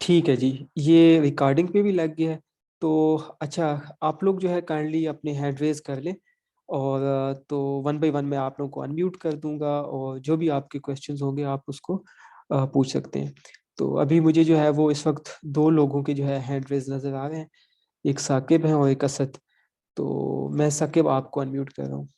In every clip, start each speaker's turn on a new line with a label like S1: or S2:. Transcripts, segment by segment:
S1: ठीक है जी, ये रिकॉर्डिंग पे भी लग गया है। तो अच्छा, आप लोग जो है काइंडली अपने हैंड रेज कर लें, और तो वन बाय वन मैं आप लोगों को अनम्यूट कर दूंगा, और जो भी आपके क्वेश्चंस होंगे आप उसको पूछ सकते हैं। तो अभी मुझे जो है वो इस वक्त दो लोगों के जो है हैंड रेज नजर आ रहे हैं, एक साकिब है और एक असद। तो मैं साकिब आपको अनम्यूट कर रहा हूँ।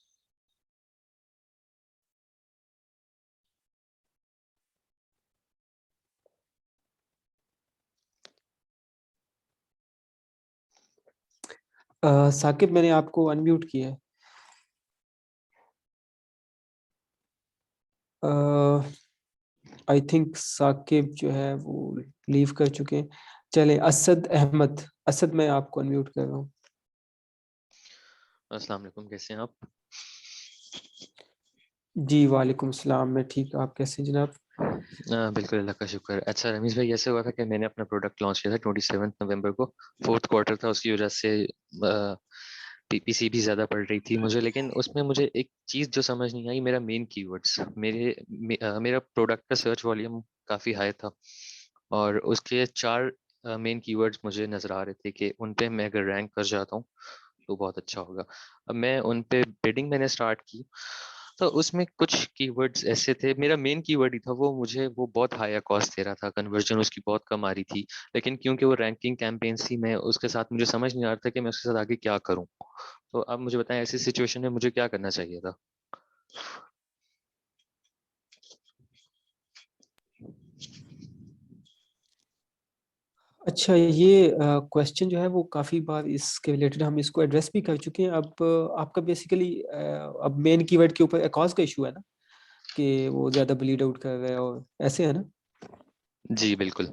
S1: साकिब, मैंने आपको अनम्यूट किया है। आई थिंक साकिब जो है वो लीव कर चुके हैं। चले, असद अहमद, असद मैं आपको अनम्यूट कर रहा हूँ।
S2: अस्सलाम वालेकुम, कैसे हैं आप?
S1: जी वालेकुम सलाम, मैं ठीक। आप कैसे हैं जनाब?
S2: बिल्कुल, अल्लाह का शुक्र। अच्छा रमीज भाई, ऐसे हुआ था कि मैंने अपना प्रोडक्ट लॉन्च किया था 27 नवंबर को। फोर्थ क्वार्टर था, उसकी वजह से पीपीसी भी ज़्यादा पड़ रही थी मुझे, लेकिन उसमें मुझे एक चीज़ जो समझ नहीं आई, मेरा मेन कीवर्ड्स, मेरा प्रोडक्ट का सर्च वॉल्यूम काफ़ी हाई था, और उसके चार मेन कीवर्ड्स मुझे नज़र आ रहे थे कि उन पे मैं अगर रैंक कर जाता हूँ तो बहुत अच्छा होगा। अब मैं उन पे बिडिंग मैंने स्टार्ट की, तो उसमें कुछ कीवर्ड्स ऐसे थे, मेरा मेन कीवर्ड ही था वो, मुझे वो बहुत हाई कॉस्ट दे रहा था, कन्वर्जन उसकी बहुत कम आ रही थी, लेकिन क्योंकि वो रैंकिंग कैंपेन्स थी, मैं उसके साथ मुझे समझ नहीं आ रहा था कि मैं उसके साथ आगे क्या करूं। तो अब मुझे बताएं, ऐसी सिचुएशन में मुझे क्या करना चाहिए था?
S1: अच्छा, ये क्वेश्चन जो है वो काफ़ी बार इसके रिलेटेड हम इसको एड्रेस भी कर चुके हैं। अब आपका बेसिकली अब मेन कीवर्ड के ऊपर एकॉज का इशू है ना, कि वो ज़्यादा ब्लीड आउट कर रहा है और ऐसे है ना।
S2: जी बिल्कुल।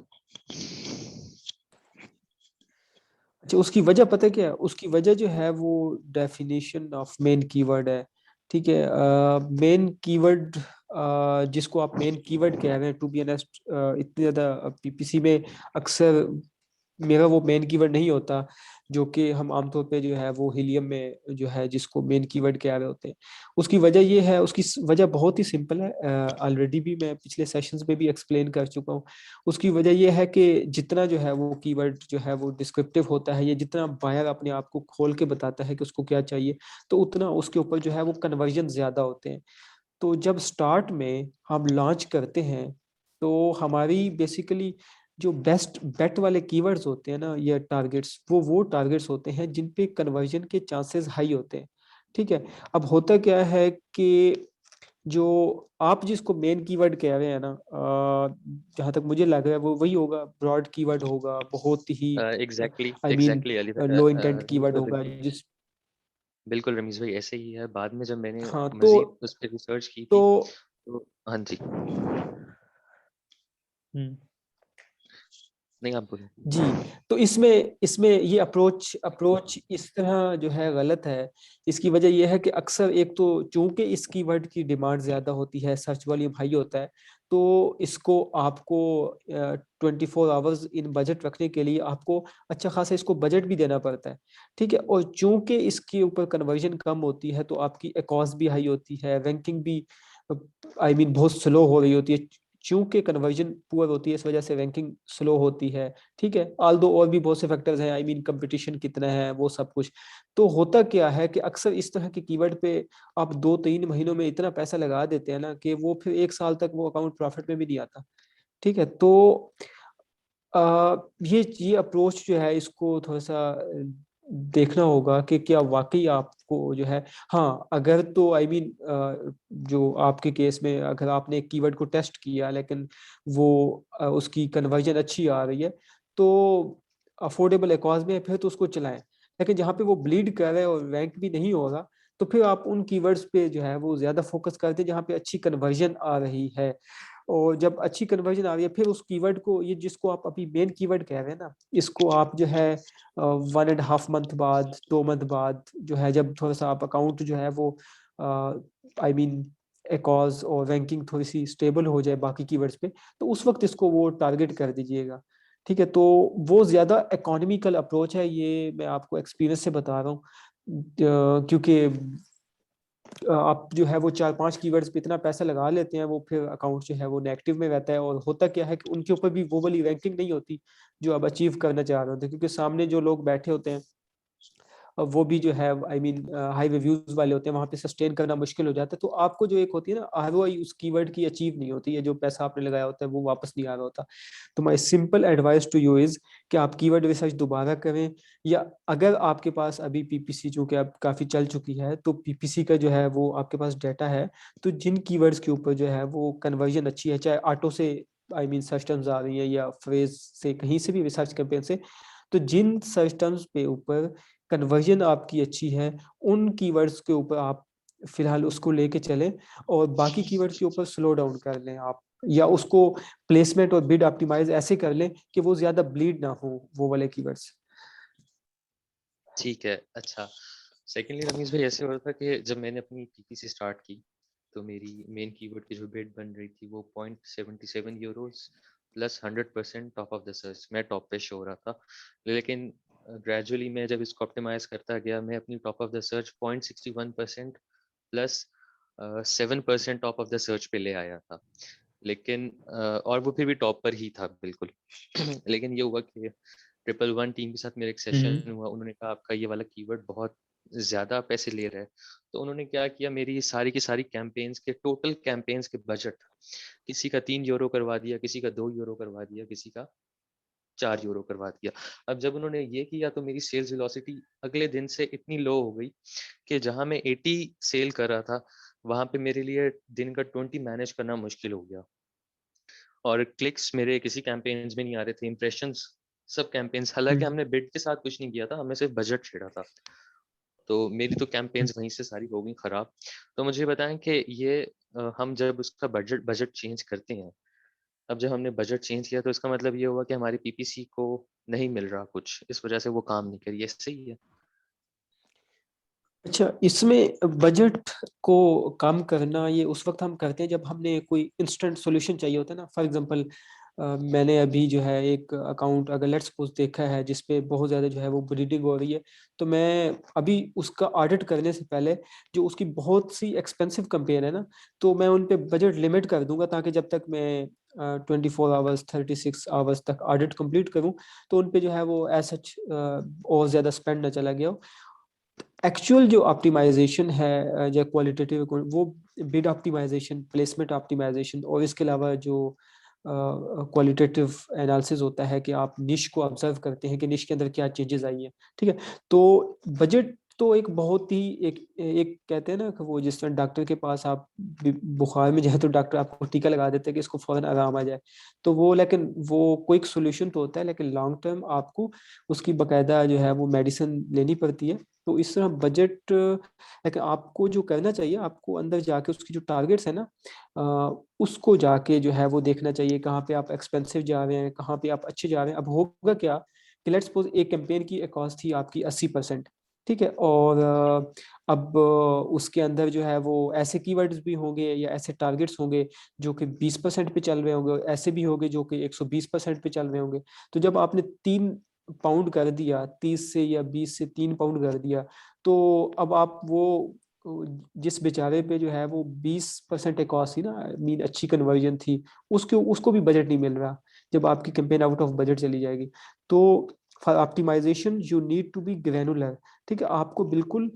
S1: अच्छा, उसकी वजह पता है क्या है? उसकी वजह जो है वो डेफिनेशन ऑफ मेन कीवर्ड है। ठीक है, मेन कीवर्ड जिसको आप मेन कीवर्ड कह रहे हैं, टू बी ऑनेस्ट इतनी ज़्यादा पीपीसी में अक्सर मेरा वो मेन कीवर्ड नहीं होता, जो कि हम आमतौर पे जो है वो हीलियम में जो है जिसको मेन कीवर्ड कह रहे होते हैं। उसकी वजह ये है, उसकी वजह बहुत ही सिंपल है। ऑलरेडी भी मैं पिछले सेशंस में भी एक्सप्लेन कर चुका हूँ। उसकी वजह यह है कि जितना जो है वो कीवर्ड जो है वो डिस्क्रिप्टिव होता है, या जितना बायर अपने आप को खोल के बताता है कि उसको क्या चाहिए, तो उतना उसके ऊपर जो है वो कन्वर्जन ज्यादा होते हैं। तो जब स्टार्ट में हम लॉन्च करते हैं, तो हमारी बेसिकली जो बेस्ट बेट वाले कीवर्ड्स होते हैं ना, ये टारगेट्स, वो टारगेट्स होते हैं जिन पे कन्वर्जन के चांसेस हाई होते हैं। ठीक है। अब होता क्या है कि जो आप जिसको मेन कीवर्ड कह रहे हैं ना, जहां तक मुझे लग रहा है वो वही होगा, ब्रॉड कीवर्ड होगा, बहुत ही
S2: एग्जैक्टली
S1: आई मीन
S2: एग्जैक्टली अली
S1: लो इंटेंट कीवर्ड
S2: बिल्कुल
S1: होगा जिस।
S2: बिल्कुल रमीज भाई, ऐसे ही है। बाद में जब मैंने
S1: हाँ
S2: मजीद उस पर रिसर्च की
S1: तो
S2: थी, तो हाँ जी,
S1: हम्म,
S2: नहीं आप बोलो।
S1: जी। तो इसमें इसमें ये अप्रोच अप्रोच इस तरह जो है गलत है। इसकी वजह यह है कि अक्सर एक तो चूंकि इस कीवर्ड की डिमांड ज्यादा होती है, सर्च वॉल्यूम हाई होता है, तो इसको आपको 24 आवर्स इन बजट रखने के लिए आपको अच्छा खासा इसको बजट भी देना पड़ता है। ठीक है। और चूंकि इसके ऊपर कन्वर्जन कम होती है, तो आपकी कॉस्ट भी हाई होती है, रैंकिंग भी बहुत स्लो हो रही होती है। चूंकि कन्वर्जन पुअर होती है, इस वजह से रैंकिंग स्लो होती है। ठीक है। ऑल दो और भी बहुत से फैक्टर्स हैं, कंपटीशन कितना है, वो सब कुछ। तो होता क्या है कि अक्सर इस तरह के कीवर्ड पे आप 2-3 महीनों में इतना पैसा लगा देते हैं ना, कि वो फिर 1 साल तक वो अकाउंट प्रॉफिट में भी नहीं आता। ठीक है। तो ये अप्रोच जो है इसको थोड़ा सा देखना होगा कि क्या वाकई आपको जो है। हाँ, अगर तो जो आपके केस में अगर आपने एक कीवर्ड को टेस्ट किया, लेकिन वो उसकी कन्वर्जन अच्छी आ रही है, तो अफोर्डेबल है, कॉज में है, फिर तो उसको चलाएं। लेकिन जहाँ पे वो ब्लीड कर रहा है और रैंक भी नहीं हो रहा, तो फिर आप उन कीवर्ड्स पे जो है वो ज्यादा फोकस करते हैं जहाँ पे अच्छी कन्वर्जन आ रही है। और जब अच्छी कन्वर्जन आ रही है, फिर उस कीवर्ड को, ये जिसको आप अभी मेन कीवर्ड कह रहे हैं ना, इसको आप जो है 1.5 मंथ बाद, 2 मंथ बाद जो है, जब थोड़ा सा आप अकाउंट जो है वो आई मीन एकॉज और रैंकिंग थोड़ी सी स्टेबल हो जाए बाकी कीवर्ड्स पे, तो उस वक्त इसको वो टारगेट कर दीजिएगा। ठीक है। तो वो ज्यादा इकोनॉमिकल अप्रोच है, ये मैं आपको एक्सपीरियंस से बता रहा हूँ। क्योंकि आप जो है वो 4-5 कीवर्ड्स पे इतना पैसा लगा लेते हैं, वो फिर अकाउंट जो है वो नेगेटिव में रहता है, और होता क्या है कि उनके ऊपर भी वो वाली रैंकिंग नहीं होती जो आप अचीव करना चाह रहे होते हैं, क्योंकि सामने जो लोग बैठे होते हैं वो भी जो है आई मीन हाई रिव्यूज वाले होते हैं, वहां पे सस्टेन करना मुश्किल हो जाता है। तो आपको जो एक होती है ना आरओआई उस कीवर्ड की अचीव नहीं होती है, जो पैसा आपने लगाया होता है वो वापस नहीं आ रहा होता। तो my simple advice to you is कि आप कीवर्ड रिसर्च दोबारा करें, या अगर आपके पास अभी पीपीसी जो कि अब काफी चल चुकी है, तो पीपीसी का जो है वो आपके पास डाटा है, तो जिन कीवर्ड्स के ऊपर जो है वो कन्वर्जन अच्छी है, चाहे ऑटो से आई मीन सर्च टर्म्स आ रही है या फ्रेज से कहीं से भी रिसर्च कैंपेन से, तो जिन सर्च टर्म्स पे ऊपर कन्वर्जन आपकी अच्छी है, उन कीवर्ड्स के ऊपर आप फिलहाल उसको लेके चलें, और बाकी कीवर्ड्स के ऊपर स्लो डाउन कर लें आप, या उसको प्लेसमेंट और बिड ऑप्टिमाइज ऐसे कर लें कि वो ज्यादा ब्लीड ना हो वो वाले कीवर्ड्स।
S2: ठीक है। अच्छा, सेकेंडली रमीज भाई ऐसे हो रहा था कि जब मैंने अपनी पीपीसी स्टार्ट की तो मेरी मेन कीवर्ड की जो बिड बन रही थी वो €0.77 plus 100% top of the search, मैं टॉप पे शो हो रहा था। लेकिन ग्रेजुअली मैं जब इसको ऑप्टिमाइज करता गया, मैं अपनी top of the search 0.61% plus 7% top of the search पे ले आया था। लेकिन और वो फिर भी टॉप पर ही था बिल्कुल। लेकिन ये हुआ कि ट्रिपल वन टीम के साथ मेरा एक
S1: हम्म।
S2: सेशन हुआ, उन्होंने कहा आपका ये वाला कीवर्ड बहुत ज्यादा पैसे ले रहा है। तो उन्होंने क्या किया, मेरी सारी की सारी कैंपेन्स के टोटल कैंपेन्स के बजट, किसी का €3 करवा दिया, किसी का €2 करवा दिया, किसी का €4 करवा दिया। अब जब उन्होंने ये किया तो मेरी सेल्स वेलोसिटी अगले दिन से इतनी लो हो गई कि जहां मैं 80 सेल कर रहा था, वहां पे मेरे लिए दिन का 20 मैनेज करना मुश्किल हो गया। और क्लिक्स मेरे किसी कैंपेन्स में नहीं आ रहे थे, इंप्रेशंस सब कैंपेन्स, हालांकि
S1: हम्म।
S2: हमने बिड के साथ कुछ नहीं किया था, हमने सिर्फ बजट छेड़ा था। तो मेरी तो कैंपेन्स वहीं से सारी हो गई खराब। तो मुझे बताएं कि ये हम जब उसका बजट बजट चेंज करते हैं, अब जब हमने बजट चेंज किया तो इसका मतलब ये हुआ कि हमारी पीपीसी को नहीं मिल रहा कुछ, इस वजह से वो काम नहीं करी, ऐसे ही है?
S1: अच्छा, इसमें बजट को कम करना ये उस वक्त हम करते हैं जब हमने कोई इंस्टेंट सॉल्यूशन चाहिए होता है ना। फॉर एग्जांपल मैंने अभी जो है एक अकाउंट अगर लेट्स सपोज देखा है जिसपे बहुत ज़्यादा जो है वो ब्रीडिंग हो रही है, तो मैं अभी उसका ऑडिट करने से पहले जो उसकी बहुत सी एक्सपेंसिव कंपेन है ना, तो मैं उन पे बजट लिमिट कर दूंगा, ताकि जब तक मैं 24 आवर्स 36 आवर्स तक ऑडिट कंप्लीट करूं, तो उन पे जो है वो एज सच और ज़्यादा स्पेंड ना चला गया हो। एक्चुअल जो ऑप्टिमाइजेशन है या क्वालिटेटिव, वो बिड ऑप्टिमाइजेशन, प्लेसमेंट ऑप्टिमाइजेशन, और इसके अलावा जो क्वालिटेटिव एनालिसिस होता है कि आप निश को ऑब्जर्व करते हैं कि निश के अंदर क्या चेंजेस आई हैं। ठीक है, तो बजट तो एक बहुत ही एक एक कहते हैं ना कि वो जिस तरह डॉक्टर के पास आप बुखार में जाए तो डॉक्टर आपको टीका लगा देते हैं कि इसको फौरन आराम आ जाए, तो वो लेकिन वो क्विक सोल्यूशन तो होता है, लेकिन लॉन्ग टर्म आपको उसकी बकायदा जो है वो मेडिसिन लेनी पड़ती है। तो इस तरह बजट, लेकिन आपको जो करना चाहिए, आपको अंदर जाके उसकी जो टारगेट्स है ना, उसको जाके जो है वो देखना चाहिए कहाँ पे आप एक्सपेंसिव जा रहे हैं, कहाँ पे आप अच्छे जा रहे हैं। अब होगा क्या कि लेट्स सपोज एक कैंपेन की कॉस्ट थी आपकी 80%, ठीक है, और अब उसके अंदर जो है वो ऐसे कीवर्ड्स भी होंगे या ऐसे टारगेट्स होंगे जो कि 20% पे चल रहे होंगे, ऐसे भी होंगे जो कि 120% पे चल रहे होंगे। तो जब आपने 3 पाउंड कर दिया, 30 से या 20 से 3 पाउंड कर दिया, तो अब आप वो जिस बेचारे पे जो है वो 20% एक कॉस्ट थी ना, मीन अच्छी कन्वर्जन थी, उसके उसको भी बजट नहीं मिल रहा जब आपकी कैंपेन आउट ऑफ बजट चली जाएगी। तो for optimization you need to be granular. ठीक है, आपको बिल्कुल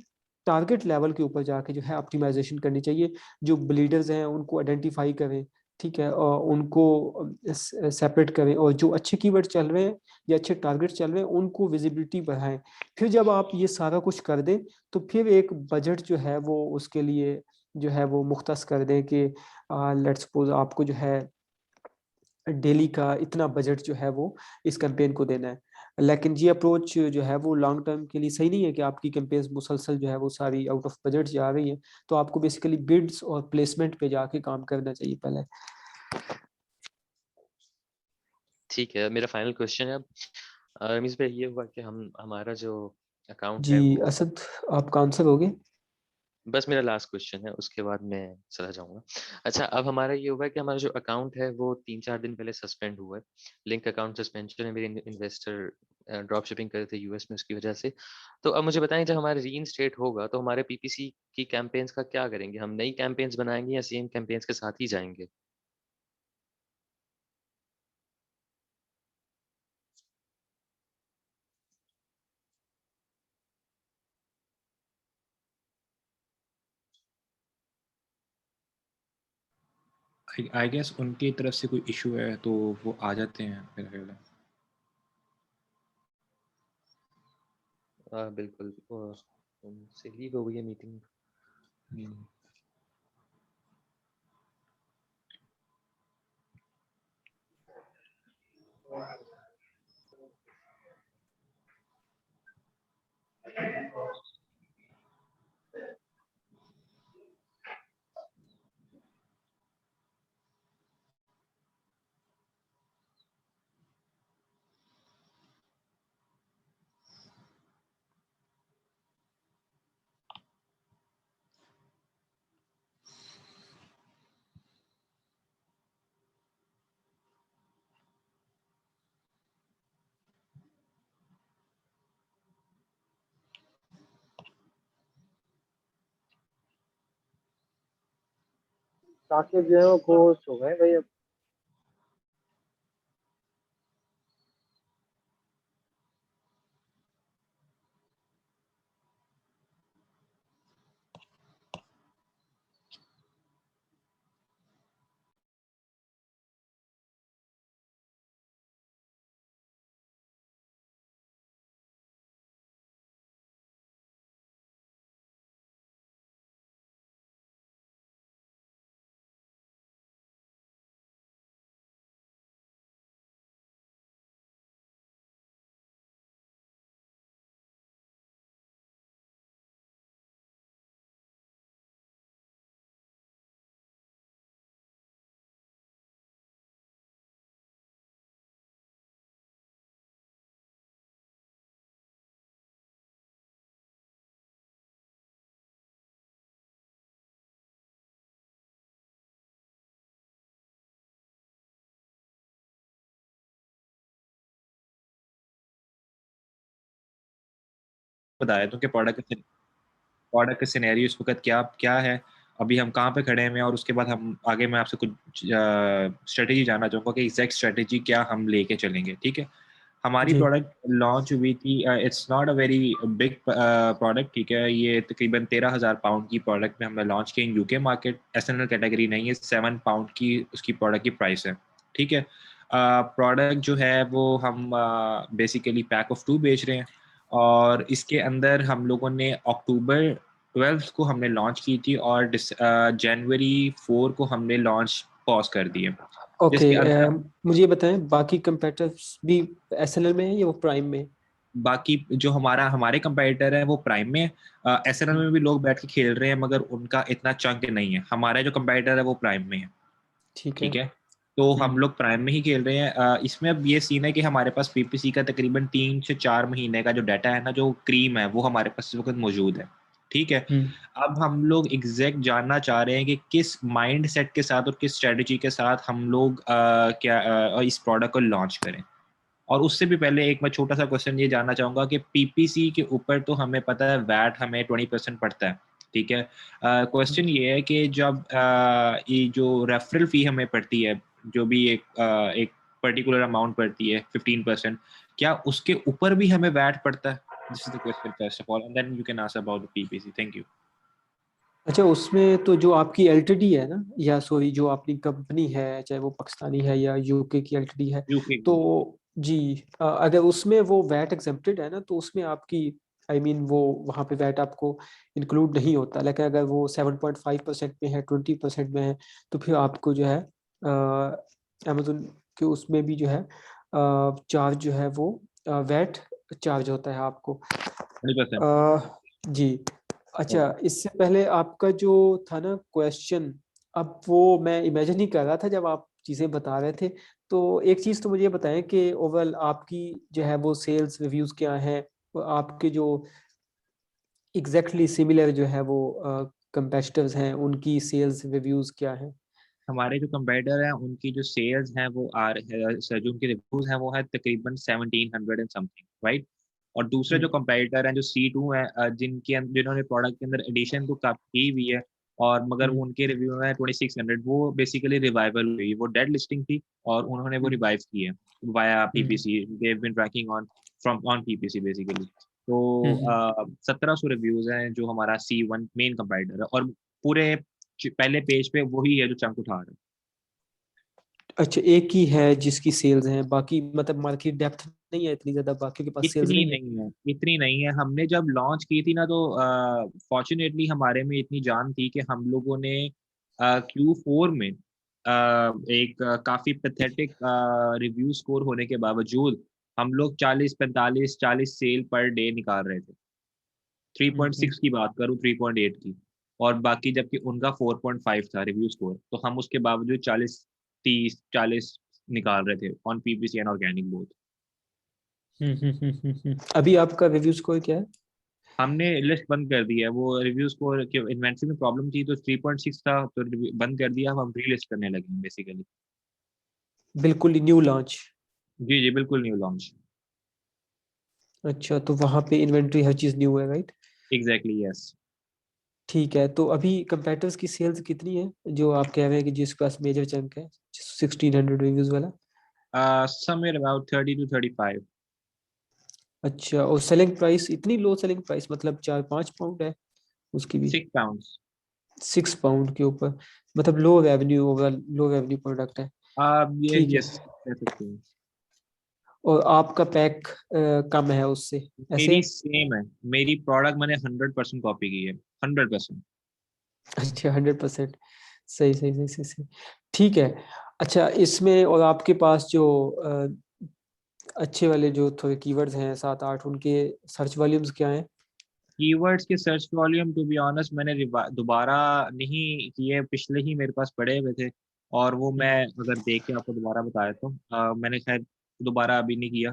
S1: टारगेट लेवल के ऊपर जाके जो है ऑप्टिमाइजेशन करनी चाहिए। जो ब्लीडर्स हैं उनको आइडेंटिफाई करें, ठीक है, और उनको सेपरेट करें, और जो अच्छे कीवर्ड चल रहे हैं या अच्छे टारगेट चल रहे हैं उनको विजिबिलिटी बढ़ाएं। फिर जब आप ये सारा कुछ कर दें, तो फिर एक बजट जो है वो उसके लिए जो है वो मुख्तस कर दें कि लेट्स सपोज आपको जो है डेली का इतना बजट जो है वो इस कैंपेन को देना है। लेकिन ये अप्रोच जो है वो लॉन्ग टर्म के लिए सही नहीं है कि आपकी कैंपेन्स मुसलसल जो है वो सारी आउट ऑफ बजट जा रही हैं। तो आपको बेसिकली बिड्स और प्लेसमेंट पे जाके काम करना चाहिए पहले।
S2: ठीक है, मेरा फाइनल क्वेश्चन है अब। रमीज भाई ये हुआ कि हम हमारा जो अकाउंट
S1: जी
S2: है वो
S1: असद, आप आंसर होगे।
S2: बस मेरा लास्ट क्वेश्चन है, उसके बाद मैं चला जाऊंगा। अच्छा, अब हमारा ये हुआ है कि हमारा जो अकाउंट है वो 3-4 दिन पहले सस्पेंड हुआ है। लिंक अकाउंट सस्पेंशन है, मेरे इन्वेस्टर ड्रॉप शिपिंग कर रहे थे यूएस में, उसकी वजह से। तो अब मुझे बताएं, जब हमारे रीइंस्टेट होगा तो हमारे पीपीसी की कैंपेन्स का क्या करेंगे? हम नई कैंपेन्स बनाएंगे या सेम कैंपेन्स के साथ ही जाएंगे?
S3: आई गेस उनकी तरफ से कोई इशू है तो वो आ जाते हैं मेरा ख्याल है।
S2: बिल्कुल, उनसे लीव हो गई है मीटिंग।
S4: साकिब जो है वो घोस्ट हो गए भाई अब।
S3: बताया तो कि प्रोडक्ट का सिनेरियो इस वक्त क्या क्या है, अभी हम कहाँ पे खड़े हैं, और उसके बाद हम आगे मैं आपसे कुछ स्ट्रेटेजी जानना चाहूँगा कि एग्जैक्ट स्ट्रेटेजी क्या हम लेके चलेंगे। ठीक है, हमारी
S1: जी
S3: प्रोडक्ट लॉन्च हुई थी, it's not a very big product. ठीक है, ये तकरीबन 13,000 पाउंड की प्रोडक्ट में हमने लॉन्च की in UK market. SNL category नहीं है, 7 पाउंड की उसकी प्रोडक्ट की प्राइस है। ठीक है, प्रोडक्ट जो है वो हम बेसिकली पैक ऑफ 2 बेच रहे हैं, और इसके अंदर हम लोगों ने अक्टूबर 12 को हमने लॉन्च की थी, और जनवरी 4 को हमने लॉन्च पॉज कर दिए,
S1: ओके।
S3: जिसके अंदर
S1: मुझे ये बताएं, बाकी कंपेटिटर्स भी एसएनएल में है या वो प्राइम में है?
S3: बाकी जो हमारे कंपेटिटर हैं वो प्राइम में है। एसएनएल में भी लोग बैठ के खेल रहे हैं, मगर उनका इतना चंक नहीं है। हमारा जो कंपेटिटर है वो प्राइम में है।
S1: ठीक है।
S3: ठीक है, तो हम लोग प्राइम में ही खेल रहे हैं। इसमें अब ये सीन है कि हमारे पास पीपीसी का तकरीबन 3 से 4 महीने का जो डाटा है ना, जो क्रीम है, वो हमारे पास इस वक्त मौजूद है। ठीक है,
S1: हम्म।
S3: अब हम लोग एग्जैक्ट जानना चाह रहे हैं कि किस माइंड सेट के साथ और किस स्ट्रेटजी के साथ हम लोग इस प्रोडक्ट को लॉन्च करें। और उससे भी पहले एक मैं छोटा सा क्वेश्चन ये जानना चाहूंगा कि पीपीसी के ऊपर तो हमें पता है वैट हमें 20% पड़ता है। ठीक है, क्वेश्चन ये है कि जब ये जो रेफरल फी हमें पड़ती है, जो भी एक पर्टिकुलर अमाउंट पड़ती है 15%, क्या उसके ऊपर भी हमें वैट पड़ता है? This is the question first of all, and then you can ask about the PPC. Thank you.
S1: अच्छा, उसमें तो जो आपकी एलटीडी है ना, या सॉरी जो आपकी कंपनी है, चाहे वो पाकिस्तानी है या यूके की एलटीडी है,
S3: यूके।
S1: तो जी, अगर उसमें वो वैट एग्जेम्प्टेड है ना, तो उसमें आपकी वो वहाँ पे वैट आपको इंक्लूड नहीं होता। लेकिन अगर वो 7.5% में है, 20% में है, तो फिर आपको जो है अमेजोन के उसमें भी जो है चार्ज जो है वो वैट चार्ज होता है आपको।
S3: 20%।
S1: जी। अच्छा, इससे पहले आपका जो था ना क्वेश्चन, अब वो मैं इमेजिन ही कर रहा था जब आप चीज़ें बता रहे थे। तो एक चीज़ तो मुझे ये बताएं कि ओवरऑल आपकी जो है वो सेल्स रिव्यूज़ क्या हैं, आपके जो एग्जैक्टली सिमिलर जो है वो कंपेटिटर्स हैं उनकी सेल्स रिव्यूज क्या है?
S3: हमारे जो कंपेटिटर हैं उनकी जो सेल्स हैं वो जो उनके रिव्यूज हैं वो है तकरीबन 1700 एंड समथिंग, राइट। और दूसरे जो कंपेटिटर हैं जो C2 हैं, जिन्होंने प्रोडक्ट के अंदर एडिशन तो काफी की हुई है, और मगर उनके रिव्यू में 2600, वो बेसिकली रिवाइवल हुई, वो डेड लिस्टिंग थी और उन्होंने वो रिवाइव की है via PPC। They have been tracking on from on PPC basically. तो 1700 रिव्यूज हैं जो हमारा C1 मेन कंपेटिटर है, और पूरे पहले पेज पे वही है जो चंक उठा रहा है।
S1: अच्छा, एक ही है जिसकी सेल्स हैं, बाकी मतलब मार्केट डेप्थ नहीं है इतनी ज्यादा, बाकी के पास सेल्स
S3: इतनी
S1: नहीं है?
S3: नहीं है, इतनी नहीं है। हमने जब लॉन्च की थी ना तो फॉर्चुनेटली हमारे में इतनी जान थी कि हम लोगों ने Q4 में एक काफी पैथेटिक रिव्यू स्कोर होने के बावजूद हम लोग 40 45 40 सेल पर डे निकाल रहे थे। 3.6 की बात करूँ, 3.8 की, और बाकी जबकि उनका 4.5 था रिव्यू स्कोर, तो हम उसके बावजूद 40 30 40 निकाल रहे थे on PPC and organic both.
S1: अभी आपका रिव्यू स्कोर क्या है?
S3: हमने लिस्ट बंद कर दी है, वो रिव्यू स्कोर के इन्वेंट्री में प्रॉब्लम थी तो 3.6 था, तो बंद कर दिया। अब हम रीलिस्ट करने लगे हैं बेसिकली।
S1: बिल्कुल न्यू लॉन्च?
S3: जी जी, बिल्कुल न्यू लॉन्च।
S1: अच्छा, तो वहां पे इन्वेंट्री हर चीज न्यू है, राइट?
S3: Exactly yes.
S1: ठीक है, तो अभी कंपेटिटर्स की सेल्स कितनी है जो आप कह रहे हैं कि जिसके पास मेजर चंक है 1600 रिव्यूज वाला?
S3: Somewhere about 30 to 35।
S1: अच्छा, और सेलिंग प्राइस इतनी लो सेलिंग प्राइस, मतलब 4-5 पाउंड है उसकी भी?
S3: 6 pounds।
S1: 6 पाउंड के ऊपर, मतलब लो रेवेन्यू, ओवरऑल लो रेवेन्यू प्रोडक्ट है।
S3: आप ये
S1: ठीक है,
S3: यस कह सकते हैं।
S1: और आपका पैक कम है उससे, ऐसे
S3: मेरी
S1: है?
S3: सेम है, मेरी प्रोडक्ट मैंने 100% कॉपी की है, 100%।
S1: अच्छा, 100%। सही सही सही सही सही। ठीक है। अच्छा, इसमें और आपके पास जो अच्छे वाले जो थोड़े कीवर्ड्स हैं 7-8, उनके सर्च वॉल्यूम्स क्या हैं?
S3: कीवर्ड्स के search volume to be honest मैंने दोबारा नहीं किए, पिछले ही मेरे पास पड़े हुए थे, और वो मैं अगर देख के आपको दोबारा बताया तो मैंने शायद दोबारा अभी नहीं किया।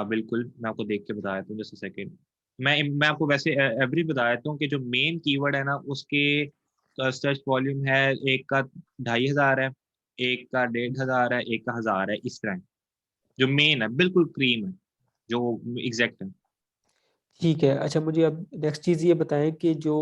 S3: बिल्कुल मैं आपको देख के बताया था, जस्ट सेकेंड। मैं आपको वैसे एवरी बताया हूँ कि जो मेन कीवर्ड है ना उसके सर्च वॉल्यूम है, एक का 2500 है, एक का 1500 है, एक का 1000 है, इस तरह। जो मेन है बिल्कुल क्रीम है, जो एग्जैक्ट है।
S1: ठीक है। अच्छा, मुझे अब नेक्स्ट चीज ये बताएं कि जो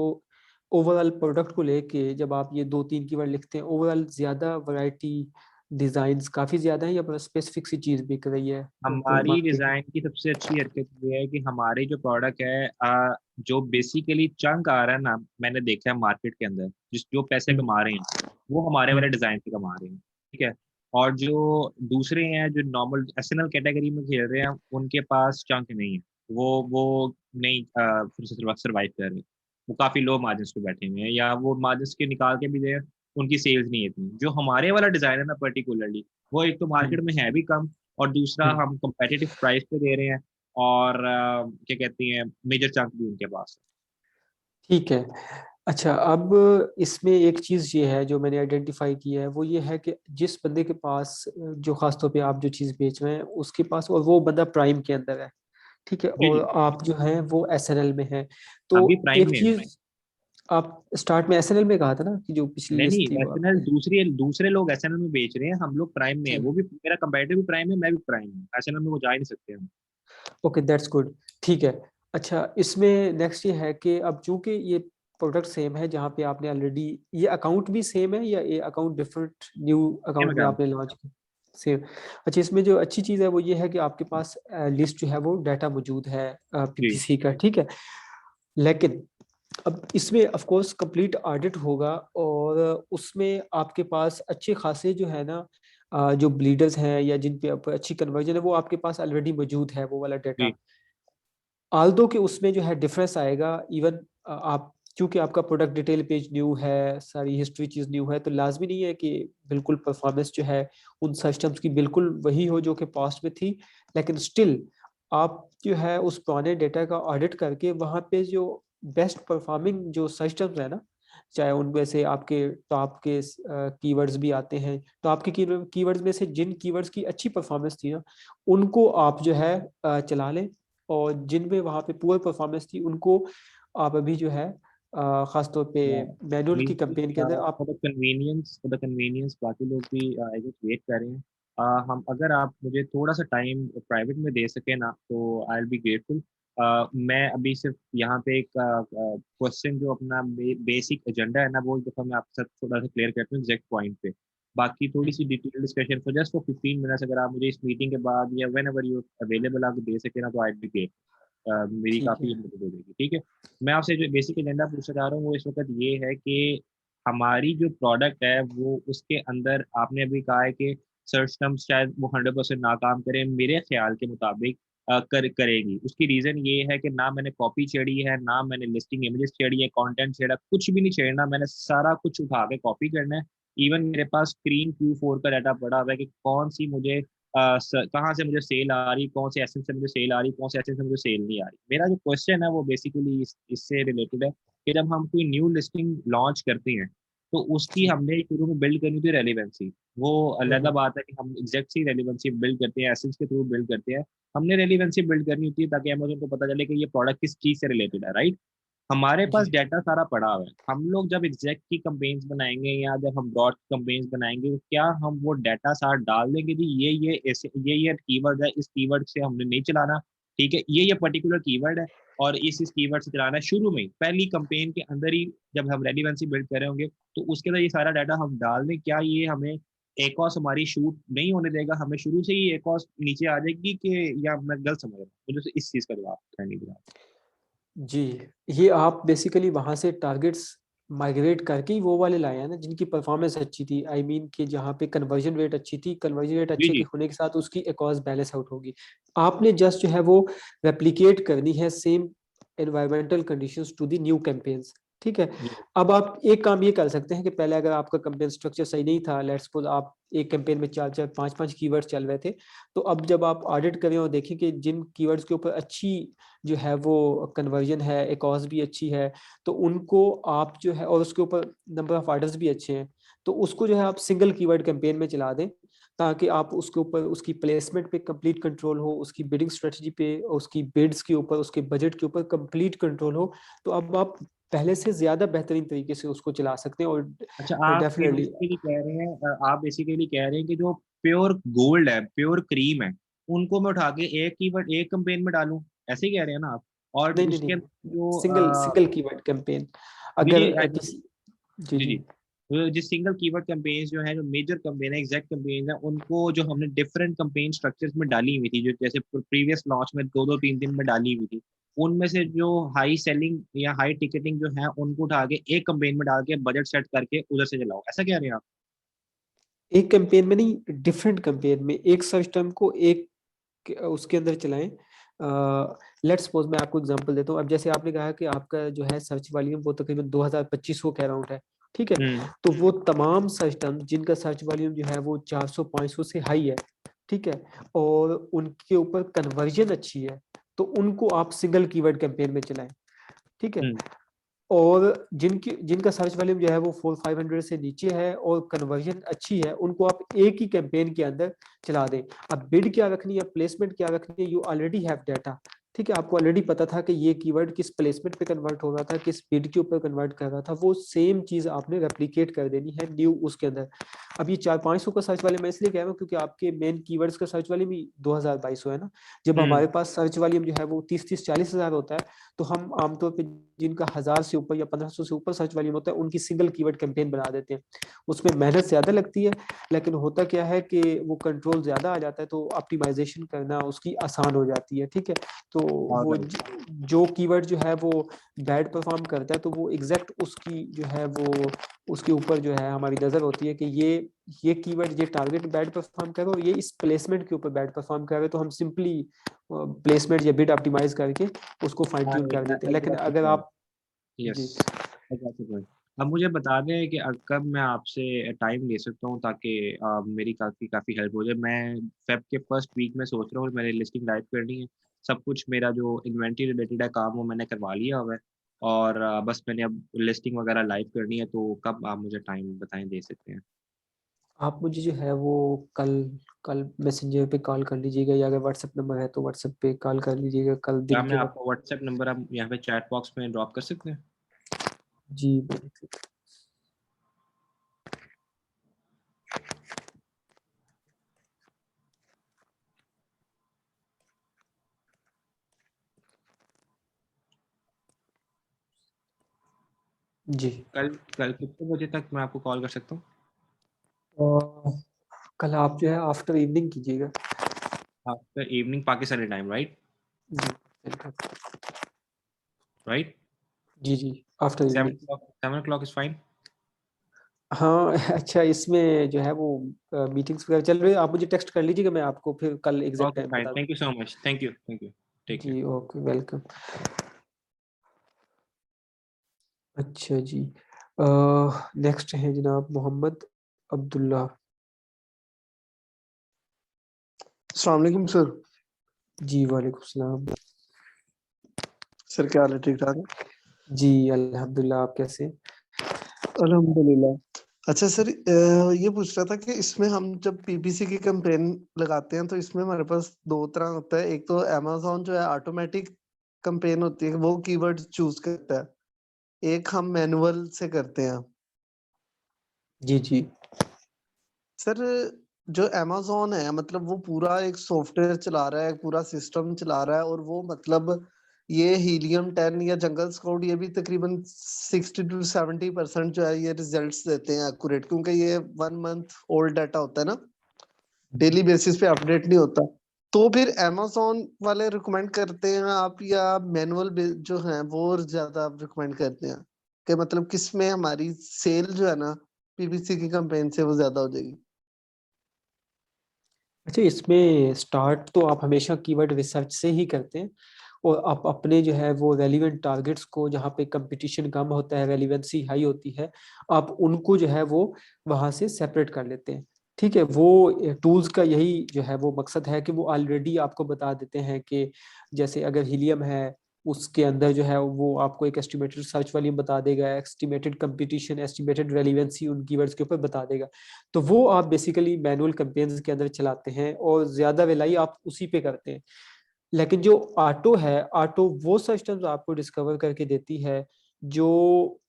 S1: ओवरऑल प्रोडक्ट को लेके जब आप ये 2-3 कीवर्ड लिखते हैं, ओवरऑल ज्यादा वैरायटी, डिजाइन्स काफी ज्यादा है या स्पेसिफिक सी चीज बिक रही है
S3: हमारी
S1: मार्केट?
S3: डिजाइन की सबसे अच्छी हरकत ये है कि हमारे जो प्रोडक्ट है जो बेसिकली चंक आ रहा है ना, मैंने देखा है मार्केट के अंदर जो पैसे
S1: हम्म
S3: कमा रहे हैं वो हमारे वाले
S1: हम्म
S3: डिजाइन से कमा रहे हैं, ठीक है। और जो दूसरे हैं जो नॉर्मल SNL कैटेगरी में खेल रहे हैं उनके पास चंक नहीं है, वो नहीं फिर से सर्वाइव कर रहे, वो काफी लो मार्जिन पे बैठे हुए हैं, या वो मार्जिन के निकाल के भी दे, उनकी सेल्स नहीं है इतनी। जो हमारे वाला डिजाइन है ना पर्टिकुलरली, वो एक तो
S1: हम्म
S3: मार्केट में है भी कम, और दूसरा
S1: हम्म।
S3: हम कंपेटिटिव प्राइस पे दे रहे हैं, और क्या कहती हैं मेजर चंक भी उनके पास
S1: ठीक है। अच्छा, अब इसमें एक चीज ये है जो मैंने आइडेंटिफाई की है, वो ये है कि जिस बंदे के पास जो खासतौर पे आप जो चीज बेच रहे हैं उसके पास, और वो बंदा प्राइम के अंदर है, ठीक है,
S3: है। जी
S1: और
S3: जी,
S1: आप जो है वो SNL में है, तो
S3: हम भी प्राइम
S1: एक
S3: में हैं।
S1: चीज आप स्टार्ट में SNL में कहा था ना कि जो पिछली
S3: नहीं
S1: लिस्ट थी
S3: नहीं,
S1: वो
S3: SNL
S1: आपने?
S3: दूसरे दूसरे लोग SNL में बेच रहे हैं, हम लोग प्राइम में है,
S1: ठीक।
S3: वो भी मेरा कंपेटिटिव भी प्राइम है, मैं भी प्राइम हूँ, SNL में वो जा ही नहीं सकते हम।
S1: Okay, that's good. ठीक है। अच्छा, इसमें नेक्स्ट ये है कि अब चूंकि ये प्रोडक्ट सेम है, जहाँ पे आपने ऑलरेडी, ये अकाउंट भी सेम है या ये account different new
S3: same
S1: account में
S3: अकाउंट।
S1: आपने लॉन्च किया? सेम। अच्छा, इसमें जो अच्छी चीज़ है वो ये है कि आपके पास लिस्ट जो है वो डाटा मौजूद है
S3: जी
S1: PPC का, ठीक है। लेकिन अब इसमें ऑफ कोर्स कंप्लीट ऑडिट होगा, और उसमें आपके पास अच्छे खासे जो है ना जो ब्लीडर्स हैं या जिन पे अच्छी कन्वर्जन है, वो आपके पास ऑलरेडी मौजूद है वो वाला डाटा।
S3: जी
S1: आल्दो के उसमें जो है डिफरेंस आएगा, इवन आप, क्योंकि आपका प्रोडक्ट डिटेल पेज न्यू है, सारी हिस्ट्री चीज न्यू है, तो लाजमी नहीं है कि बिल्कुल परफॉर्मेंस जो है उन सिस्टम्स की बिल्कुल वही हो जो कि पास्ट में थी। लेकिन स्टिल आप जो है उस पुराने डेटा का ऑडिट करके वहाँ पे जो बेस्ट परफॉर्मिंग जो सिस्टम्स है ना, चाहे उनमें से आपके टॉप के कीवर्ड्स भी आते हैं, तो आपके कीवर्ड्स में से जिन कीवर्ड्स की अच्छी परफॉर्मेंस थी ना, उनको आप जो है चला लें, और जिनमें वहाँ पे पुअर परफॉर्मेंस थी उनको आप अभी जो है खास तौर पे मैनुअल की कैंपेन के अंदर आप
S3: फॉर द कन्वीनियंस बाकी लोग भी आई गेस वेट कर रहे हैं। हम अगर आप मुझे थोड़ा सा टाइम प्राइवेट में दे सके ना तो आई विल बी ग्रेटफुल। मैं अभी सिर्फ यहाँ पे एक क्वेश्चन जो अपना बेसिक एजेंडा है ना वो एक दफा मैं आपके साथ थोड़ा सा क्लियर करता हूँ एग्जैक्ट पॉइंट पे। बाकी थोड़ी सी detail discussion for just for 15 minutes अगर आप मुझे इस मीटिंग के बाद या व्हेन एवर यू अवेलेबल आप दे सके ना तो आई बी ग्रेट। मेरी
S1: ठीक
S3: काफी
S1: है।
S3: मदद हो जाएगी। ठीक है। मैं आपसे जो बेसिक एजेंडा पूछना चाह रहा हूँ वो इस वक्त ये है कि हमारी जो प्रोडक्ट है वो उसके अंदर आपने अभी कहा है कि सर्च टर्म्स शायद वो 100% नाकाम करें मेरे ख्याल के मुताबिक करेगी। उसकी रीजन ये है कि ना मैंने कॉपी छेड़ी है ना मैंने लिस्टिंग इमेजेस छेड़ी है कंटेंट छेड़ा कुछ भी नहीं छेड़ना मैंने सारा कुछ उठा के कॉपी करना है। इवन मेरे पास स्क्रीन Q4 का डाटा पड़ा हुआ है कि कौन सी मुझे कहाँ से मुझे सेल आ रही कौन से एसेट से मुझे सेल आ रही कौन से एसेट से मुझे सेल नहीं आ रही। मेरा जो क्वेश्चन है वो बेसिकली इससे रिलेटेड है कि जब हम कोई न्यू लिस्टिंग लॉन्च करते हैं तो उसकी
S1: जी।
S3: हमने शुरू में बिल्ड करनी होती है रेलिवेंसी। वो अलग
S1: हम्म।
S3: बात है कि हम एग्जैक्ट सी रेलिवेंसी बिल्ड करते हैं एसेट्स के थ्रू बिल्ड करते हैं। हमने रेलिवेंसी बिल्ड करनी होती है ताकि अमेज़न को पता चले कि ये प्रोडक्ट किस चीज से रिलेटेड है राइट। हमारे पास
S1: जी।
S3: डाटा सारा पड़ा हुआ है। हम लोग जब एग्जैक्ट की कंपेन्स बनाएंगे या जब हम ब्रॉड कंपेन्स बनाएंगे तो क्या हम वो डाटा सारा डाल देंगे जी ये ऐसे ये कीवर्ड है इस कीवर्ड से हमने नहीं चलाना। ठीक है ये पर्टिकुलर कीवर्ड है और इस कीवर्ड से चलाना है शुरू में ही पहली कंपेन के अंदर ही जब हम रेलिवेंसी बिल्ड कर रहे होंगे तो उसके अंदर ये सारा डाटा हम डाल दें। क्या ये हमें एक और हमारी शूट नहीं होने देगा हमें शुरू से ही एक और नीचे आ जाएगी कि या मैं गलत समझ रहा हूँ मुझे इस चीज का जवाब करने की।
S1: जी, ये आप बेसिकली वहां से टारगेट्स माइग्रेट करके ही वो वाले लाए हैं ना जिनकी परफॉर्मेंस अच्छी थी। आई मीन कि जहाँ पे कन्वर्जन रेट अच्छी थी, कन्वर्जन रेट
S3: जी
S1: अच्छे के
S3: जी
S1: होने के साथ उसकी एक और बैलेंस आउट होगी। आपने जस्ट जो है वो रेप्लिकेट करनी है same environmental conditions to the new campaigns. ठीक है।
S3: जी
S1: अब आप एक काम ये कर सकते हैं कि पहले अगर आपका कैंपेन स्ट्रक्चर सही नहीं था, लेट्स सपोज आप एक कैंपेन में 4-4 5-5 कीवर्ड्स चल रहे थे, तो अब जब आप ऑडिट करें और देखें कि जिन कीवर्ड्स के ऊपर अच्छी जो है वो कन्वर्जन है, एकॉस भी अच्छी है, तो उनको आप जो है और उसके ऊपर नंबर ऑफ ऑर्डर्स भी अच्छे हैं, तो उसको जो है आप सिंगल कीवर्ड कैंपेन में चला दें ताकि आप उसके ऊपर उसकी प्लेसमेंट पे कंप्लीट कंट्रोल हो, उसकी बिडिंग स्ट्रेटजी पे, उसकी बिड्स के ऊपर, उसके बजट के ऊपर कंप्लीट कंट्रोल हो। तो अब आप पहले से ज्यादा बेहतरीन तरीके से उसको चला सकते हैं
S3: अच्छा
S1: और
S3: आप ये
S1: डेफिनेटली
S3: बेसिकली कह रहे हैं आप बेसिकली कह रहे हैं कि जो प्योर गोल्ड है प्योर क्रीम है उनको मैं उठा के एक कीवर्ड एक कंपेन में डालूं ऐसे ही कह रहे हैं ना आप। और
S1: नहीं नहीं
S3: उसके
S1: नहीं,
S3: अंदर जो
S1: सिंगल सिंगल कीवर्ड कैंपेन
S3: जी
S1: अगर
S3: जी
S1: किसी। जी
S3: जी
S1: जी।
S3: जी जिस सिंगल कीवर्ड कैंपेन्स जो है जो मेजर कैंपेन है एग्जैक्ट कैंपेन है उनको जो हमने डिफरेंट कैंपेन स्ट्रक्चर्स में डाली हुई थी जो जैसे प्रीवियस लॉन्च में 2-2 3 दिन में डाली हुई थी उनमें से जो हाई सेलिंग या हाई टिकटिंग जो है उनको उठा के एक कैंपेन में डाल के बजट सेट करके उधर से चलाओ ऐसा कह रहे हैं आप।
S1: एक कैंपेन में नहीं, डिफरेंट कैंपेन में एक सर्च टर्म को एक उसके अंदर चलाएं। लेट्स सपोज मैं आपको एग्जांपल देता हूँ। अब जैसे आपने कहा कि आपका जो है सर्च वॉल्यूम वो तकरीबन 2025 के अराउंड है। ठीक है।
S3: हम्म
S1: तो वो तमाम सर्च टर्म जिनका सर्च वॉल्यूम जो है वो 400-500 से हाई है, ठीक है, और उनके ऊपर कन्वर्जन अच्छी है, तो उनको आप सिंगल कीवर्ड कैंपेन में चलाएं। ठीक है।
S3: हम्म
S1: और जिनका सर्च वॉल्यूम जो है वो 400-500 से नीचे है और कन्वर्जन अच्छी है, उनको आप एक ही कैंपेन के अंदर चला दें। अब बिड क्या रखनी है, प्लेसमेंट क्या रखनी है, यू ऑलरेडी हैव डाटा। ठीक है, आपको ऑलरेडी पता था कि ये कीवर्ड किस प्लेसमेंट पे कन्वर्ट हो रहा था, किस बिड के ऊपर कन्वर्ट कर रहा था। वो सेम चीज आपने रेप्लिकेट कर देनी है न्यू उसके अंदर। अब ये 400-500 का सर्च वाले मैं इसलिए कह रहा हूँ क्योंकि आपके मेन कीवर्ड्स का सर्च वॉल्यूम भी 2200 है ना। जब
S3: हम्म
S1: हमारे पास सर्च वॉल्यूम जो है वो 30-40 हजार होता है, तो हम आमतौर पर जिनका 1000 से ऊपर या 1500 से ऊपर सर्च वॉल्यूम होता है उनकी सिंगल कीवर्ड कैंपेन बना देते हैं। उसमें मेहनत ज्यादा लगती है, लेकिन होता क्या है कि वो कंट्रोल ज्यादा आ जाता है, तो ऑप्टिमाइजेशन करना उसकी आसान हो जाती है। ठीक है। तो वो
S3: ऑलराइट
S1: जो कीवर्ड जो है वो बैड परफॉर्म करता है, तो वो एग्जैक्ट उसकी जो है वो उसके ऊपर जो है हमारी नजर होती है कि ये कीवर्ड ये टारगेट बैड परफॉर्म कर रहा है और ये इस प्लेसमेंट के ऊपर बैड परफॉर्म कर रहा है, तो हम सिंपली प्लेसमेंट या बिड ऑप्टिमाइज करके उसको फाइन ट्यून कर देते हैं। लेकिन अगर आप
S3: यस
S1: जी।
S3: I got your point. अब मुझे बता दें कि कब मैं आपसे टाइम ले सकता हूँ ताकि मेरी काफ़ी काफ़ी हेल्प हो जाए। मैं फेब के फर्स्ट वीक में सोच रहा हूँ मैंने लिस्टिंग लाइव करनी है। सब कुछ मेरा जो इन्वेंटरी रिलेटेड है काम वो मैंने करवा लिया हुआ है और बस मैंने अब लिस्टिंग वगैरह लाइव करनी है। तो कब आप मुझे टाइम बताएं दे सकते हैं।
S1: आप मुझे जो है वो कल कल मैसेंजर पे कॉल कर लीजिएगा, या अगर व्हाट्सएप नंबर है तो व्हाट्सएप पे कॉल कर लीजिएगा कल
S3: क्या
S1: दिन
S3: मैं
S1: के वक्त।
S3: आपका व्हाट्सएप नंबर आप यहाँ पे चैट बॉक्स में ड्रॉप कर सकते हैं।
S1: जी बिल्कुल। जी
S3: कल कल कितने बजे तक मैं आपको कॉल कर सकता हूँ?
S1: कल आप जो है आफ्टर इवनिंग कीजिएगा।
S3: After evening Pakistani time, right?
S1: जी बिल्कुल।
S3: राइट,
S1: जी जी after evening.
S3: 7 o'clock is fine.
S1: हाँ अच्छा, इसमें जो है वो मीटिंग्स वगैरह चल रही है, आप मुझे टेक्स्ट कर लीजिएगा, मैं आपको फिर कल एग्जैक्ट
S3: ओके
S1: टाइम
S3: फाइन,
S1: बता
S3: thank you so much, thank you, take
S1: दूँ।
S3: केयर।
S1: जी ओके वेलकम। अच्छा जी, नेक्स्ट है जनाब मोहम्मद अब्दुल्ला।
S5: अस्सलाम वालेकुम सर।
S1: जी वालेकुम सलाम।
S5: सर क्या हाल है, ठीक ठाक है?
S1: जी अल्हम्दुलिल्लाह, आप कैसे?
S5: अल्हम्दुलिल्लाह। अच्छा सर, ये पूछ रहा था कि इसमें हम जब पीपीसी की कैंपेन लगाते हैं तो इसमें हमारे पास दो तरह होता है। एक तो अमेज़न जो है ऑटोमेटिक कैंपेन होती है, वो कीवर्ड चूज करता है। एक हम मैनुअल से करते हैं।
S1: जी जी।
S5: सर जो अमेज़न है मतलब वो पूरा एक सॉफ्टवेयर चला रहा है, पूरा सिस्टम चला रहा है, और वो मतलब ये हीलियम 10 या जंगल स्काउट ये भी तकरीबन 60 to 70% जो है ये रिजल्ट्स देते हैं एक्यूरेट, क्योंकि ये 1 मंथ ओल्ड डाटा होता है ना, डेली बेसिस पे अपडेट नहीं होता। तो फिर अमेज़न वाले रिकमेंड करते हैं आप, या मैनुअल जो है वो ज्यादा रिकमेंड करते हैं कि मतलब किस में हमारी सेल जो है ना पीपीसी की कैंपेन से वो ज्यादा हो जाएगी?
S1: अच्छा, इसमें स्टार्ट तो आप हमेशा कीवर्ड रिसर्च से ही करते हैं, और आप अपने जो है वो रेलिवेंट टारगेट्स को, जहाँ पे कंपटीशन कम होता है, रेलिवेंसी हाई होती है, आप उनको जो है वो वहाँ से सेपरेट कर लेते हैं। ठीक है, वो टूल्स का यही जो है वो मकसद है कि वो ऑलरेडी आपको बता देते हैं कि जैसे अगर हीलियम है, उसके अंदर जो है वो आपको एक एस्टिमेटेड सर्च वॉल्यूम बता देगा, एस्टिमेटेड कंपटीशन, एस्टिमेटेड रेलिवेंसी उन कीवर्ड्स के ऊपर बता देगा। तो वो आप बेसिकली मैनुअल कैंपेन्स के अंदर चलाते हैं और ज्यादा रिलाई आप उसी पे करते हैं। लेकिन जो ऑटो है, ऑटो वो सिस्टम्स आपको डिस्कवर करके देती है जो,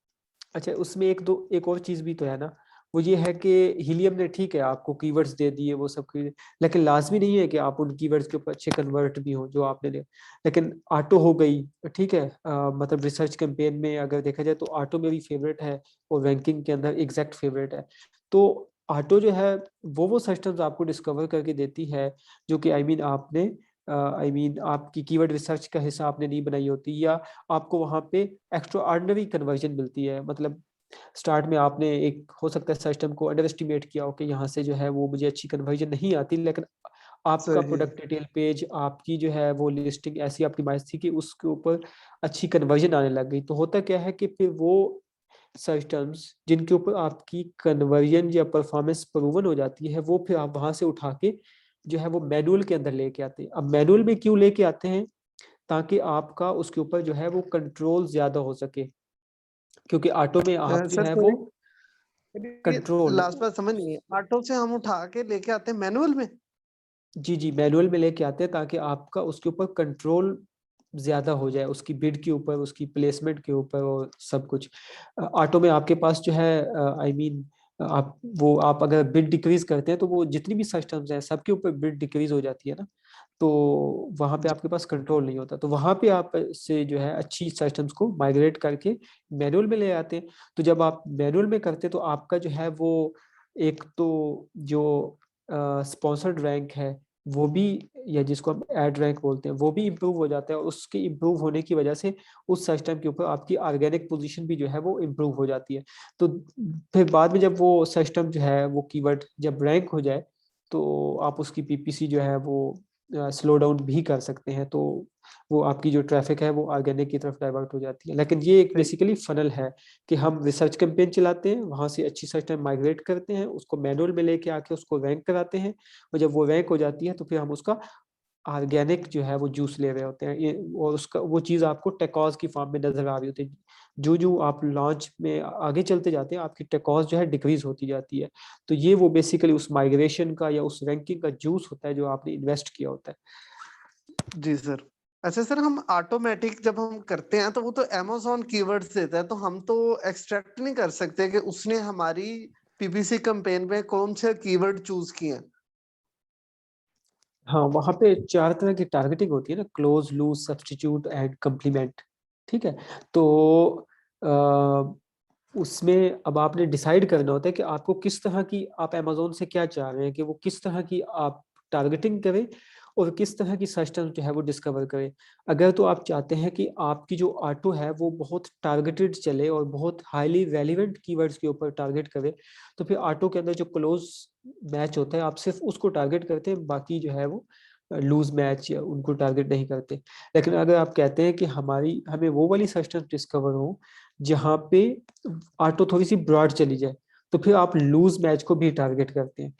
S1: अच्छा उसमें एक और चीज भी तो है ना, वो ये है कि हीलियम ने ठीक है आपको कीवर्ड्स दे दिए वो सब की, लेकिन लाजमी नहीं है कि आप उन कीवर्ड्स के ऊपर अच्छे कन्वर्ट भी हो जो आपने ले। लेकिन ऑटो हो गई, ठीक है, मतलब रिसर्च कैंपेन में अगर देखा जाए तो ऑटो मेरी फेवरेट है, और रैंकिंग के अंदर एग्जैक्ट फेवरेट है। तो ऑटो जो है वो सिस्टम्स आपको डिस्कवर करके देती है जो कि आपने आपकी कीवर्ड रिसर्च का हिस्सा आपने नहीं बनाई होती, या आपको वहाँ पे एक्स्ट्रा ऑर्डिनरी कन्वर्जन मिलती है। मतलब स्टार्ट में आपने एक हो सकता है सिस्टम को अंडर एस्टिमेट किया हो कि यहाँ से जो है वो मुझे अच्छी कन्वर्जन नहीं आती, लेकिन आपका
S5: सही है।
S1: प्रोडक्ट डिटेल पेज, आपकी जो है वो लिस्टिंग ऐसी ऑप्टिमाइज थी कि उसके ऊपर अच्छी कन्वर्जन आने लग गई। तो होता क्या है कि फिर वो सिस्टम्स जिनके ऊपर आपकी कन्वर्जन या परफॉर्मेंस प्रूवन हो जाती है, वो फिर आप वहां से उठा के जो है वो मैनुअल के अंदर लेके आते हैं। अब मैनुअल में क्यों लेके आते हैं? ताकि आपका उसके ऊपर जो है वो कंट्रोल ज्यादा हो सके, क्योंकि ऑटो में आप जो
S5: सर
S1: है वो
S5: सॉरी, ये
S1: कंट्रोल,
S5: लास्ट बार समझ नहीं है, ऑटो से हम उठा के लेके आते हैं मैनुअल में?
S1: जी जी मैनुअल में लेके आते हैं ताकि आपका उसके ऊपर कंट्रोल ज्यादा हो जाए, उसकी बिड के ऊपर, उसकी प्लेसमेंट के ऊपर और सब कुछ। ऑटो में आपके पास जो है आप अगर बिड डिक्रीज करते हैं तो वो जितनी भी सिस्टम्स हैं सबके ऊपर बिड डिक्रीज हो जाती है ना, तो वहां पे आपके पास कंट्रोल नहीं होता। तो वहां पे आप से जो है अच्छी सिस्टम्स को माइग्रेट करके मैनुअल में ले आते हैं। तो जब आप मैनुअल में करते हैं तो आपका जो है वो एक तो जो स्पॉन्सर्ड रैंक है वो भी, या जिसको हम एड रैंक बोलते हैं, वो भी इम्प्रूव हो जाता है, और उसके इम्प्रूव होने की वजह से उस सिस्टम के ऊपर आपकी ऑर्गेनिक पोजीशन भी जो है वो इम्प्रूव हो जाती है। तो फिर बाद में जब वो सिस्टम जो है वो कीवर्ड जब रैंक हो जाए तो आप उसकी पीपीसी जो है वो स्लो डाउन भी कर सकते हैं, तो वो आपकी जो ट्रैफिक है वो ऑर्गेनिक की तरफ डाइवर्ट हो जाती है। लेकिन ये एक
S5: सही।
S1: बेसिकली फनल है कि हम रिसर्च कैंपेन चलाते हैं, वहां से अच्छी सिस्टम माइग्रेट करते हैं, उसको मैनुअल में लेके आके उसको रैंक कराते हैं, और जब वो रैंक हो जाती है तो फिर हम उसका ऑर्गेनिक जो है वो जूस ले रहे होते हैं। ये और उसका वो चीज़ आपको टेकॉज की फॉर्म में नजर आ रही होती है। जो जो आप लॉन्च में आगे चलते जाते हैं आपकी टेकॉज जो है डिक्रीज होती जाती है। तो ये वो बेसिकली उस माइग्रेशन का या उस रैंकिंग का जूस होता है जो आपने इन्वेस्ट किया होता है।
S5: जी सर। अच्छा सर, हम ऑटोमेटिक जब हम करते हैं तो वो तो अमेज़न कीवर्ड्स देता है, तो हम तो एक्सट्रैक्ट नहीं कर सकते कि उसने हमारी पीपीसी कैंपेन में कौन से कीवर्ड चूज किए हैं।
S1: हाँ, वहाँ पे 4 तरह की टारगेटिंग होती है ना, close, loose, substitute and complement. ठीक है, तो उसमें अब आपने डिसाइड करना होता है कि आपको किस तरह की, आप अमेज़न से क्या चाह रहे हैं कि वो किस तरह की आप टारगेटिंग करें और किस तरह की सर्च टर्म जो है वो डिस्कवर करें। अगर तो आप चाहते हैं कि आपकी जो ऑटो है वो बहुत टारगेटेड चले और बहुत हाईली रेलिवेंट कीवर्ड्स के ऊपर टारगेट करे, तो फिर ऑटो के अंदर जो क्लोज मैच होता है आप सिर्फ उसको टारगेट करते हैं, बाकी जो है वो लूज मैच या उनको टारगेट नहीं करते। लेकिन अगर आप कहते हैं कि हमें वो वाली सर्च टर्म डिस्कवर हो जहाँ पे ऑटो थोड़ी सी ब्रॉड चली जाए, तो फिर आप लूज मैच को भी टारगेट करते हैं।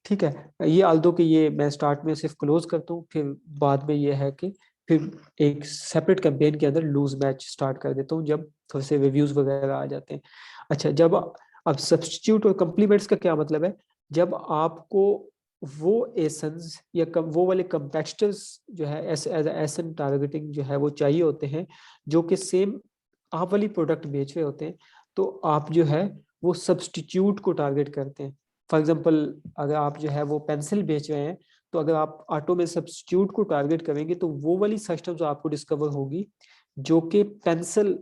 S1: ठीक है, ये आल्दो कि ये मैं स्टार्ट में सिर्फ क्लोज करता हूँ, फिर बाद में ये है कि फिर एक सेपरेट कैंपेन के अंदर लूज मैच स्टार्ट कर देता हूँ जब थोड़े से रिव्यूज वगैरह आ जाते हैं। अच्छा, जब अब सब्स्टिट्यूट और कम्प्लीमेंट्स का क्या मतलब है, जब आपको वो एसन्स या वो वाले कंपेटिटर्स जो है एसन टारगेटिंग जो है वो चाहिए होते हैं जो कि सेम आप वाली प्रोडक्ट बेच रहे होते हैं, तो आप जो है वो सब्स्टिट्यूट को टारगेट करते हैं। फॉर एग्जांपल, अगर आप जो है वो पेंसिल बेच रहे हैं, तो अगर आप ऑटो में सब्स्टिट्यूट को टारगेट करेंगे तो वो वाली सिस्टम जो आपको डिस्कवर होगी जो कि पेंसिल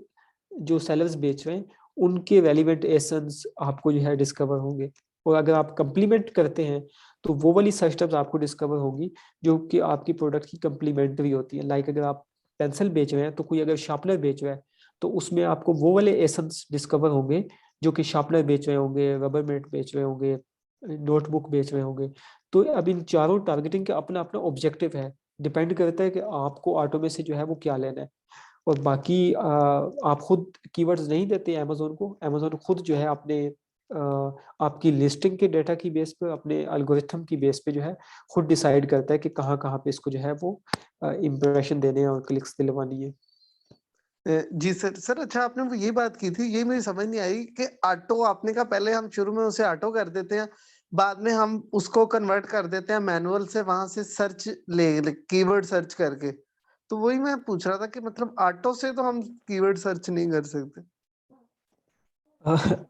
S1: जो सेलर्स बेच रहे हैं उनके रेलिवेंट एसेंस आपको जो है डिस्कवर होंगे। और अगर आप कंप्लीमेंट करते हैं तो वो वाली सिस्टम्स आपको डिस्कवर होगी जो कि आपकी प्रोडक्ट की कंप्लीमेंट्री होती है। लाइक अगर आप पेंसिल बेच रहे हैं तो कोई अगर शार्पनर बेच रहा है तो उसमें आपको वो वाले एसेंस डिस्कवर होंगे जो कि शार्पनर बेच रहे होंगे, रबर मेट बेच रहे होंगे, नोटबुक बेच रहे होंगे। तो अब इन चारों टारगेटिंग का अपना अपना ऑब्जेक्टिव है, डिपेंड करता है कि आपको ऑटो में से जो है वो क्या लेना है। और बाकी आप खुद कीवर्ड्स नहीं देते अमेजोन को, अमेजोन खुद जो है अपने आपकी लिस्टिंग के डेटा की बेस पे, अपने एल्गोरिथम की बेस पे जो है खुद डिसाइड करता है कि कहाँ कहाँ पे इसको जो है वो इम्प्रेशन देने हैं और क्लिक्स दिलवानी है।
S5: जी सर। सर अच्छा, आपने वो ये बात की थी, ये मेरी समझ नहीं आई कि ऑटो आपने कहा पहले हम शुरू में उसे ऑटो कर देते हैं, बाद में हम उसको कन्वर्ट कर देते हैं मैनुअल से, वहां से सर्च कीवर्ड सर्च करके। तो वही मैं पूछ रहा था कि मतलब ऑटो से तो हम कीवर्ड सर्च नहीं कर सकते।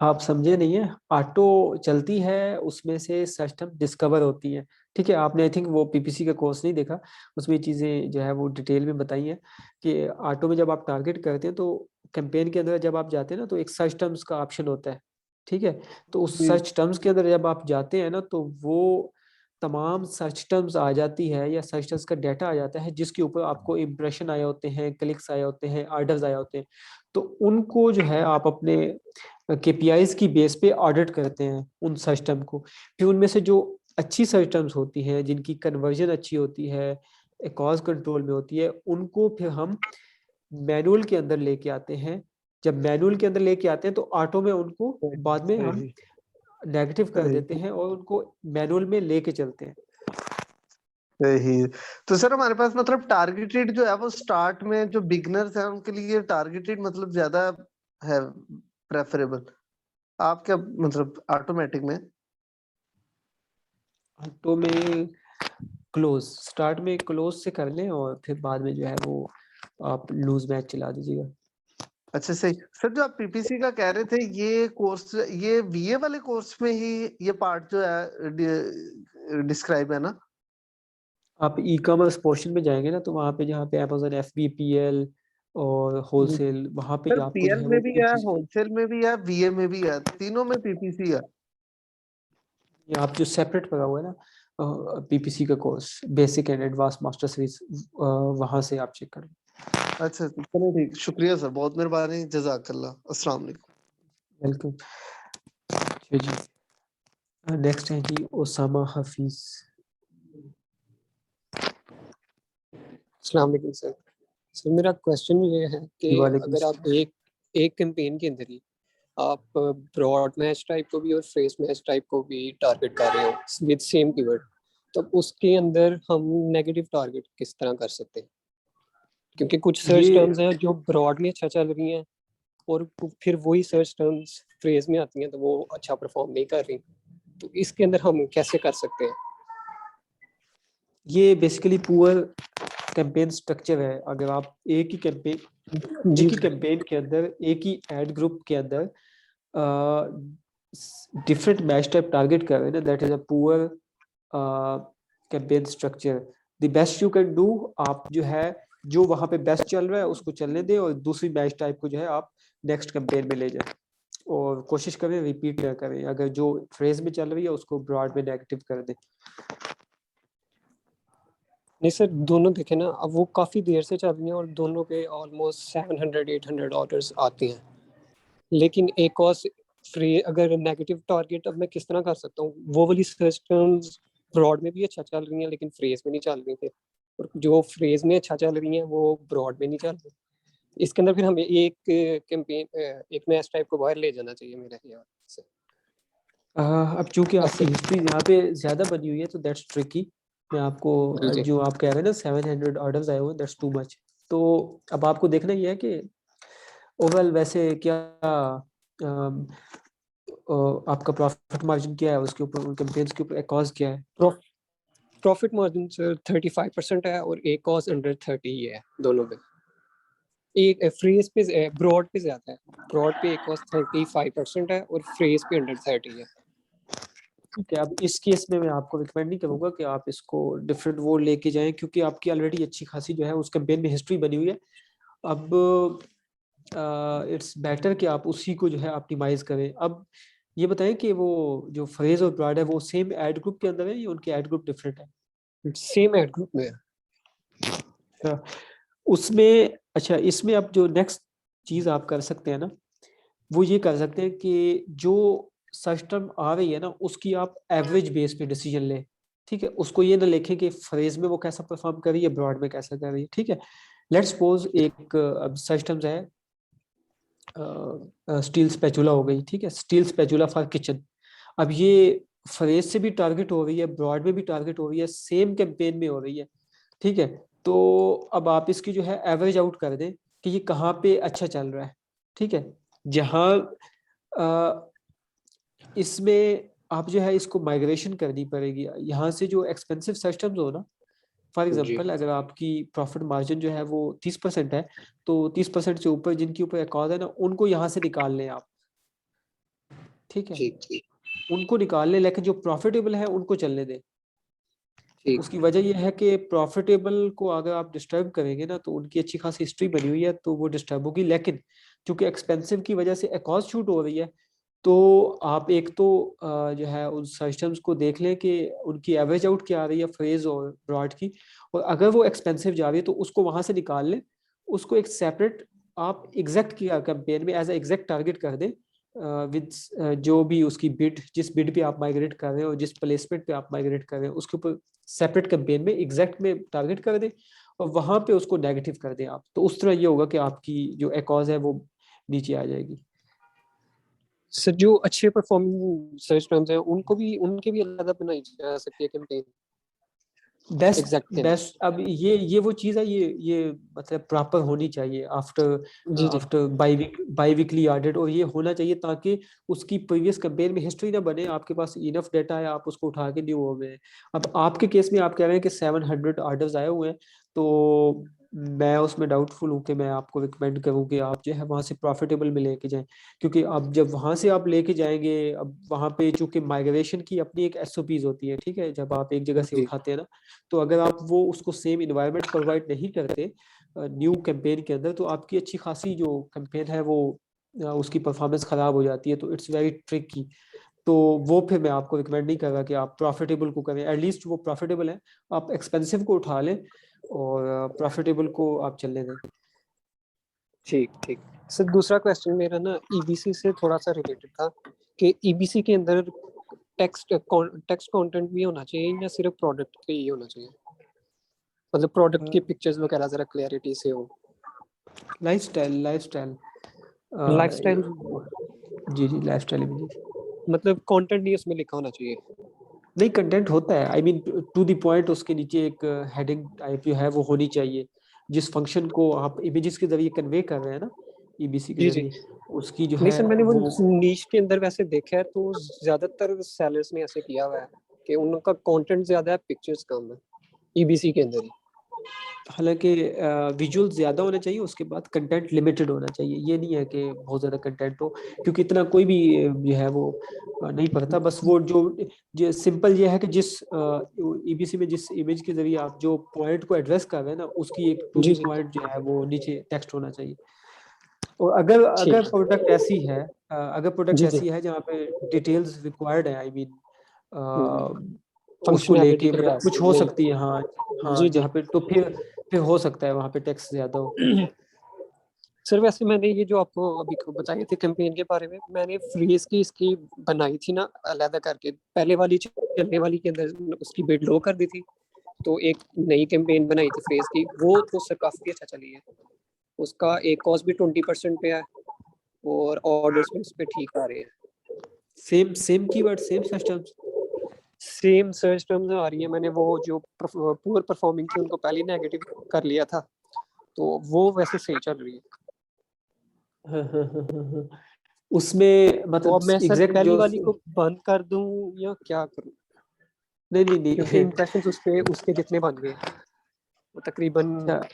S1: आप समझे नहीं है, ऑटो चलती है उसमें से सिस्टम डिस्कवर होती है। ठीक है, आपने आई थिंक वो पीपीसी का कोर्स नहीं देखा, उसमें चीजें जो है वो डिटेल में बताई है कि ऑटो में जब आप टारगेट करते हैं तो कैंपेन के अंदर जब आप जाते हैं ना तो एक सर्च टर्म्स का ऑप्शन होता है। ठीक है, तो उस
S5: जी।
S1: सर्च टर्म्स के अंदर जब आप जाते हैं ना तो वो तमाम सर्च टर्म्स आ जाती है या सर्च टर्म्स का डाटा आ जाता है जिसके ऊपर आपको इम्प्रेशन आए होते हैं, क्लिक्स आए होते हैं, ऑर्डर्स आए होते हैं। तो उनको जो है आप अपने केपीआईज की बेस पे ऑडिट करते हैं उन सिस्टम को। फिर उनमें से जो अच्छी सिस्टम्स होती हैं जिनकी कन्वर्जन अच्छी होती है, कॉस्ट कंट्रोल में होती है, उनको फिर हम मैनुअल के अंदर लेके आते हैं। जब मैनुअल के अंदर लेके आते हैं तो ऑटो में उनको बाद में हम
S5: सही
S1: नेगेटिव कर
S5: सही
S1: देते हैं और उनको मैनुअल में लेके चलते हैं।
S5: सही। तो सर हमारे पास मतलब टारगेटेड जो है वो स्टार्ट में जो बिगनर्स हैं उनके लिए टारगेटेड मतलब ज्यादा है प्रेफरेबल। आप क्या मतलब ऑटोमेटिक में?
S1: ऑटो में क्लोज, स्टार्ट में क्लोज से कर लें और फिर बाद में जो है वो आप लूज मैच चला दीजिएगा।
S5: अच्छा सही। सर जो आप पीपीसी का कह रहे थे, ये कोर्स, ये वीए वाले कोर्स में ही ये पार्ट जो है डिस्क्राइब है ना?
S1: आप ई कॉमर्स पोर्शन में जाएंगे ना तो वहाँ पे जहाँ पे अमेजोन एफबीपीएल और होलसेल, वहाँ पे
S5: सर
S1: आपको जो
S5: पीएल
S1: है
S5: में
S1: वो
S5: भी
S1: इन
S5: है,
S1: चीज,
S5: होलसेल में भी है, वीए में भी है, तीनों में पीपीसी है।
S1: ये आप जो सेपरेट पड़ा हुआ है ना पीपीसी का course, basic and advance master series, वहाँ से आप चेक करें।
S5: अच्छा चलो ठीक, शुक्रिया सर, बहुत मेहरबानी, जजाकल्ला, अस्सलाम वालेकुम।
S1: वेलकम। जी, नेक्स्ट है जी ओसामा हफीज।
S6: अस्सलाम वालेकुम सर। सर मेरा क्वेश्चन ये है कि
S1: वालेकुम
S6: अगर आप एक एक कैंपेन के अंदर ही आप ब्रॉड मैच टाइप को भी और फ्रेज मैच टाइप को भी टारगेट कर रहे हो विद सेम कीवर्ड, तो उसके अंदर हम नेगेटिव टारगेट किस तरह कर सकते हैं? क्योंकि कुछ सर्च
S1: ये
S6: टर्म्स हैं जो ब्रॉड में अच्छा चल रही हैं और फिर वही सर्च टर्म्स फ्रेज में आती हैं तो वो अच्छा परफॉर्म नहीं कर रही, तो इसके अंदर हम कैसे कर सकते हैं?
S1: ये बेसिकली पुअर कैंपेन स्ट्रक्चर है, अगर आप एक ही
S6: जी
S1: कैंपेन के अंदर, एक ही एड ग्रुप के अंदर डिफरेंट मैच टाइप टारगेट कर रहे हैं ना, that is a poor campaign structure. The best you can do, आप जो है जो वहां पे बेस्ट चल रहा है उसको चलने दें, और दूसरी मैच टाइप को जो है आप नेक्स्ट कैंपेन में ले जाएं, और कोशिश करें रिपीट ना करें। अगर जो फ्रेज में चल रही है उसको ब्रॉड में नेगेटिव कर दें।
S6: नहीं सर, दोनों देखे ना, अब वो काफी देर से चल रही हैं और दोनों पे ऑलमोस्ट 700-800 ऑर्डर्स आती हैं, लेकिन एक और फ्री अगर नेगेटिव टारगेट अब मैं किस तरह कर सकता हूँ? वो वाली सर्च टर्म्स ब्रॉड में भी अच्छा चल रही हैं लेकिन फ्रेज में नहीं चल रही थी, और जो फ्रेज में अच्छा चल रही हैं वो ब्रॉड में नहीं चल रही। इसके अंदर फिर हमें एक कैंपेन, एक मैच टाइप को बाहर ले जाना चाहिए मेरे ख्याल से।
S1: अब चूंकि आपकी
S6: ऐसे
S1: हिस्ट्री यहाँ पे ज्यादा बनी हुई है तो दैट्स ट्रिकी। मैं आपको
S6: जी जी
S1: जो आप कह रहे हैं ना 700 ऑर्डर्स आए हुए, दैट्स टू मच। तो अब आपको देखना ही है कि ओवरऑल वैसे क्या अम, आपका प्रॉफिट मार्जिन क्या है, उसके ऊपर, उन कैंपेन्स के ऊपर कॉज क्या है?
S6: प्रॉफिट मार्जिन सर 35% है और एक कॉस्ट अंडर 30 ही है दोनों पे। एक फ्रेज पे ब्रॉड पे ज्यादा है, ब्रॉड पे एक कॉस्ट 35% है और फ्रेज पे अंडर 30 है।
S1: ठीक है, अब इस केस में मैं आपको रिकमेंड नहीं करूंगा कि आप इसको डिफरेंट वो लेके जाएं, क्योंकि आपकी ऑलरेडी अच्छी खासी जो है उस कैंपेन में हिस्ट्री बनी हुई है। अब इट्स बेटर कि आप उसी को जो है ऑप्टिमाइज करें। अब ये बताएं कि वो जो फ्रेज और ब्रॉड है वो सेम एड ग्रुप के अंदर है या उनके एड ग्रुप डिफरेंट है?
S6: सेम एड ग्रुप में है।
S1: अच्छा, उसमें अच्छा, इसमें अब जो नेक्स्ट चीज आप कर सकते हैं ना, वो ये कर सकते हैं कि जो सर्च टर्म आ रही है ना उसकी आप एवरेज बेस पे डिसीजन लें। ठीक है, उसको ये ना लिखें कि फ्रेज में वो कैसा परफॉर्म कर रही है, ब्रॉड में कैसा कर रही है। ठीक है, लेट्स सपोज एक अब सर्च टर्म्स है स्टील स्पैचुला हो गई। ठीक है, स्टील स्पैचुला फॉर किचन। अब ये फ्रेज से भी टारगेट हो रही है, ब्रॉड में भी टारगेट हो रही है, सेम कैंपेन में हो रही है। ठीक है, तो अब आप इसकी जो है एवरेज आउट कर दें कि ये कहाँ पे अच्छा चल रहा है। ठीक है, जहाँ इसमें आप जो है इसको माइग्रेशन करनी पड़ेगी यहाँ से, जो एक्सपेंसिव सिस्टम्स हो ना। फॉर
S6: जी
S1: एग्जांपल अगर आपकी प्रॉफिट मार्जिन जो है वो 30% है, तो 30% से ऊपर जिनके ऊपर अकाउंट है ना उनको यहाँ से निकाल लें आप। ठीक है,
S6: ठीक ठीक
S1: उनको निकाल लें, लेकिन जो प्रॉफिटेबल है उनको चलने दें।
S6: ठीक
S1: उसकी वजह यह है कि प्रॉफिटेबल को अगर आप डिस्टर्ब करेंगे ना तो उनकी अच्छी खासी हिस्ट्री बनी हुई है तो वो डिस्टर्ब होगी, लेकिन चूंकि एक्सपेंसिव की वजह से अकाउंट शूट हो रही है, तो आप एक तो जो है उन सिस्टम्स को देख लें कि उनकी एवरेज आउट क्या आ रही है फ्रेज और ब्रॉड की, और अगर वो एक्सपेंसिव जा रही है तो उसको वहां से निकाल लें। उसको एक सेपरेट आप एग्जैक्ट किया कैंपेन में एज ए एग्जैक्ट टारगेट कर दें विद जो भी उसकी बिड, जिस बिड पे आप माइग्रेट कर रहे हैं और जिस प्लेसमेंट पे आप माइग्रेट कर रहे हैं उसके ऊपर सेपरेट कैंपेन में एग्जैक्ट में टारगेट कर दें, और वहां पे उसको नेगेटिव कर दें आप। तो उस तरह ये होगा कि आपकी जो एकॉज है वो नीचे आ जाएगी।
S6: सर जो अच्छे परफॉर्मिंग सर्च टर्म्स हैं उनको भी, उनके भी अलग बनाई जा सकती है कैंपेन
S1: बेस्ट
S6: एग्जैक्ट के।
S1: बेस्ट अब ये वो चीज है, ये मतलब प्रॉपर होनी चाहिए आफ्टर
S6: जी जी
S1: आफ्टर बाई वीकली ऑडिट, और ये होना चाहिए ताकि उसकी प्रीवियस कैंपेन में हिस्ट्री ना बने, आपके पास इनफ डेटा है आप उसको उठा के न्यू हो गए। अब आपके केस में आप कह रहे हैं कि 700 ऑर्डर्स आए हुए हैं, तो मैं उसमें डाउटफुल हूँ कि मैं आपको रिकमेंड करूँ कि आप जो है वहाँ से प्रॉफिटेबल में लेके जाएं, क्योंकि अब जब वहाँ से आप लेके जाएंगे, अब वहाँ पे चूंकि माइग्रेशन की अपनी एक एसओपीज होती है। ठीक है, जब आप एक जगह से
S6: जी
S1: उठाते हैं ना, तो अगर आप वो उसको सेम इन्वायरमेंट प्रोवाइड नहीं करते न्यू कैंपेन के अंदर, तो आपकी अच्छी खासी जो कैंपेन है वो उसकी परफॉर्मेंस खराब हो जाती है, तो इट्स वेरी ट्रिकी। तो वो फिर मैं आपको रिकमेंड नहीं करूँगा कि आप प्रॉफिटेबल को करें, एटलीस्ट वो प्रॉफिटेबल है, आप एक्सपेंसिव को उठा लें और प्रॉफिटेबल को आप चलने दें।
S6: ठीक ठीक। सर दूसरा क्वेश्चन मेरा ना ईबीसी से थोड़ा सा रिलेटेड था कि ईबीसी के अंदर टेक्स्ट कंटेंट भी होना चाहिए या सिर्फ प्रोडक्ट के ही होना चाहिए? मतलब प्रोडक्ट की पिक्चर्स वगैरह जरा क्लैरिटी से हो।
S1: लाइफस्टाइल
S6: लाइफस्टाइल
S1: जी जी, लाइफस्टाइल इमेजेस।
S6: मतलब कंटेंट नहीं उसमें लिखा होना चाहिए?
S1: नहीं, कंटेंट होता है, I mean to the point, उसके नीचे एक हेडिंग टाइप जो है वो होनी चाहिए, जिस फंक्शन को आप इमेजेस के जरिए कन्वे कर रहे हैं ना, ईबीसी के
S6: जी जी।
S1: जरिए, उसकी जो
S6: नहीं
S1: है
S6: सर, मैंने वो
S1: वो।
S6: नीश के अंदर वैसे देखा है तो ज्यादातर सेलर्स ने ऐसे किया हुआ है कि उनका कंटेंट ज्यादा है, पिक्चर्स कम है ईबीसी के अंदर ही।
S1: हालांकि विजुअल ज्यादा होना चाहिए, उसके बाद कंटेंट लिमिटेड होना चाहिए। ये नहीं है कि बहुत ज्यादा कंटेंट हो, क्योंकि इतना कोई भी जो है वो नहीं पढ़ता। बस वो जो सिंपल ये है कि जिस ईबीसी में जिस इमेज के जरिए आप जो पॉइंट को एड्रेस कर रहे हैं ना, उसकी एक to the
S6: ji ji
S1: point जो है वो नीचे टेक्स्ट होना चाहिए। और अगर
S6: ठीक
S1: अगर प्रोडक्ट ऐसी है अगर प्रोडक्ट
S6: जी जी
S1: ऐसी है जहाँ पे डिटेल्स रिक्वायर्ड है, आई मीन उसको
S6: फंक्शनैलिटी
S1: लेके
S6: के
S1: मतलब
S6: लिहाज
S1: कुछ
S6: से
S1: हो
S6: नहीं।
S1: सकती है, हाँ हाँ,
S6: जी जी
S1: जहाँ पे तो फिर हो सकता है वहाँ पे टैक्स ज्यादा हो।
S6: सर वैसे मैंने ये जो आपको अभी को बताई थी कैंपेन के बारे में, मैंने फ्रीज की इसकी बनाई थी ना अलग करके, पहले वाली चलने वाली के अंदर उसकी बिड लो कर दी थी, तो एक नई कैंपेन बनाई थी फ्रेज की, वो तो सर काफी अच्छा चली है। उसका एक कॉस्ट भी 20% पे है और ऑर्डर्स भी उस पर ठीक आ रहे हैं।
S1: Same same keyword same systems.
S6: Same search terms आ रही है। मैंने वो जो पुअर परफॉर्मिंग थी उनको पहले नेगेटिव कर लिया था, तो वो वैसे सही चल रही है।
S1: हाँ हाँ हाँ हाँ हाँ। उसमें
S6: तो
S1: मतलब
S6: अब मैं सर
S1: एग्जैक्ट
S6: पहली
S1: जो
S6: वाली को बंद कर दूं या क्या करूं,
S1: नहीं नहीं
S6: क्योंकि
S1: नहीं
S6: इम्प्रेशंस उस पे उसके जितने बन गए वो तकरीबन
S1: अच्छा,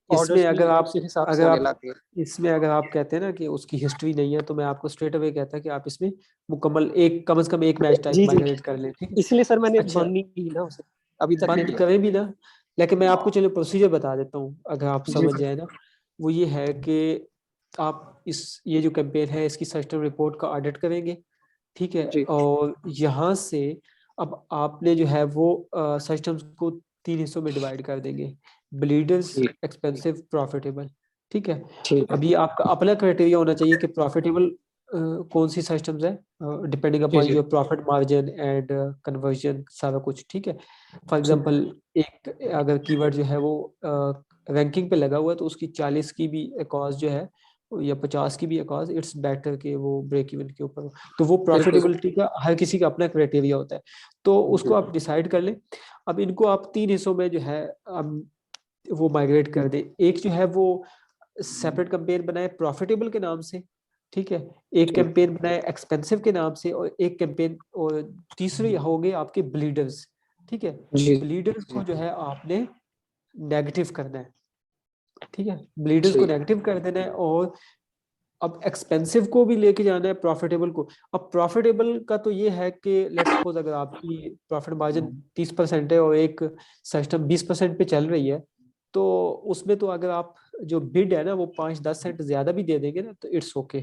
S1: इसमें
S6: ऑर्डर्स भी
S1: अगर आप
S6: उसी हिसाब से
S1: अगर
S6: आने
S1: आप
S6: लग गए।
S1: इसमें अगर आप कहते हैं ना कि उसकी हिस्ट्री नहीं है, तो मैं आपको स्ट्रेट अवे कहता कि आप इसमें मुकम्मल एक कम से कम एक मैच टाइप
S6: जी जी,
S1: माइग्रेट कर लें, ठीक है।
S6: इसलिए सर मैंने
S1: अच्छा,
S6: बंद नहीं की ना उसे, अभी तक नहीं
S1: बंद
S6: किया।
S1: करें भी ना, लेकिन मैं आपको चलो प्रोसीजर बता देता हूँ अगर आप
S6: जी
S1: समझ
S6: जी
S1: जाए ना। वो ये है कि आप ये जो कैंपेन है इसकी सिस्टम रिपोर्ट का ऑडिट करेंगे, ठीक है।
S6: जी
S1: और यहाँ से अब आपने जो है वो सिस्टम्स को 3 हिस्सों में डिवाइड कर देंगे, ब्लीडर्स,
S6: ठीक
S1: एक्सपेंसिव, प्रॉफिटेबल, ठीक है।
S6: ठीक है।
S1: अभी आपका अपना क्राइटेरिया होना चाहिए कि प्रॉफिटेबल कौन सी सिस्टम्स है, डिपेंडिंग
S6: जी
S1: अपॉन
S6: जी
S1: your profit margin and conversion सारा कुछ, ठीक है। फॉर
S6: जी
S1: एग्जांपल एक अगर कीवर्ड जो है वो रैंकिंग पे लगा हुआ है, तो उसकी 40 की भी कॉस्ट जो है या 50 की भी कॉस्ट, इट्स बेटर कि वो ब्रेक इवन के ऊपर हो। तो वो
S6: बिल्कुल सर।
S1: प्रॉफिटेबिलिटी का हर किसी का अपना क्राइटेरिया होता है, तो उसको
S6: बिल्कुल।
S1: आप डिसाइड कर लें। अब इनको आप 3 हिस्सों में जो है वो माइग्रेट कर दें। एक जो है वो सेपरेट कैंपेन बनाए प्रॉफिटेबल के नाम से, ठीक है। एक
S6: ठीक
S1: कैंपेन बनाए एक्सपेंसिव के नाम से, और एक कैंपेन, और तीसरे होंगे आपके ब्लीडर्स, ठीक है।
S6: जी
S1: ब्लीडर्स
S6: जी
S1: को जो है आपने नेगेटिव करना है, ठीक है। ब्लीडर्स को
S6: ठीक
S1: नेगेटिव कर देना है, और अब एक्सपेंसिव को भी लेके जाना है, प्रॉफिटेबल को। अब प्रॉफिटेबल का तो ये है कि लेट्स सपोज अगर आपकी प्रॉफिट मार्जिन 30% है और एक सिस्टम 20% पे चल रही है, तो उसमें तो अगर आप जो बिड है ना वो 5-10 सेंट ज्यादा भी दे देंगे ना, तो इट्स ओके,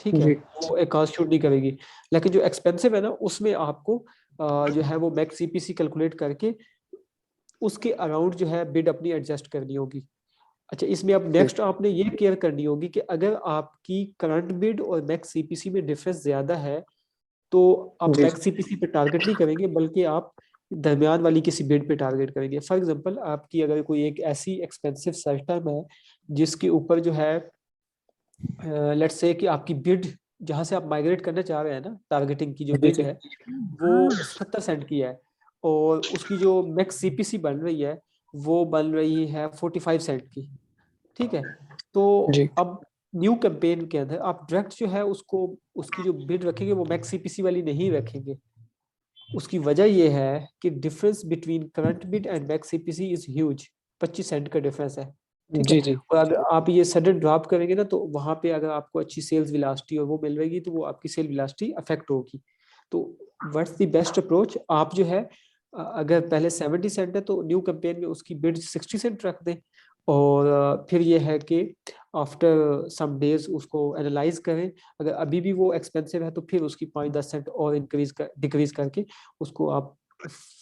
S1: ठीक है।
S6: जी
S1: वो एक कॉस्ट शूट नहीं करेगी। लेकिन जो एक्सपेंसिव है ना, उसमें आपको जो है वो मैक्स सीपीसी कैलकुलेट करके उसके अराउंड जो है बिड अपनी एडजस्ट करनी होगी। अच्छा, इसमें अब
S6: ठीक
S1: नेक्स्ट आपने ये केयर करनी होगी कि अगर आपकी करंट बिड और मैक्स सीपीसी में डिफरेंस ज्यादा है, तो आप
S6: जी
S1: मैक्स सीपीसी पे टारगेट नहीं करेंगे, बल्कि आप दरमियान वाली किसी बिड पे टारगेट करेंगे। फॉर एग्जांपल, आपकी अगर कोई एक ऐसी एक्सपेंसिव सिस्टम है जिसके ऊपर जो है लेट्स से कि आपकी बिड जहां से आप माइग्रेट करना चाह रहे हैं ना, टारगेटिंग की जो
S6: जी
S1: बिड
S6: जी
S1: है वो 70 सेंट की है, और उसकी जो मैक्स सीपीसी बन रही है वो बन रही है 45 सेंट की, ठीक है। तो
S6: जी
S1: अब न्यू कैंपेन के अंदर आप डायरेक्ट जो है उसको उसकी जो बिड रखेंगे वो मैक्स सीपीसी वाली नहीं रखेंगे। उसकी वजह ये है कि difference between current bid and max CPC is huge, 25 cent का डिफरेंस है, ठीक है।
S6: जी जी
S1: और अगर आप ये सडन ड्रॉप करेंगे ना, तो वहां पे अगर आपको अच्छी सेल्स विलासिटी और वो मिल रहेगी, तो वो आपकी सेल विलासिटी अफेक्ट होगी। तो व्हाट्स द बेस्ट अप्रोच, आप जो है अगर पहले 70 सेंट है तो न्यू कैंपेन में उसकी बिड 60 सेंट रख दें, और फिर ये है कि आफ्टर सम डेज उसको एनालाइज करें। अगर अभी भी वो एक्सपेंसिव है, तो फिर उसकी 5-10 सेंट और डिक्रीज करके उसको आप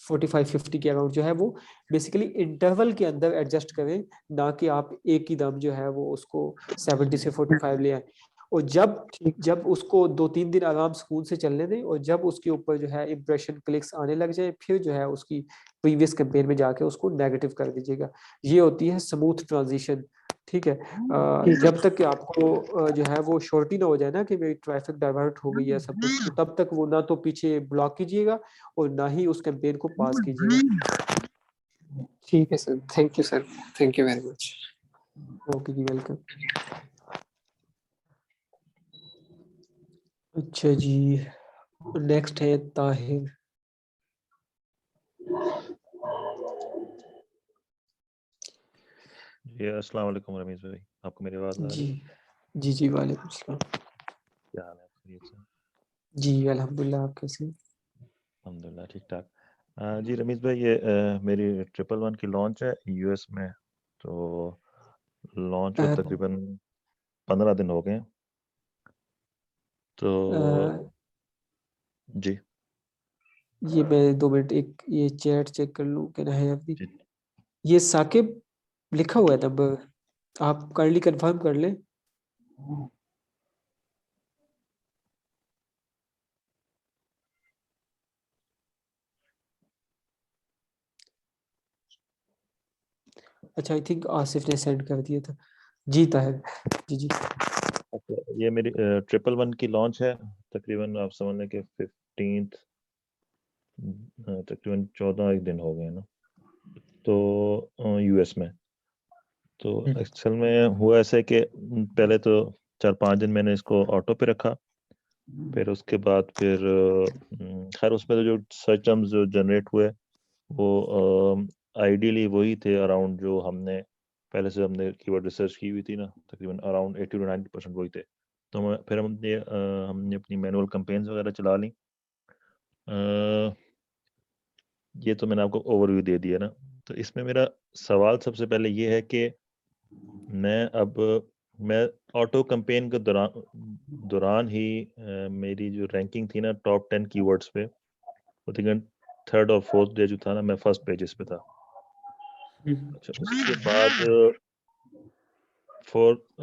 S1: 45-50 के अराउंड जो है वो बेसिकली इंटरवल के अंदर एडजस्ट करें, ना कि आप एक ही दम जो है वो उसको 70 से 45 ले आए। और जब
S6: ठीक
S1: जब उसको 2-3 दिन आराम सुकून से चलने दें, और जब उसके ऊपर जो है इम्प्रेशन क्लिक्स आने लग जाए, फिर जो है उसकी प्रीवियस कैंपेन में जाके उसको नेगेटिव कर दीजिएगा। ये होती है स्मूथ ट्रांजिशन, ठीक है।
S6: ठीक है।
S1: जब तक कि आपको जो है वो श्योरिटी ना हो जाए ना कि मेरी ट्रैफिक डाइवर्ट हो गई है सब कुछ, तो तब तक वो ना तो पीछे ब्लॉक कीजिएगा और ना ही उस कैंपेन को पास कीजिएगा।
S6: ठीक है sir, thank you sir, thank you very much.
S1: Okay जी, वेलकम। अच्छा जी, नेक्स्ट है ताहिर।
S7: जी अस्सलाम वालेकुम रमीज भाई, आपको मेरी आवाज़ आ रही
S1: जी
S7: है?
S1: जी वालेकुम सलाम।
S7: क्या हाल है, खैरियत से?
S1: जी अल्हम्दुलिल्लाह, आप कैसे हैं?
S7: अल्हम्दुलिल्लाह ठीक ठाक। जी रमीज भाई, ये मेरी 111 की लॉन्च है यूएस में, तो लॉन्च को
S1: अ,
S7: तकरीबन 15 दिन हो गए हैं। तो
S1: अ,
S7: जी
S1: ये मैं 2 मिनट एक ये चैट चेक कर लूँ, कैन आई हैव दी।
S7: जी
S1: ये साकिब लिखा हुआ है नंबर, आप काइंडली कंफर्म कर लें। अच्छा, आई थिंक आसिफ ने सेंड कर दिया था। जी ताहिर, जी जी।
S7: अच्छा, ये मेरी 111 की लॉन्च है। तकरीबन आप समझ लें कि 15th, तकरीबन 14 एक दिन हो गए ना, तो यूएस में। तो एक्चुअल में हुआ ऐसे कि पहले तो 4-5 दिन मैंने इसको ऑटो पे रखा, फिर उसके बाद फिर खैर उसमें तो जो सर्च टर्म्स जो जनरेट हुए वो आइडियली वही थे अराउंड जो हमने पहले से हमने कीवर्ड रिसर्च की हुई थी ना, तकरीबन अराउंड 80 to 90% वही थे। तो फिर हमने अपनी मैनुअल कैंपेन्स वगैरह चला ली। ये तो मैंने आपको ओवरव्यू दे दिया ना। तो इसमें मेरा सवाल सबसे पहले ये है कि मैं ऑटो कैंपेन के दौरान ही मेरी जो रैंकिंग थी ना टॉप 10 कीवर्ड्स पे, वो तकरीबन 3rd और 4th डे जो था ना, मैं फर्स्ट पेजेस पे था। अच्छा, उसके बाद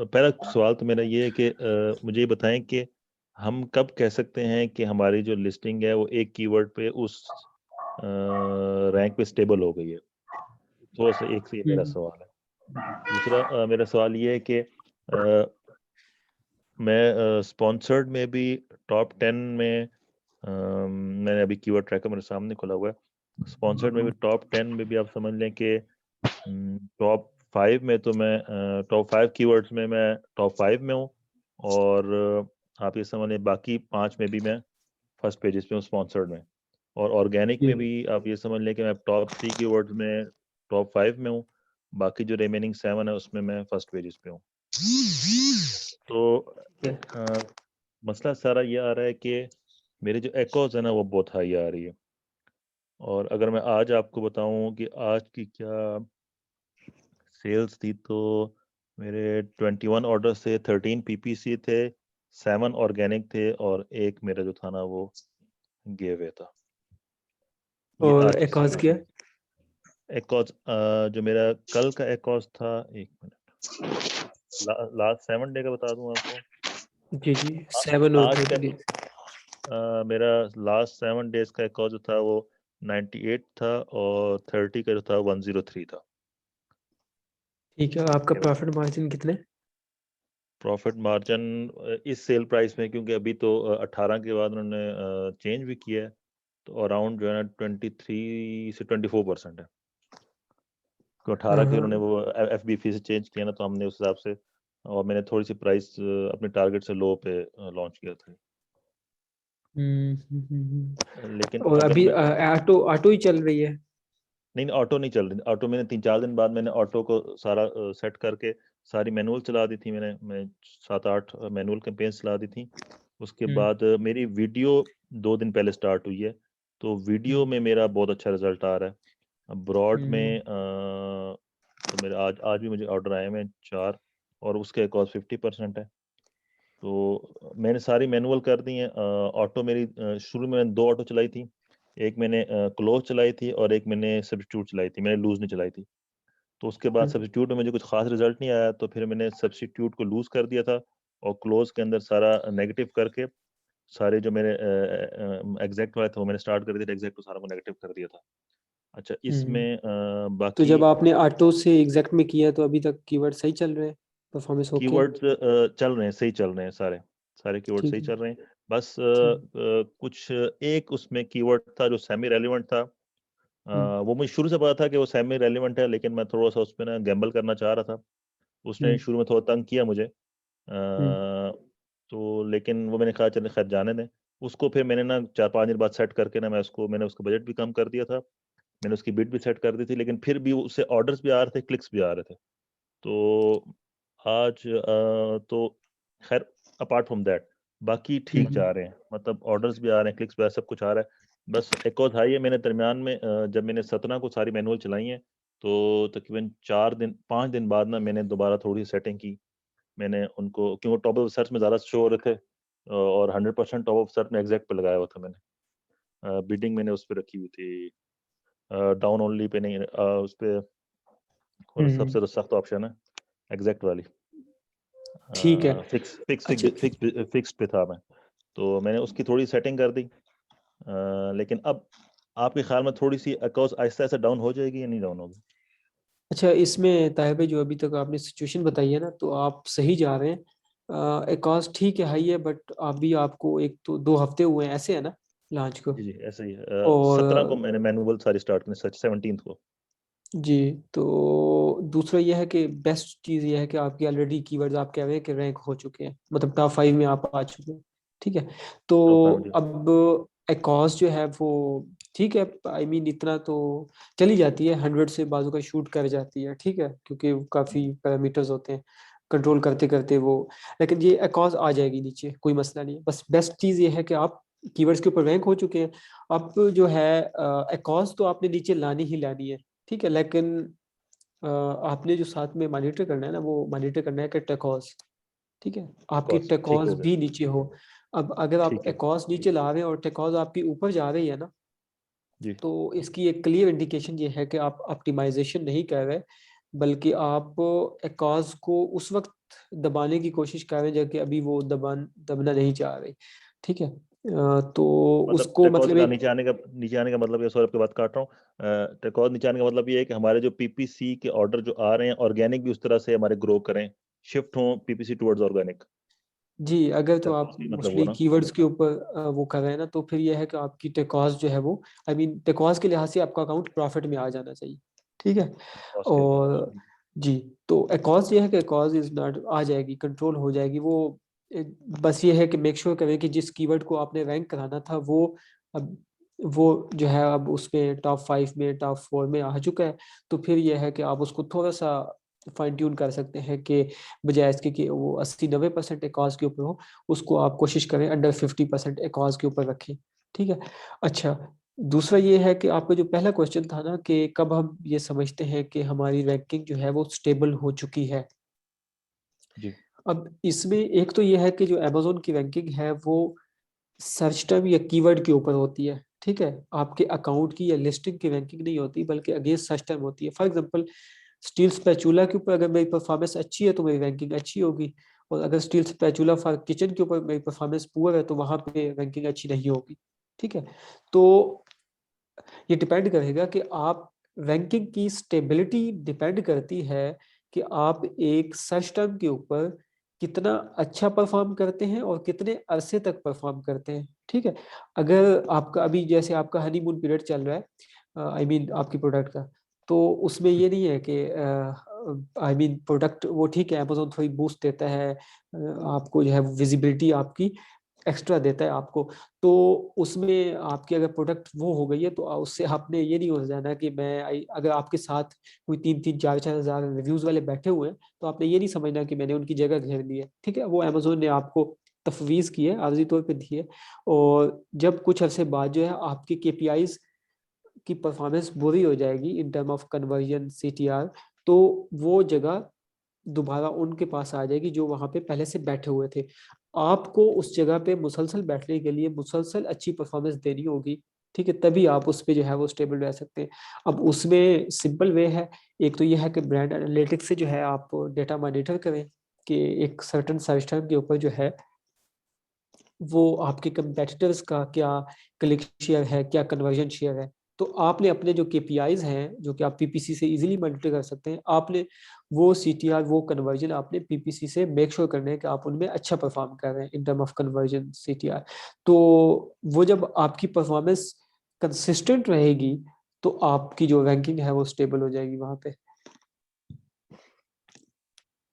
S7: पहला सवाल तो मेरा ये है कि मुझे ये बताएं कि हम कब कह सकते हैं कि हमारी जो लिस्टिंग है वो एक कीवर्ड पे उस रैंक पे स्टेबल हो गई है। थोड़ा सा एक से ये मेरा सवाल है। दूसरा मेरा सवाल ये है कि मैं स्पॉन्सर्ड में भी टॉप 10 में मैंने अभी कीवर्ड ट्रैकर मेरे सामने खुला हुआ है। स्पॉन्सर्ड में भी टॉप 10 में भी आप समझ लें कि टॉप 5 में तो मैं टॉप 5 कीवर्ड्स में मैं टॉप 5 में हूँ, और आप ये समझ लें बाकी 5 में भी मैं फर्स्ट पेजेस पे हूँ स्पॉन्सर्ड में, और ऑर्गेनिक में भी आप ये समझ लें कि मैं टॉप 3 कीवर्ड्स में टॉप 5 में हूँ, बाकी जो रिमेनिंग 7 है उसमें मैं फर्स्ट पेजेस पे हूँ। तो मसला सारा ये आ रहा है कि मेरे जो एकोज है ना वो बहुत हाई आ रही है, और अगर मैं आज आपको बताऊं कि आज की क्या सेल्स थी, तो मेरे 21 ऑर्डर से 13 पीपीसी थे, 7 ऑर्गेनिक थे, और एक मेरा जो था ना वो गिव अवे था। ये
S1: और
S7: आज की
S1: एकाज किया।
S7: एकोज जो मेरा कल का एकोज था, एक मिनट, लास्ट 7 डे का बता दूं आपको।
S1: जी जी, 7 और
S7: आज का
S1: 13।
S7: मेरा लास्ट 7 डेज का एकोज जो था वो 98 था, और 30 का जो था 103 था।
S1: ठीक है, आपका प्रॉफिट मार्जिन कितने?
S7: प्रॉफिट मार्जिन इस सेल प्राइस में, क्योंकि अभी तो 18 के बाद उन्होंने चेंज भी किया है, तो अराउंड जो है ना 23 से 24% है। तो 18 के उन्होंने वो एफबी फी से चेंज किया ना, तो हमने उस हिसाब से, और मैंने थोड़ी सी प्राइस अपने टारगेट से लो पे लॉन्च किया था। लेकिन
S1: और
S7: अगर
S1: अभी
S7: मैं
S1: ऑटो ऑटो ही चल रही है?
S7: नहीं नहीं, ऑटो नहीं चल रही। ऑटो मैंने 3-4 दिन बाद मैंने ऑटो को सारा सेट करके सारी मैनुअल चला दी थी। मैं 7-8 मैनुअल कैंपेन्स चला दी थी। उसके बाद मेरी वीडियो 2 दिन पहले स्टार्ट हुई है, तो वीडियो में मेरा बहुत अच्छा रिजल्ट आ रहा है। ब्रॉड में तो मेरे आज आज भी मुझे ऑर्डर आए हैं 4, और उसके कॉस्ट 50% है। तो मैंने सारी मैनुअल कर दी हैं। ऑटो मेरी शुरू में मैंने 2 ऑटो चलाई थी, एक मैंने क्लोज चलाई थी और एक मैंने सब्स्टिट्यूट चलाई थी, मैंने लूज नहीं चलाई थी। तो उसके बाद सब्स्टिट्यूट में मुझे कुछ खास रिजल्ट नहीं आया, तो फिर मैंने सब्स्टिट्यूट को लूज कर दिया था, और क्लोज के अंदर सारा नेगेटिव करके सारे जो मेरे एग्जैक्ट वाले थे वो मैंने स्टार्ट कर दिया था, एग्जैक्ट को सारा को नेगेटिव कर दिया था। अच्छा, इसमें
S1: तो
S7: बाकी
S1: जब आपने ऑटो से एग्जैक्ट में किया तो अभी तक कीवर्ड सही चल रहे हैं, परफॉर्मेंस ओके?
S7: कीवर्ड्स चल रहे हैं, सही चल रहे हैं, सारे सारे कीवर्ड
S1: ठीक
S7: सही
S1: है।
S7: चल रहे हैं। बस
S1: ठीक।
S7: कुछ एक उसमें कीवर्ड था जो सेमी रेलिवेंट था। वो मुझे शुरू से पता था कि वो सेमी रेलिवेंट है, लेकिन मैं थोड़ा सा उस पर ना गैम्बल करना चाह रहा था। उसने शुरू में थोड़ा तंग किया मुझे, तो लेकिन वो मैंने कहा चले खैर जाने दें उसको। फिर मैंने ना 4-5 दिन बाद सेट करके ना मैंने उसका बजट भी कम कर दिया था, मैंने उसकी बिड भी सेट कर दी थी, लेकिन फिर भी उससे ऑर्डर्स भी आ रहे थे, क्लिक्स भी आ रहे थे। तो आज तो खैर अपार्ट फ्रॉम दैट बाकी ठीक जा रहे हैं, मतलब ऑर्डर्स भी आ रहे हैं, क्लिक्स भी आ रहे हैं, सब कुछ आ रहा है। बस एक और हाई है, मैंने दरमियान में जब मैंने 17 को सारी मैनुअल चलाई हैं तो तकरीबन 5 दिन बाद ना मैंने दोबारा थोड़ी सेटिंग की। मैंने उनको, क्योंकि टॉप ऑफ सर्च में ज़्यादा शो हो रहे थे और 100% टॉप ऑफ सर्च में एग्जैक्ट पे लगाया हुआ था मैंने। बिडिंग मैंने उस पर रखी हुई थी, डाउन ओनली पे नहीं, उस पे और सबसे सख्त ऑप्शन है एग्जैक्ट वाली,
S1: ठीक है।
S7: फिक्स फिक्स
S1: अच्छा,
S7: फिक्स पे था मैं, तो मैंने उसकी थोड़ी सेटिंग कर दी। लेकिन अब आपके ख्याल में थोड़ी सी अकॉस आहिस्ता आहिस्ता डाउन हो जाएगी या नहीं डाउन होगी?
S1: अच्छा, इसमें ताहिर भाई जो अभी तक आपने सिचुएशन बताई है ना, तो आप सही जा रहे हैं। एकाज ठीक है, हाई है, बट अभी आपको 1 तो 2 हफ्ते हुए हैं, ऐसे है ना लॉन्च को।
S7: जी ऐसा ही है। 17 को
S1: और
S7: मैंने मैनुअल सारी स्टार्ट की, सच 17 को।
S1: जी, तो दूसरा यह है कि बेस्ट चीज़ यह है कि आपकी ऑलरेडी कीवर्ड्स आप कह रहे हैं कि रैंक हो चुके हैं, मतलब टॉप 5 में आप आ चुके हैं। ठीक है,
S7: टॉप
S1: तो
S7: 5 मुझे।
S1: अब एकॉस जो है वो ठीक है, आई मीन इतना तो चली जाती है, 100 से बाजू का शूट कर जाती है, ठीक है, क्योंकि काफ़ी पैरामीटर्स होते हैं कंट्रोल करते करते वो। लेकिन ये एकॉस आ जाएगी नीचे, कोई मसला नहीं है। बस बेस्ट चीज़ ये है कि आप कीवर्ड्स के ऊपर रैंक हो चुके हैं। अब जो है एकॉस तो आपने नीचे लानी ही लानी है, ठीक है, लेकिन आपने जो साथ में मॉनिटर करना है ना, वो मॉनिटर करना है कि टेकॉस, ठीक है, आपकी
S7: कॉस्ट ठीक
S1: टेकॉस
S7: हो गया।
S1: भी नीचे हो। अब अगर आप
S7: ठीक है
S1: एकॉस नीचे ला रहे हैं और टेकॉस आपकी ऊपर जा रही है ना,
S7: जी।
S1: तो इसकी एक क्लियर इंडिकेशन ये है कि आप ऑप्टिमाइजेशन नहीं कर रहे, बल्कि आप एकॉस को उस वक्त दबाने की कोशिश कर रहे हैं जबकि अभी वो दबना नहीं चाह रही। ठीक है, तो
S7: मतलब
S1: उसको
S7: टेकॉस
S1: मतलब
S7: का
S1: एक,
S7: नीचे आने का मतलब ये, सॉरी आपकी बात काट रहा हूँ, टेकॉस नीचे आने का मतलब ये है कि हमारे जो पीपीसी के ऑर्डर जो आ रहे हैं ऑर्गेनिक भी उस तरह से हमारे ग्रो करें, शिफ्ट हों पीपीसी टुवर्ड्स ऑर्गेनिक।
S1: जी, अगर तो आप
S7: टेकॉस मतलब वो
S1: मोस्टली
S7: ना।
S1: कीवर्ड्स के ऊपर वो कर रहे हैं ना, तो फिर यह है कि आपकी टेकॉस जो है वो, आई मीन टेकॉस के लिहाज से आपका अकाउंट प्रॉफिट में आ जाना चाहिए। ठीक है,
S7: टेकॉस के लिहाज
S1: और
S7: से।
S1: जी, तो एकॉस ये है कि एकॉस इज नॉट, आ जाएगी, कंट्रोल हो जाएगी वो। बस ये है कि मेक श्योर करें कि जिस कीवर्ड को आपने रैंक कराना था वो अब वो जो है अब उसमें टॉप 5 में टॉप 4 में आ चुका है। तो फिर यह है कि आप उसको थोड़ा सा फाइन ट्यून कर सकते हैं कि बजाय इसके कि वो 80-90% एकॉस के ऊपर हो, उसको आप कोशिश करें अंडर 50% एकॉस के ऊपर रखें। ठीक है। अच्छा, दूसरा ये है कि आपका जो पहला क्वेश्चन था ना कि कब हम ये समझते हैं कि हमारी रैंकिंग जो है वो स्टेबल हो चुकी है।
S7: जी
S1: अब इसमें एक तो ये है कि जो अमेजोन की रैंकिंग है वो सर्च टर्म या कीवर्ड के ऊपर होती है। ठीक है, आपके अकाउंट की या लिस्टिंग की रैंकिंग नहीं होती, बल्कि अगेंस्ट सर्च टर्म होती है। फॉर एग्जांपल, स्टील स्पैचुला के ऊपर अगर मेरी परफॉर्मेंस अच्छी है तो मेरी रैंकिंग अच्छी होगी, और अगर स्टील स्पैचुला फॉर किचन के ऊपर मेरी परफॉर्मेंस पुअर है तो वहां पे रैंकिंग अच्छी नहीं होगी। ठीक है, तो ये डिपेंड करेगा कि आप, रैंकिंग की स्टेबिलिटी डिपेंड करती है कि आप एक सर्च टर्म के ऊपर कितना अच्छा परफॉर्म करते हैं और कितने अरसे तक परफॉर्म करते हैं। ठीक है, अगर आपका अभी जैसे आपका हनीमून पीरियड चल रहा है, आई मीन आपकी प्रोडक्ट का, तो उसमें ये नहीं है कि आई मीन प्रोडक्ट वो ठीक है, अमेजोन थोड़ी बूस्ट देता है, आपको जो है विजिबिलिटी आपकी एक्स्ट्रा देता है आपको, तो उसमें आपकी अगर प्रोडक्ट वो हो गई है तो उससे आपने ये नहीं हो जाना कि अगर आपके साथ कोई 3-4 हज़ार रिव्यूज वाले बैठे हुए हैं तो आपने ये नहीं समझना कि मैंने उनकी जगह घेर ली है। ठीक है, वो अमेजोन ने आपको तफवीज की है, आर्जी तौर पे दी है, और जब कुछ अरसे बाद जो है आपकी केपीआईज की परफॉर्मेंस बुरी हो जाएगी in term of conversion, CTR, तो वो जगह दोबारा उनके पास आ जाएगी जो वहां पे पहले से बैठे हुए थे। आपको उस जगह पे मुसलसल बैठने के लिए मुसलसल अच्छी परफॉर्मेंस देनी होगी। ठीक है, तभी आप उस पे जो है वो स्टेबल रह सकते हैं। अब उसमें सिंपल वे है, एक तो यह है कि ब्रांड एनालिटिक्स से जो है आप डेटा मॉनिटर करें कि एक सर्टन सर्च टर्म के ऊपर जो है वो आपके कंपेटिटर्स का क्या क्लिक शेयर है, क्या कन्वर्जन शेयर है। तो आपने अपने जो केपीआईज हैं जो कि आप पीपीसी से इजीली मॉनिटर कर सकते हैं, आपने वो सीटीआर, वो कन्वर्जन आपने पीपीसी से मेक श्योर करने हैं कि आप उनमें अच्छा परफॉर्म कर रहे हैं in term of conversion, CTR. तो वो जब आपकी परफॉर्मेंस कंसिस्टेंट रहेगी तो आपकी जो रैंकिंग है वो स्टेबल हो जाएगी वहां पे।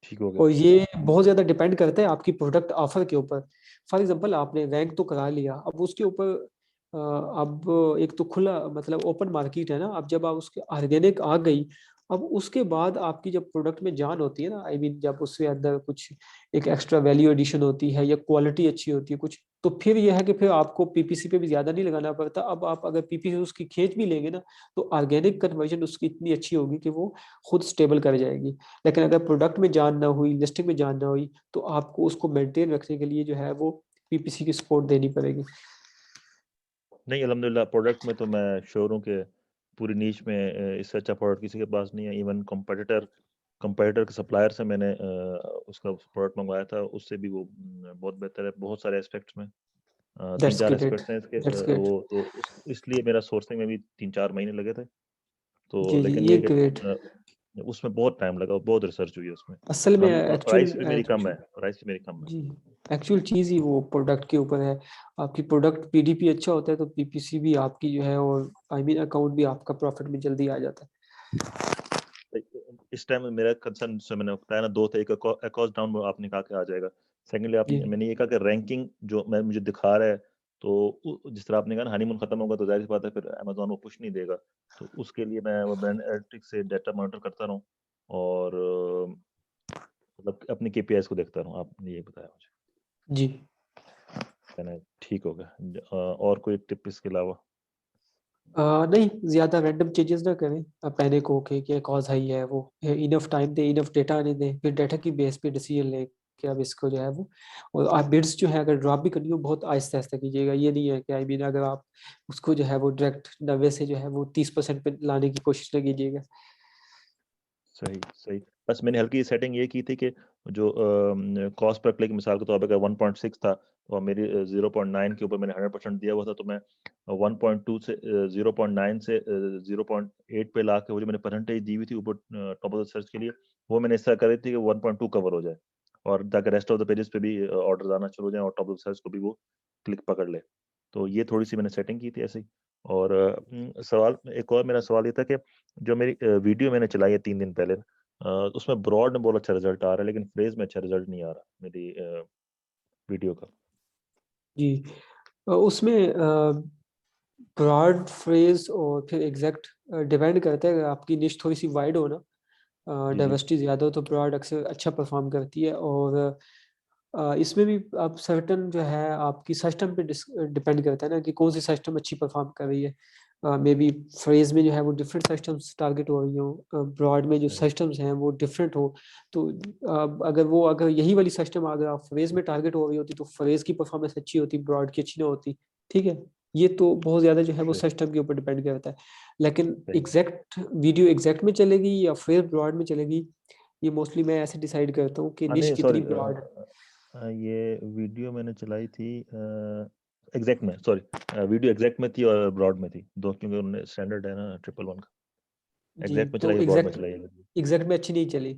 S7: ठीक हो गया।
S1: और ये बहुत ज्यादा डिपेंड करता है आपकी प्रोडक्ट ऑफर के ऊपर। फॉर एग्जांपल, आपने रैंक तो करा लिया, अब उसके ऊपर अब एक तो खुला मतलब ओपन मार्केट है ना, अब जब आप उसके ऑर्गेनिक आ गई अब उसके बाद आपकी जब प्रोडक्ट में जान होती है ना, आई मीन जब उसके अंदर कुछ एक एक्स्ट्रा वैल्यू एडिशन होती है या क्वालिटी अच्छी होती है कुछ, तो फिर यह है कि फिर आपको पीपीसी पे भी ज्यादा नहीं लगाना पड़ता। अब आप अगर पीपीसी उसकी खींच भी लेंगे ना, तो ऑर्गेनिक कन्वर्जन उसकी इतनी अच्छी होगी कि वो खुद स्टेबल कर जाएगी। लेकिन अगर प्रोडक्ट में जान ना हुई, लिस्टिंग में जान ना हुई, तो आपको उसको मेंटेन रखने के लिए जो है वो पीपीसी की सपोर्ट देनी पड़ेगी।
S7: नहीं, अल्हम्दुलिल्लाह प्रोडक्ट में तो मैं श्योर हूँ कि पूरी नीश में इससे अच्छा प्रोडक्ट किसी के पास नहीं है। इवन कंपेटिटर के सप्लायर से मैंने उसका प्रोडक्ट मंगवाया था, उससे भी वो बहुत बेहतर है बहुत सारे एस्पेक्ट्स में। तीन
S1: दैट्स
S7: चार
S1: ग्रेट,
S7: एस्पेक्ट्स हैं इसके,
S1: दैट्स ग्रेट।
S7: वो तो इसलिए मेरा सोर्सिंग में भी 3-4 महीने लगे थे। तो
S1: जी जी,
S7: लेकिन
S1: ये
S7: ये कि
S1: ग्रेट।
S7: उसमें बहुत टाइम लगा, बहुत रिसर्च हुई है उसमें।
S1: असल में
S7: प्राइस भी मेरी कम है, प्राइस भी मेरी कम है।
S1: जी, एक्चुअल चीज़ ही वो प्रोडक्ट के ऊपर है। आपकी प्रोडक्ट पीडीपी अच्छा होता है तो पीपीसी भी आपकी जो है, और आई मीन अकाउंट भी आपका प्रॉफिट में जल्दी आ जाता है।
S7: इस टाइम मेरा कंसर्न से मैंने बताया ना, दो थे। एक अकॉस्ट डाउन आपने कहा कि आ जाएगा। सेकेंडली
S1: जी
S7: मैंने ये कहा कि रैंकिंग जो मुझे दिखा रहा है, तो जिस तरह आपने कहा ना हनीमून खत्म होगा तो जाहिर सी बात है फिर अमेजोन वो पुश नहीं देगा। तो उसके लिए मैं वो ब्रांड एनालिटिक्स से डाटा मॉनिटर करता रहूँ और मतलब अपनी केपीआईज को देखता रहूँ। आपने ये बताया मुझे,
S1: जी।
S7: मैंने ठीक हो गया। और कोई टिप इसके अलावा?
S1: नहीं, ज़्यादा रैंडम चेंजेस ना करें। पैनिक होके कि कॉज हाई है, वो इनफ टाइम दें, इनफ डेटा आने दें, फिर डेटा की बेस पे डिसीजन लें कि अब इसको जो है वो। और आप बिड्स जो है अगर ड्रॉप भी करनी हो, बहुत आहिस्ता आहिस्ता कीजिएगा। ये नहीं है कि आई मीन अगर आप उसको जो है वो डायरेक्ट 90 से जो है वो 30% पे लाने की कोशिश ना कीजिएगा।
S7: सही सही। बस मैंने हल्की सेटिंग ये की थी कि जो कॉस्ट पर क्लिक मिसाल के तौर पर 1.6 था और मेरी 0.9 के ऊपर मैंने 100% दिया हुआ था, तो मैं 1.2 से 0.9 से 0.8 पे ला के वो जो मैंने परसेंटेज दी हुई थी ऊपर टॉप ऑफ द सर्च के लिए, वो मैंने इस तरह करी थी कि 1.2 कवर हो जाए और ताकि रेस्ट ऑफ द पेजेस पे भी ऑर्डर आना शुरू हो जाए और टॉप ऑफ द सर्च को भी वो क्लिक पकड़ ले। तो ये थोड़ी सी मैंने सेटिंग की थी ऐसे ही। और सवाल एक और मेरा सवाल ये था कि जो मेरी वीडियो मैंने चलाई है 3 दिन पहले, उसमें ब्रॉड में बहुत अच्छा रिजल्ट आ रहा है लेकिन फ्रेज में अच्छा रिजल्ट नहीं आ रहा मेरी वीडियो का।
S1: जी, उसमें ब्रॉड फ्रेज और फिर एग्जैक्ट डिपेंड करता है। आपकी निश थोड़ी सी वाइड हो ना,
S7: जी जी।
S1: डाइवर्सिटी ज़्यादा हो, तो ब्रॉड अक्सर अच्छा परफॉर्म करती है। और इसमें भी आप सर्टन जो है आपकी सिस्टम पे डिपेंड करता है ना कि कौन सी सिस्टम अच्छी परफॉर्म कर रही है। मे बी फ्रेज में जो है वो डिफरेंट सिस्टम्स टारगेट हो रही हो, ब्रॉड में जो
S7: सही
S1: सिस्टम्स हैं वो डिफरेंट हो। तो अगर यही वाली सिस्टम अगर आप फ्रेज में टारगेट हो रही होती तो फ्रेज की परफॉर्मेंस अच्छी होती, ब्रॉड की अच्छी ना होती। ठीक है, ये तो बहुत ज़्यादा जो है वो
S7: सही
S1: सिस्टम के ऊपर डिपेंड करता है। लेकिन
S7: सही।
S1: एग्जैक्ट वीडियो एग्जैक्ट में चलेगी या फिर ब्रॉड में चलेगी, ये मोस्टली मैं ऐसे डिसाइड करता हूँ कि निश
S7: नहीं
S1: कितनी
S7: सॉरी,
S1: ब्रॉड है।
S7: ये वीडियो मैंने चलाई थी एग्जैक्ट में, सॉरी वीडियो एग्जैक्ट में थी और ब्रॉड में थी दो, क्योंकि उन्होंने स्टैंडर्ड है ना 111 का।
S1: जी,
S7: एग्जैक्ट में
S1: तो
S7: चलाई है, ब्रॉड में चलाई है।
S1: एग्जैक्ट में अच्छी नहीं चली।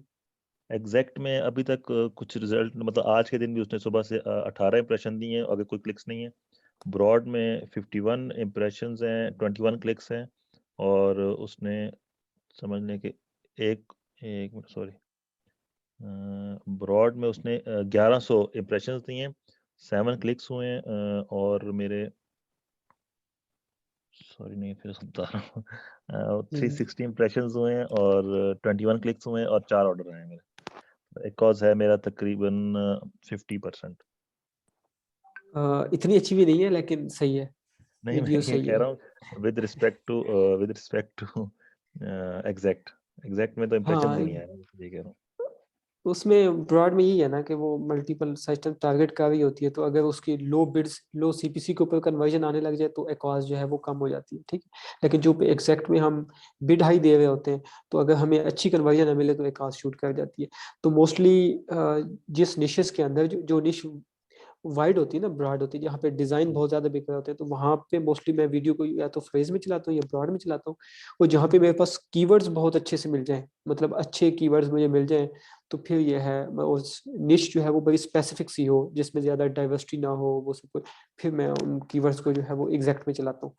S7: एग्जैक्ट में अभी तक कुछ रिजल्ट, मतलब आज के दिन भी उसने सुबह से 18 इंप्रेशन दिए हैं, आगे कोई क्लिक्स नहीं है। ब्रॉड में 51 इंप्रेशंस हैं, 21 क्लिक्स हैं। और उसने समझ लें कि एक एक मिनट सॉरी, ब्रॉड में उसने 1100 इंप्रेशंस दिए हैं, 7 क्लिक्स हुए हैं और मेरे सॉरी नहीं फिर से बता रहा हूँ 360 इंप्रेशंस हुए हैं और 21 क्लिक्स हुए हैं और 4 ऑर्डर आए हैं मेरे। एक कॉज है मेरा तकरीबन 50%।
S1: इतनी अच्छी भी नहीं है लेकिन सही है,
S7: नहीं मैं
S1: वीडियो
S7: ये
S1: सही
S7: कह
S1: है।
S7: रहा हूँ with respect to exact. Exact में तो इंप्रेशंस
S1: हाँ,
S7: भी नहीं आए, मैं ये कह रहा हूँ।
S1: उसमें ब्रॉड में यही है ना कि वो मल्टीपल सिस्टम टारगेट कर रही होती है, तो अगर उसकी लो बिड्स लो सीपीसी के ऊपर कन्वर्जन आने लग जाए तो एकॉस जो है वो कम हो जाती है। ठीक है, लेकिन जो एग्जैक्ट में हम बिड हाई दे रहे होते हैं, तो अगर हमें अच्छी कन्वर्जन ना मिले तो एकॉस शूट कर जाती है। तो मोस्टली जिस निशेस के अंदर जो निश वाइड होती है ना, ब्रॉड होती है, जहाँ पे डिजाइन बहुत ज्यादा बिक रहे होते हैं, तो वहां पे मोस्टली मैं वीडियो को या तो फ्रेज में चलाता हूँ या ब्रॉड में चलाता हूँ। और जहाँ पे मेरे पास कीवर्ड्स बहुत अच्छे से मिल जाएं, मतलब अच्छे कीवर्ड्स मुझे मिल जाएं, तो फिर ये है उस निश जो है वो बड़ी स्पेसिफिक सी हो जिसमें ज्यादा डाइवर्सिटी ना हो, वो सब कुछ, फिर मैं उन कीवर्ड्स को जो है वो एग्जैक्ट में चलाता हूँ।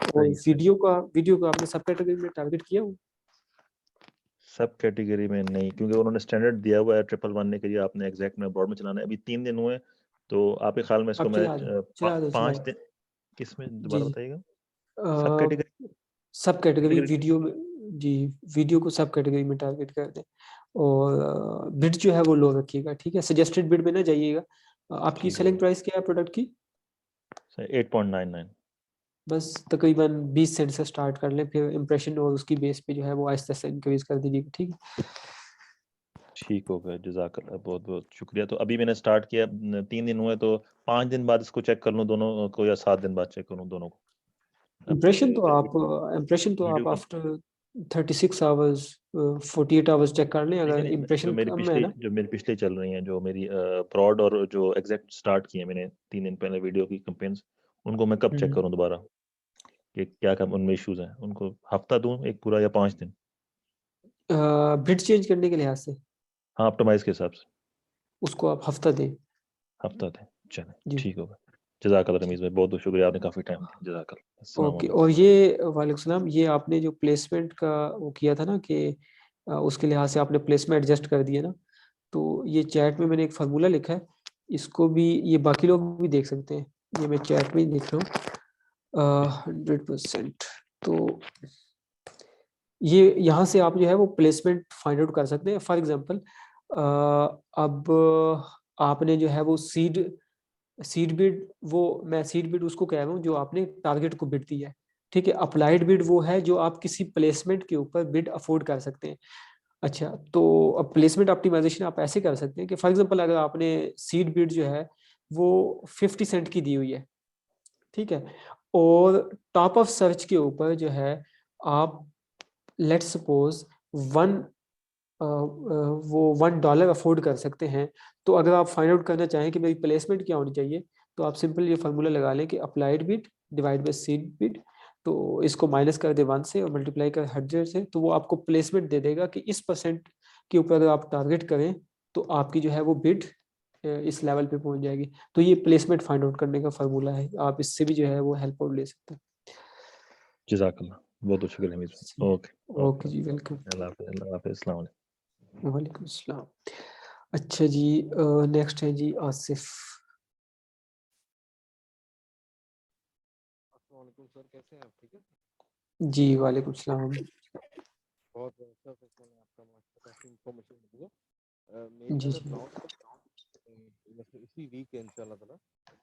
S1: और
S7: सही सही।
S1: वीडियो को आपने सब कैटेगरी में टारगेट किया हो?
S7: सब कैटेगरी में नहीं, क्योंकि उन्होंने स्टैंडर्ड दिया हुआ है 111 के लिए आपने एग्जैक्ट में ब्रॉड में चलाना है। अभी 3 दिन हुए, तो आपके ख्याल में इसको
S1: आप
S7: मैं
S1: चला दो, चला दो, चला
S7: 5
S1: दो।
S7: दिन किस में
S1: जी
S7: दोबारा
S1: जी,
S7: बताइएगा? सब
S1: अ,
S7: कैटेगरी
S1: सब कैटेगरी
S7: कैटेगरी
S1: वीडियो में, जी वीडियो को सब कैटेगरी में टारगेट कर दें और बिड जो है वो लो रखिएगा, ठीक है, सजेस्टेड बिड में ना जाइएगा। आपकी
S7: ठीक है
S1: सेलिंग
S7: भाई।
S1: प्राइस क्या है प्रोडक्ट की?
S7: 8.99।
S1: बस तकरीबन 20 सेंट से स्टार्ट कर लें, फिर इम्प्रेशन और उसकी बेस पे जो है वो आहिस्ता से इंक्रीज कर दीजिएगा, ठीक है।
S7: ठीक हो गया, जज़ाकल्लाह, बहुत बहुत शुक्रिया। तो अभी मैंने स्टार्ट किया, 3 दिन हुए, तो 5 दिन बाद इसको चेक कर लूँ दोनों को, या 7 दिन बाद चेक करूँ दोनों को?
S1: इम्प्रेशन तो
S7: वीडियो
S1: आप
S7: का
S1: आफ्टर 36 आवर्स 48 आवर्स चेक कर लें,
S7: नहीं
S1: अगर
S7: नहीं,
S1: इम्प्रेशन कम है ना।
S7: जो मेरी पिछले चल रही हैं, जो मेरी ब्रॉड और जो एग्जैक्ट स्टार्ट की है मैंने 3 दिन पहले वीडियो की कैंपेन्स, उनको मैं कब चेक करूँ दोबारा कि क्या क्या उनमें इश्यूज हैं? उनको हफ्ता दूं एक पूरा, या 5 दिन?
S1: बिड चेंज करने के लिहाज से
S7: हाँ, ऑप्टिमाइज के हिसाब से
S1: उसको आप हफ्ता दें।
S7: हफ्ता दें। चलें,
S1: जी
S7: ठीक होगा। जज़ाकल्लाह रमीज़ भाई, बहुत बहुत शुक्रिया, आपने काफ़ी टाइम दिया। जज़ाकल्लाह, अस्सलाम
S1: ओके।
S7: वालेकुम।
S1: और ये वालेकुम सलाम, ये आपने जो प्लेसमेंट का वो किया था ना कि उसके लिहाज से आपने प्लेसमेंट एडजस्ट कर दिया ना, तो ये चैट में मैंने एक फार्मूला लिखा है, इसको भी ये बाकी लोग भी देख सकते हैं, ये मैं चैट में ही देख रहा हूँ 100%। तो ये यहाँ से आप जो है वो प्लेसमेंट फाइंड आउट कर सकते हैं। फॉर एग्जांपल अब आपने जो है वो सीड बिड, वो मैं सीड बिड उसको कह रहा हूँ जो आपने टारगेट को बिड दिया है, ठीक है। अप्लाइड बिड वो है जो आप किसी प्लेसमेंट के ऊपर बिड अफोर्ड कर सकते हैं। अच्छा, तो अब प्लेसमेंट ऑप्टिमाइजेशन आप ऐसे कर सकते हैं कि फॉर एग्जांपल अगर आपने सीड बिड जो है वो 50 सेंट की दी हुई है, ठीक है, और टॉप ऑफ सर्च के ऊपर जो है आप लेट्स सपोज वन वो $1 अफोर्ड कर सकते हैं। तो अगर आप फाइंड आउट करना चाहें कि मेरी प्लेसमेंट क्या होनी चाहिए, तो आप सिंपल ये फार्मूला लगा लें कि applied bid divide by seed bid, तो इसको माइनस कर दे 1 से और मल्टीप्लाई कर 100 से, तो वो आपको प्लेसमेंट दे देगा कि इस परसेंट के ऊपर अगर आप टारगेट करें तो आपकी जो है वो बिड इस लेवल पे पहुंच जाएगी। तो ये प्लेसमेंट फाइंड आउट करने का फार्मूला है, आप इससे भी जो है वो हेल्प आउट ले सकते हैं।
S7: जज़ाकल्लाह, बहुत बहुत शुक्रिया रमीज़ भाई। ओके
S1: ओके जी, वेलकम।
S7: अल्लाह हाफ़िज़, अल्लाह हाफ़िज़, अस्सलाम वालेकुम।
S1: वालेकुम अस्सलाम। अच्छा जी, नेक्स्ट है जी आसिफ।
S8: अस्सलामुअलैकुम सर, कैसे हैं आप? ठीक है,
S1: जी वालेकुम सलाम।
S8: बहुत अच्छा सर, मैंने आपका काफ़ी इन्फॉर्मेशन मिली है। मेरी
S1: जी
S8: सर
S1: जी।
S8: लॉन्च मतलब इसी वीक है इंशाल्लाह ताला,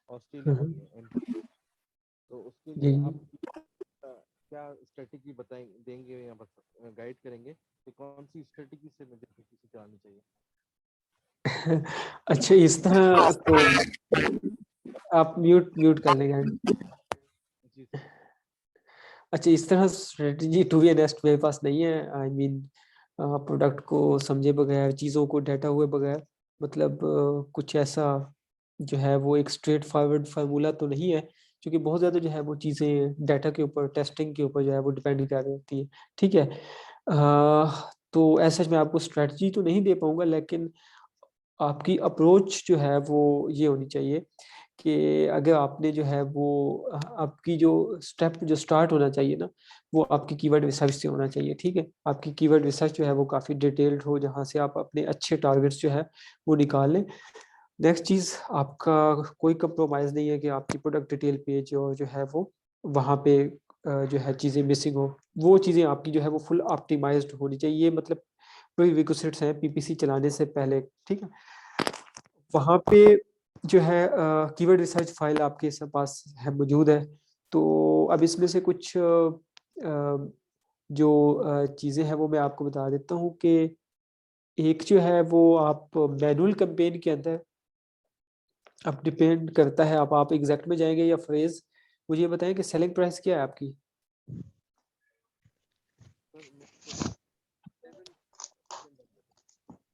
S8: ऑस्ट्रेलिया में है एंट्री, तो उसके
S1: जी
S8: लिए आप क्या स्ट्रेटेजी बताएंगे, देंगे या बस गाइड करेंगे कि कौन सी स्ट्रेटेजी से मुझे पीपीसी चलानी चाहिए?
S1: अच्छा, इस तरह तो आप म्यूट म्यूट कर लेंगे।
S8: जी सर।
S1: अच्छा, इस तरह स्ट्रेटजी टू बी ऑनेस्ट मेरे पास नहीं है। आई मीन प्रोडक्ट को समझे बगैर, चीज़ों को डाटा हुए बगैर, मतलब कुछ ऐसा जो है वो एक स्ट्रेट फॉरवर्ड फार्मूला तो नहीं है, क्योंकि बहुत ज़्यादा जो है वो चीज़ें डाटा के ऊपर, टेस्टिंग के ऊपर जो है वो डिपेंड कर रही होती है, ठीक है। तो ऐसा मैं आपको स्ट्रेटजी तो नहीं दे पाऊंगा, लेकिन आपकी अप्रोच जो है वो ये होनी चाहिए कि अगर आपने जो है वो आपकी जो स्टेप जो स्टार्ट होना चाहिए ना, वो आपकी कीवर्ड रिसर्च से होना चाहिए, ठीक है। आपकी कीवर्ड रिसर्च जो है वो काफ़ी डिटेल्ड हो, जहाँ से आप अपने अच्छे टारगेट्स जो है वो निकाल लें। नेक्स्ट चीज़, आपका कोई कंप्रोमाइज़ नहीं है कि आपकी प्रोडक्ट डिटेल पेज और जो है वो वहाँ पे जो है चीज़ें मिसिंग हो, वो चीज़ें आपकी जो है वो फुल ऑप्टिमाइज्ड होनी चाहिए। ये मतलब प्री रिक्विजिट्स हैं पीपीसी चलाने से पहले, ठीक है। वहाँ पे जो है कीवर्ड रिसर्च फाइल आपके पास है, मौजूद है। तो अब इसमें से कुछ जो चीज़ें हैं वो मैं आपको बता देता हूँ कि एक जो है वो आप मैनुअल कैंपेन के अंदर, अब डिपेंड करता है आप एग्जैक्ट में जाएंगे या फ्रेज। मुझे ये बताएं कि सेलिंग प्राइस क्या है आपकी?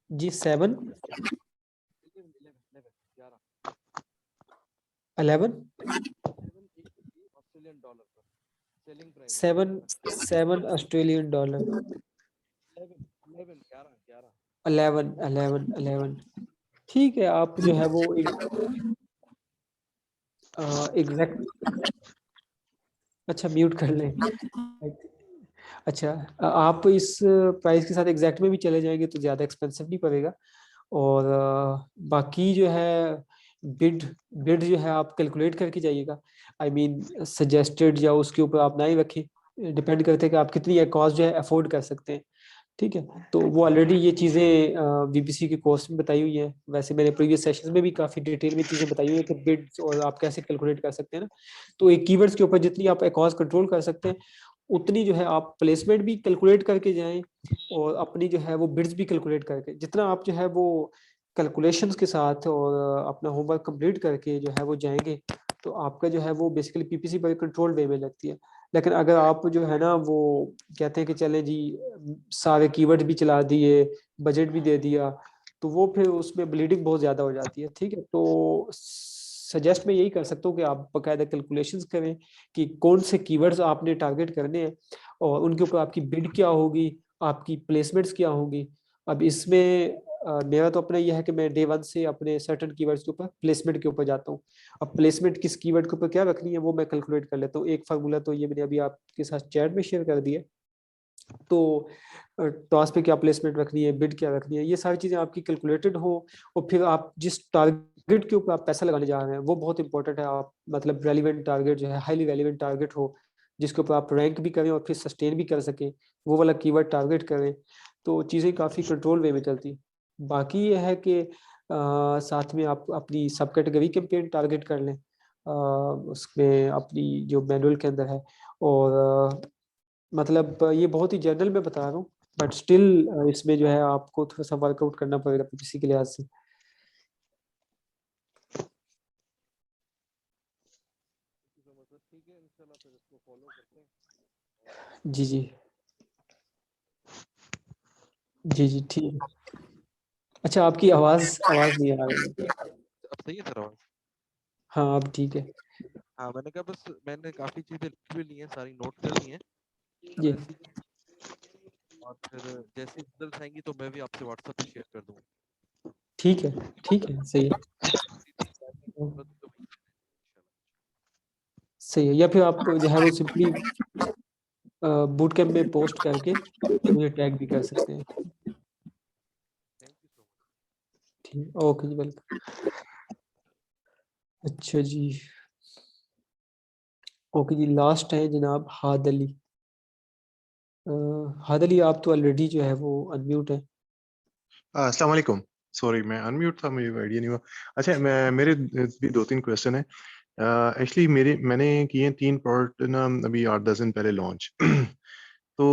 S1: जी 7 11
S8: ऑस्ट्रेलियन डॉलर पर सेलिंग प्राइस
S1: 7 ऑस्ट्रेलियन डॉलर। 11 ठीक है। आप जो है वो एग्जैक्ट, अच्छा म्यूट कर लें। अच्छा, आप इस प्राइस के साथ एग्जैक्ट में भी चले जाएंगे तो ज़्यादा एक्सपेंसिव नहीं पड़ेगा। और बाकी जो है बिड बिड जो है आप कैलकुलेट करके जाइएगा। आई मीन सजेस्टेड या उसके ऊपर आप ना ही रखें, डिपेंड करते हैं कि आप कितनी कॉस्ट जो है अफोर्ड कर सकते हैं। ठीक है, तो वो ऑलरेडी ये चीज़ें वीपीसी के कोर्स में बताई हुई हैं। वैसे मैंने प्रीवियस सेशंस में भी काफ़ी डिटेल में चीज़ें बताई हुई है कि बिड्स और आप कैसे कैलकुलेट कर सकते हैं ना। तो एक कीवर्ड्स के ऊपर जितनी आप कॉस्ट कंट्रोल कर सकते हैं, उतनी जो है आप प्लेसमेंट भी कैलकुलेट करके जाएं, और अपनी जो है वो बिड्स भी कैलकुलेट करके, जितना आप जो है वो कैलकुलेशंस के साथ और अपना होमवर्क कंप्लीट करके जो है वो जाएंगे, तो आपका जो है वो बेसिकली पीपीसी बड़ी कंट्रोल वे में लगती है। लेकिन अगर आप जो है ना वो कहते हैं कि चले जी सारे कीवर्ड भी चला दिए, बजट भी दे दिया, तो वो फिर उसमें ब्लीडिंग बहुत ज़्यादा हो जाती है। ठीक है, तो सजेस्ट मैं यही कर सकता हूँ कि आप बाकायदा कैलकुलेशंस करें कि कौन से कीवर्ड्स आपने टारगेट करने हैं, और उनके ऊपर आपकी बिड क्या होगी, आपकी प्लेसमेंट्स क्या होंगी। अब इसमें मेरा तो अपना यह है कि मैं डे वन से अपने सर्टेन कीवर्ड्स के ऊपर प्लेसमेंट के ऊपर जाता हूँ। अब प्लेसमेंट किस कीवर्ड के ऊपर क्या रखनी है वो मैं कैलकुलेट कर लेता हूँ। एक फार्मूला तो ये मैंने अभी आपके साथ चैट में शेयर कर दिया। तो टॉस पे क्या प्लेसमेंट रखनी है, बिड क्या रखनी है, ये सारी चीज़ें आपकी कैलकुलेटेड हो, और फिर आप जिस टारगेट के ऊपर आप पैसा लगाने जा रहे हैं वो बहुत इंपॉर्टेंट है। आप मतलब रेलिवेंट टारगेट जो है, हाईली रेलिवेंट टारगेट हो, जिसके ऊपर आप रैंक भी करें और फिर सस्टेन भी कर सकें, वो वाला कीवर्ड टारगेट करें, तो चीज़ें काफ़ी कंट्रोल वे में चलती। बाकी ये है कि साथ में आप अपनी सब कैटेगरी कैंपेन टारगेट कर लें उसमें अपनी जो मैनुअल के अंदर है। और मतलब ये बहुत ही जनरल में बता रहा हूँ, बट स्टिल इसमें जो है आपको थोड़ा सा वर्कआउट करना पड़ेगा पीपीसी के लिहाज से।
S8: ठीक है, इंशाल्लाह फिर इसको फॉलो करते हैं।
S1: जी जी जी जी, ठीक है। अच्छा, आपकी आवाज़ आवाज़ नहीं आ रही है।
S8: अब सही है सर आवाज?
S1: हाँ, अब ठीक है।
S8: हाँ, मैंने कहा बस मैंने काफी चीजें लिख भी ली हैं, सारी नोट कर ली हैं
S1: जी,
S8: वैसी, और फिर जैसे रिजल्ट आएंगी तो मैं भी आपसे व्हाट्सएप पे शेयर कर दूंगा।
S1: ठीक है, ठीक है, सही है, सही है। या फिर आप जो है वो सिंपली बूट कैंप में पोस्ट करके मुझे टैग भी कर सकते हैं।
S8: Thank you so much.
S1: ठीक, ओके जी, वेलकम। अच्छा जी, ओके जी, लास्ट है जनाब हाद अली। हाद अली, आप तो ऑलरेडी जो है वो अनम्यूट है।
S9: अस्सलाम वालेकुम। सॉरी मैं अनम्यूट था, मुझे आइडिया नहीं हुआ। अच्छा, मैं मेरे भी 2-3 क्वेश्चन है। एक्चुअली मैंने किए 3 प्रोडक्ट ना अभी 8-10 दिन पहले लॉन्च। तो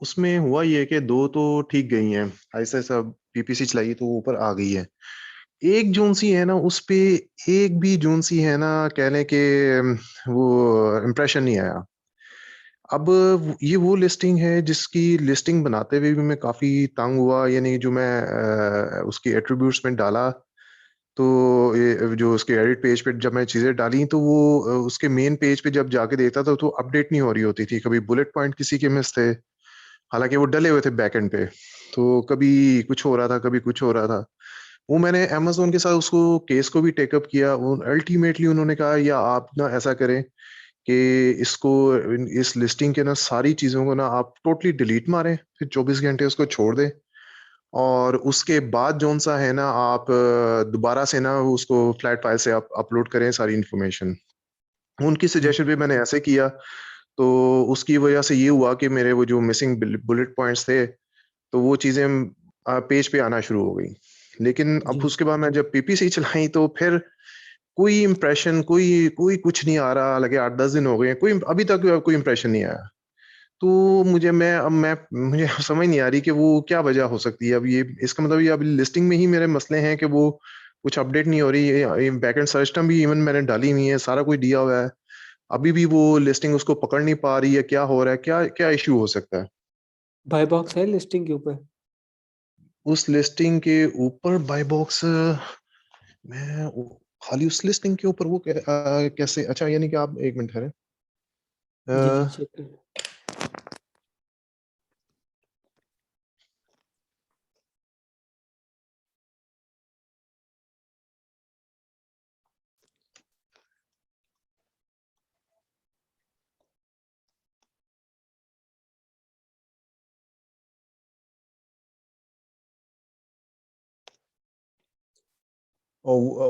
S9: उसमें हुआ ये कि 2 तो ठीक गई हैं, ऐसा-ऐसा पीपीसी चलाई तो ऊपर आ गई है। एक जोन सी है ना उस पे, एक भी जोन सी है ना कह लें कि वो इम्प्रेशन नहीं आया। अब ये वो लिस्टिंग है जिसकी लिस्टिंग बनाते हुए भी मैं काफ़ी तंग हुआ, यानी जो मैं उसकी एट्रीब्यूट्स में डाला, तो ये जो उसके एडिट पेज पे जब मैं चीज़ें डाली तो वो उसके मेन पेज पे जब जाके देखता था तो अपडेट नहीं हो रही होती थी। कभी बुलेट पॉइंट किसी के मिस थे, हालाँकि वो डले हुए थे बैकएंड पे, तो कभी कुछ हो रहा था, कभी कुछ हो रहा था। वो मैंने अमेज़न के साथ उसको केस को भी टेक अप किया। अल्टीमेटली उन्होंने कहा या आप ना ऐसा करें कि इसको इस लिस्टिंग के ना सारी चीज़ों को ना आप टोटली डिलीट मारें, फिर 24 घंटे उसको छोड़ दें, और उसके बाद जौन-सा है ना आप दोबारा से ना उसको फ्लैट फाइल से आप अपलोड करें सारी इन्फॉर्मेशन। उनकी सजेशन पे मैंने ऐसे किया, तो उसकी वजह से ये हुआ कि मेरे वो जो मिसिंग बुलेट पॉइंट्स थे, तो वो चीज़ें पेज पे आना शुरू हो गई। लेकिन अब
S1: जी,
S9: उसके बाद मैं जब पीपीसी चलाई तो फिर कोई इम्प्रेशन, कोई कोई कुछ नहीं आ रहा। हालाँकि 8-10 दिन हो गए हैं, कोई अभी तक कोई इम्प्रेशन नहीं आया। तो मैं मुझे समझ नहीं आ रही कि वो क्या वजह हो सकती है। अब ये इसका मतलब ये अभी लिस्टिंग में ही मेरे मसले हैं कि वो कुछ अपडेट नहीं हो रही है। ये बैकएंड सर्च टर्म भी इवन मैंने डाली हुई है, सारा कुछ दिया हुआ है। अभी भी वो लिस्टिंग उसको पकड़ नहीं पा रही है, क्या हो रहा है? क्या क्या इश्यू हो सकता है?
S1: बाय बॉक्स है लिस्टिंग के ऊपर।
S9: उस लिस्टिंग के ऊपर बाय बॉक्स मैं खाली उस लिस्टिंग के ऊपर वो कैसे? अच्छा, यानी कि आप 1 मिनट ठहरें।
S1: जी जी,
S9: अ,
S1: चेक करें।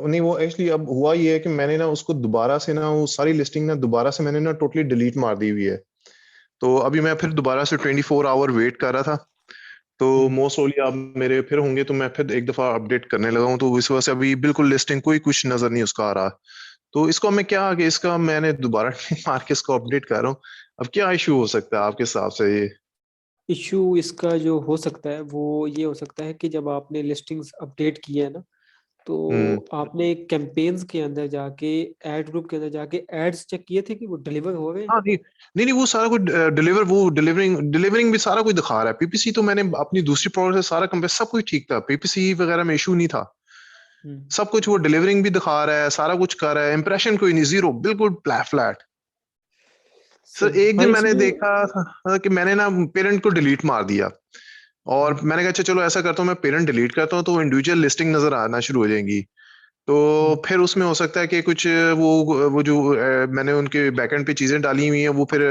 S9: नहीं, वो एक्चुअली अब हुआ ये है कि मैंने ना उसको दोबारा से ना वो सारी लिस्टिंग ना दोबारा से मैंने ना टोटली डिलीट मार दी हुई है। तो अभी मैं फिर दोबारा से 24 आवर वेट कर रहा था, तो मोस्ट ओनली आप मेरे फिर होंगे, तो मैं फिर एक दफा अपडेट करने लगा हूँ, तो इस वजह से अभी बिल्कुल लिस्टिंग कोई कुछ नजर नहीं उसका आ रहा। तो इसको मैं क्या आगे इसका मैंने दोबारा मार के इसको अपडेट कर रहा हूँ, अब क्या इशू हो सकता है आपके हिसाब से ये?
S1: इशू इसका जो हो सकता है वो ये हो सकता है कि जब आपने लिस्टिंग्स अपडेट की है ना, तो आपने कैंपेन्स के अंदर जाके एड ग्रुप के अंदर जाके एड्स चेक किए थे कि वो डिलीवर हो गए?
S9: हाँ नहीं नहीं नहीं, वो सारा कुछ डिलीवरिंग भी सारा कुछ दिखा रहा है। पीपीसी तो मैंने अपनी दूसरी प्रोडक्ट से सारा कंपेयर सब कुछ ठीक था, पीपीसी वगैरह में इशू नहीं था, सब कुछ वो डिलीवरिंग भी दिखा रहा है, सारा कुछ कर रहा है, इंप्रेशन कोई नहीं, जीरो, बिल्कुल फ्लैट। सर एक
S1: हाँ
S9: दिन मैंने
S1: इसमें
S9: देखा कि मैंने ना पेरेंट को डिलीट मार दिया, और मैंने कहा अच्छा चलो ऐसा करता हूँ मैं पेरेंट डिलीट करता हूँ तो इंडिविजुअल लिस्टिंग नजर आना शुरू हो जाएंगी। तो फिर उसमें हो सकता है कि कुछ वो जो मैंने उनके बैकएंड पे चीजें डाली हुई हैं वो फिर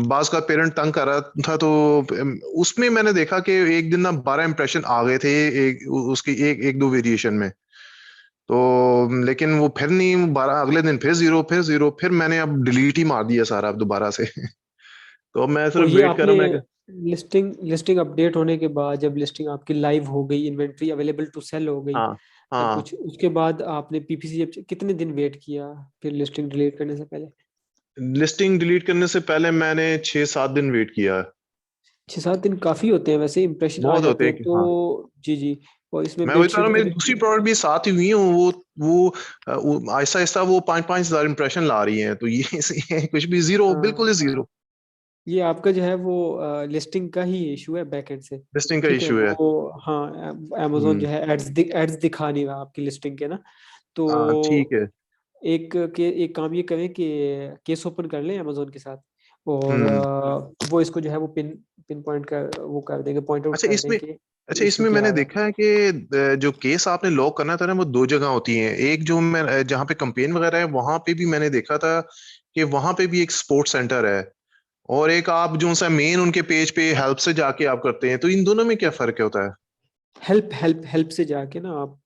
S9: बाज का पेरेंट तंग कर रहा था, तो उसमें मैंने देखा कि एक दिन ना 12 इंप्रेशन आ गए थे उसकी एक दो वेरिएशन में। तो लेकिन वो फिर नहीं, 12 अगले दिन फिर जीरो, फिर मैंने अब डिलीट ही मार दिया सारा अब दोबारा से। तो अब मैं
S1: और
S9: सिर्फ
S1: ये
S9: वेट कर
S1: आपने
S9: रहा हूँ मैं।
S1: लिस्टिंग अपडेट होने के बाद जब लिस्टिंग आपकी लाइव हो गई, इन्वेंट्री अवेलेबल टू सेल हो गई,
S9: हाँ
S1: सब
S9: हाँ,
S1: कुछ, उसके बाद आपने पीपीसी जब कितने दिन वेट किया फिर लिस्टिंग डिलीट करने से पहले?
S9: लिस्टिंग डिलीट करने से पहले मैंने 6-7 दिन वेट किया।
S1: 6-7 दिन काफी होते हैं वैसे, इंप्रेशन आ
S9: बहुत होते
S1: जाते
S9: हैं
S1: हैं
S9: कि
S1: तो।
S9: हाँ,
S1: जी जी। और इसमें
S9: मैं वही बता रहा
S1: बेडशीट
S9: हूँ,
S1: के
S9: मेरी दूसरी
S1: लिए
S9: प्रोडक्ट भी साथ ही हुई है, वो आहिस्ता आहिस्ता वो 5-5 हजार इंप्रेशन ला रही हैं, तो ये कुछ भी जीरो, बिल्कुल ही जीरो।
S1: ये आपका जो है वो लिस्टिंग का ही इशू है बैकएंड से।
S9: लिस्टिंग का
S1: ठीक है
S9: इशू है।
S1: वो, हाँ, अमेजोन
S9: हम्म,
S1: जो है एड्स दिखा नहीं रहा आपकी लिस्टिंग के ना। तो
S9: हाँ ठीक है।
S1: एक काम ये करें कि केस ओपन कर लें अमेजोन के साथ, और
S9: हम्म,
S1: वो इसको जो है वो पिन पॉइंट कर वो कर देंगे, पॉइंट आउट
S9: अच्छा
S1: कर
S9: इसमें
S1: देंगे
S9: अच्छा
S1: इशू
S9: इसमें
S1: क्या
S9: मैंने
S1: आ रहा है।
S9: देखा है कि जो केस आपने लॉक करना था ना वो दो जगह होती हैं, एक जो मैं जहाँ पे कंपेन वगैरह है वहां पे भी मैंने देखा था कि वहां पे भी एक सपोर्ट सेंटर है, और एक आप जो सा मेन उनके पेज पे हेल्प से जाके आप करते हैं, तो इन दोनों में क्या फर्क होता है?
S1: हेल्प से जाके ना आप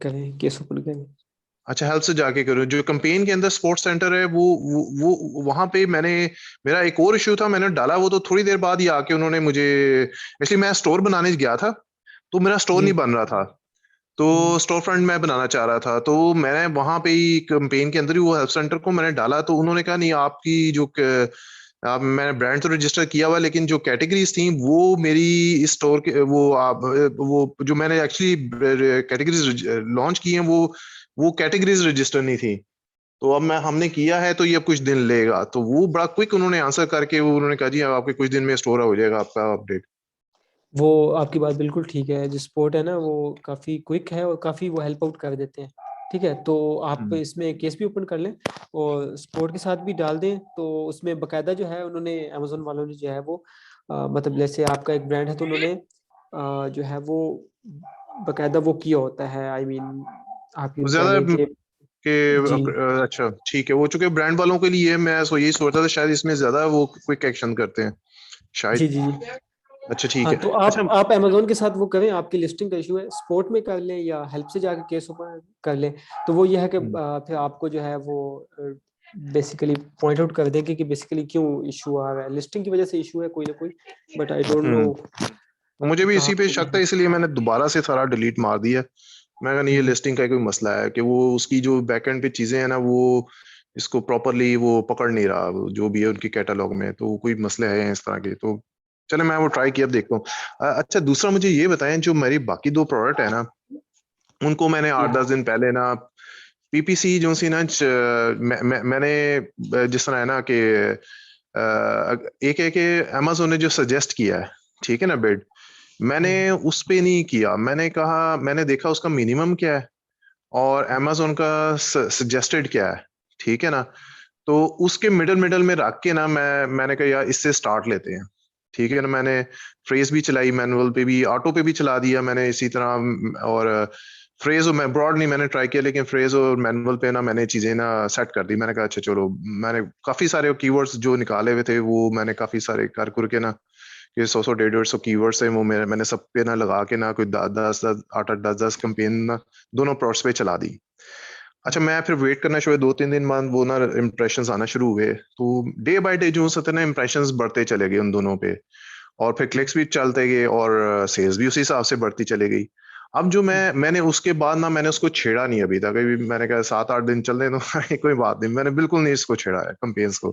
S1: करें, केस ओपन करें।
S9: अच्छा, हेल्प से जाके करो, जो कंपेन के अंदर स्पोर्ट्स सेंटर है वो वहां पे मैंने, मेरा एक और इशू था, मैंने डाला वो तो थोड़ी देर बाद ही आके उन्होंने मुझे, इसलिए मैं स्टोर बनाने गया था तो मेरा स्टोर
S1: जी।
S9: नहीं बन रहा था, तो स्टोर फ्रंट मैं बनाना चाह रहा था, तो मैंने वहां पे ही कंपेन के अंदर ही वो हेल्प सेंटर को मैंने डाला, तो उन्होंने कहा नहीं आपकी जो आप, मैंने ब्रांड तो रजिस्टर किया हुआ लेकिन जो कैटेगरीज थी वो मेरी इस स्टोर के वो जो मैंने एक्चुअली कैटेगरीज लॉन्च की हैं वो कैटेगरीज रजिस्टर नहीं थी, तो अब मैं हमने किया है तो ये अब कुछ दिन लेगा, तो वो बड़ा क्विक उन्होंने आंसर करके वो उन्होंने कहा जी अब आपके कुछ दिन में स्टोर हो जाएगा आपका अपडेट।
S1: वो आपकी बात बिल्कुल ठीक है, जो स्पोर्ट है ना वो काफ़ी क्विक है और काफ़ी वो हेल्प आउट कर देते हैं। ठीक है, तो आप
S9: हम्म,
S1: इसमें केस भी ओपन कर लें और स्पोर्ट के साथ भी डाल दें, तो उसमें बकायदा जो है उन्होंने अमेजोन वालों ने जो है वो मतलब जैसे आपका एक ब्रांड है तो उन्होंने जो है वो बकायदा वो किया होता है, आई मीन आप यूँ कह
S9: ज्यादा
S1: लें कि
S9: कि
S1: जी
S9: अच्छा ठीक है, वो चूंकि ब्रांड वालों के लिए मैं यही सोचता था शायद इसमें ज्यादा वो क्विक एक्शन करते हैं शायद।
S1: जी जी जी।
S9: अच्छा ठीक
S1: हाँ
S9: है।
S1: तो
S9: अच्छा,
S1: आप अमेजोन के साथ वो करें, आपकी लिस्टिंग का इशू है, स्पोर्ट में कर लें या हेल्प से जाके केस ओपन कर लें, तो वो ये है कि फिर आपको जो है वो बेसिकली पॉइंट आउट कर देंगे कि बेसिकली क्यों इशू आ रहा है, लिस्टिंग की वजह से इशू है कोई ना कोई, बट आई डोंट नो
S9: तो मुझे भी
S1: कहाँ
S9: इसी पे
S1: पे
S9: शक था
S1: है।
S9: इसलिए मैंने दोबारा से सारा डिलीट मार दिया। मैं कहा नहीं ये लिस्टिंग का ही कोई मसला है कि वो उसकी जो बैकएंड पे चीजें हैं ना वो इसको प्रॉपरली वो पकड़ नहीं रहा, वो जो भी है उनकी कैटलॉग में, तो कोई मसले हैं इस तरह के, तो चले मैं वो ट्राई किया अब देखता हूँ। अच्छा दूसरा मुझे ये बताएं, जो मेरी बाकी दो प्रोडक्ट है ना उनको मैंने 8-10 दिन पहले ना पीपीसी जो सी ना मैंने जिस तरह है ना कि एक एक अमेजोन ने जो सजेस्ट किया है ठीक है ना बिड, मैंने उस पे नहीं किया, मैंने कहा मैंने देखा उसका मिनिमम क्या है और अमेजोन का सजेस्टेड क्या है, ठीक है ना, तो उसके मिडल मिडल में रख के ना मैंने कहा यार इससे स्टार्ट लेते हैं, ठीक है ना, मैंने फ्रेज भी चलाई, मैनुअल पे भी ऑटो पे भी चला दिया मैंने इसी तरह, और फ्रेज और मैं ब्रॉड नहीं मैंने ट्राई किया, लेकिन फ्रेज और मैनुअल पे ना मैंने चीजें ना सेट कर दी, मैंने कहा अच्छा चलो, मैंने काफी सारे कीवर्ड्स जो निकाले हुए थे वो मैंने काफी सारे कर कर के ना, ये 100 150 कीवर्ड्स है वो मैंने सब पे ना लगा के ना कोई 10 10 8 8 10 10 कैंपेन ना दोनों प्रोडक्ट्स पे चला दी। अच्छा मैं फिर वेट करना शुरू 2-3 दिन बाद वो ना इम्प्रेशंस आना शुरू हुए, तो डे बाय डे जो होता है ना इम्प्रेशंस बढ़ते चले गए उन दोनों पे, और फिर क्लिक्स भी चलते गए और सेल्स भी उसी हिसाब से बढ़ती चली गई। अब जो मैंने उसके बाद ना मैंने उसको छेड़ा नहीं अभी तक, अभी मैंने कहा 7-8 दिन चलने दो कोई बात नहीं, मैंने बिल्कुल नहीं इसको छेड़ा है कंपेन्स को,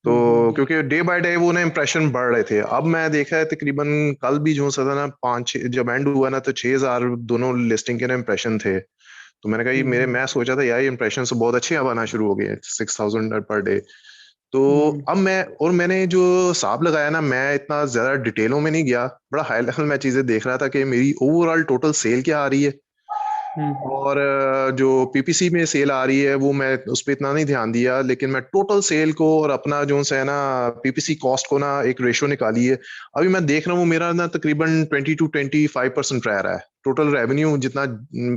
S9: तो क्योंकि डे बाय डे वो ना इम्प्रेशन बढ़ रहे थे। अब मैं देखा है तकरीबन कल भी जो था ना 5-6 जब एंड हुआ ना तो 6000 दोनों लिस्टिंग के ना इम्प्रेशन थे, तो मैंने कहा ये मैं सोचा था यार ये इम्प्रेशन तो बहुत अच्छे अब आना शुरू हो गए 6000 पर डे। तो अब मैंने जो हिसाब लगाया ना, मैं इतना ज्यादा डिटेलों में नहीं गया, बड़ा हाई लेवल में चीजें देख रहा था कि मेरी ओवरऑल टोटल सेल क्या आ रही है, और जो पीपीसी में सेल आ रही है वो मैं उस पर इतना नहीं ध्यान दिया, लेकिन मैं टोटल सेल को और अपना जो है ना पीपीसी कॉस्ट को ना एक रेशो निकाली है। अभी मैं देख रहा हूँ मेरा ना तकरीबन 20-25% रह रहा है टोटल रेवेन्यू, जितना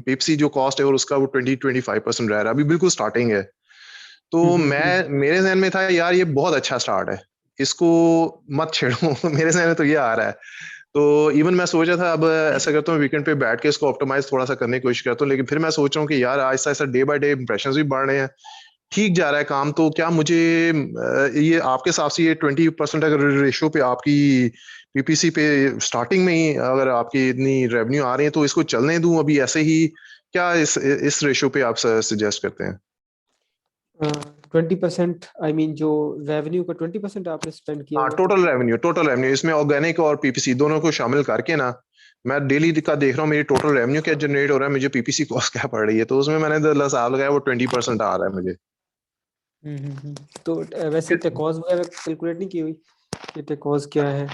S9: पीपीसी जो कॉस्ट है और उसका वो 20-25% रह रहा है, अभी बिल्कुल स्टार्टिंग है। तो मैं मेरे जहन में था यार ये बहुत अच्छा स्टार्ट है, इसको मत छेड़ो मेरे जहन में तो ये आ रहा है। तो इवन मैं सोचा था अब ऐसा करता हूँ वीकेंड पे बैठ के इसको ऑप्टिमाइज थोड़ा सा करने की कोशिश करता हूँ, लेकिन फिर मैं सोच रहा हूँ कि यार Aahista Aahista day by day impressions भी बढ़ रहे हैं, ठीक जा रहा है काम, तो क्या मुझे ये आपके हिसाब से ये 20% अगर रेशो पे आपकी पीपीसी पे स्टार्टिंग में ही अगर आपकी इतनी रेवेन्यू आ रही है तो इसको चलने दूं अभी ऐसे ही, क्या इस रेशो पे आप सजेस्ट करते हैं?
S1: 20%, आई मीन जो रेवेन्यू का 20% आपने स्पेंड किया
S9: हाँ
S1: हुआ
S9: टोटल रेवेन्यू इसमें ऑर्गेनिक और पीपीसी दोनों को शामिल करके ना, मैं डेली का देख रहा हूँ मेरी टोटल रेवेन्यू क्या जनरेट हो रहा है, मुझे पीपीसी कॉस्ट क्या पड़ रही है, तो उसमें मैंने हिसाब लगाया वो 20% आ रहा है मुझे।
S1: तो वैसे टेकॉस वगैरह कैलकुलेट नहीं की हुई कि टेकॉस क्या है?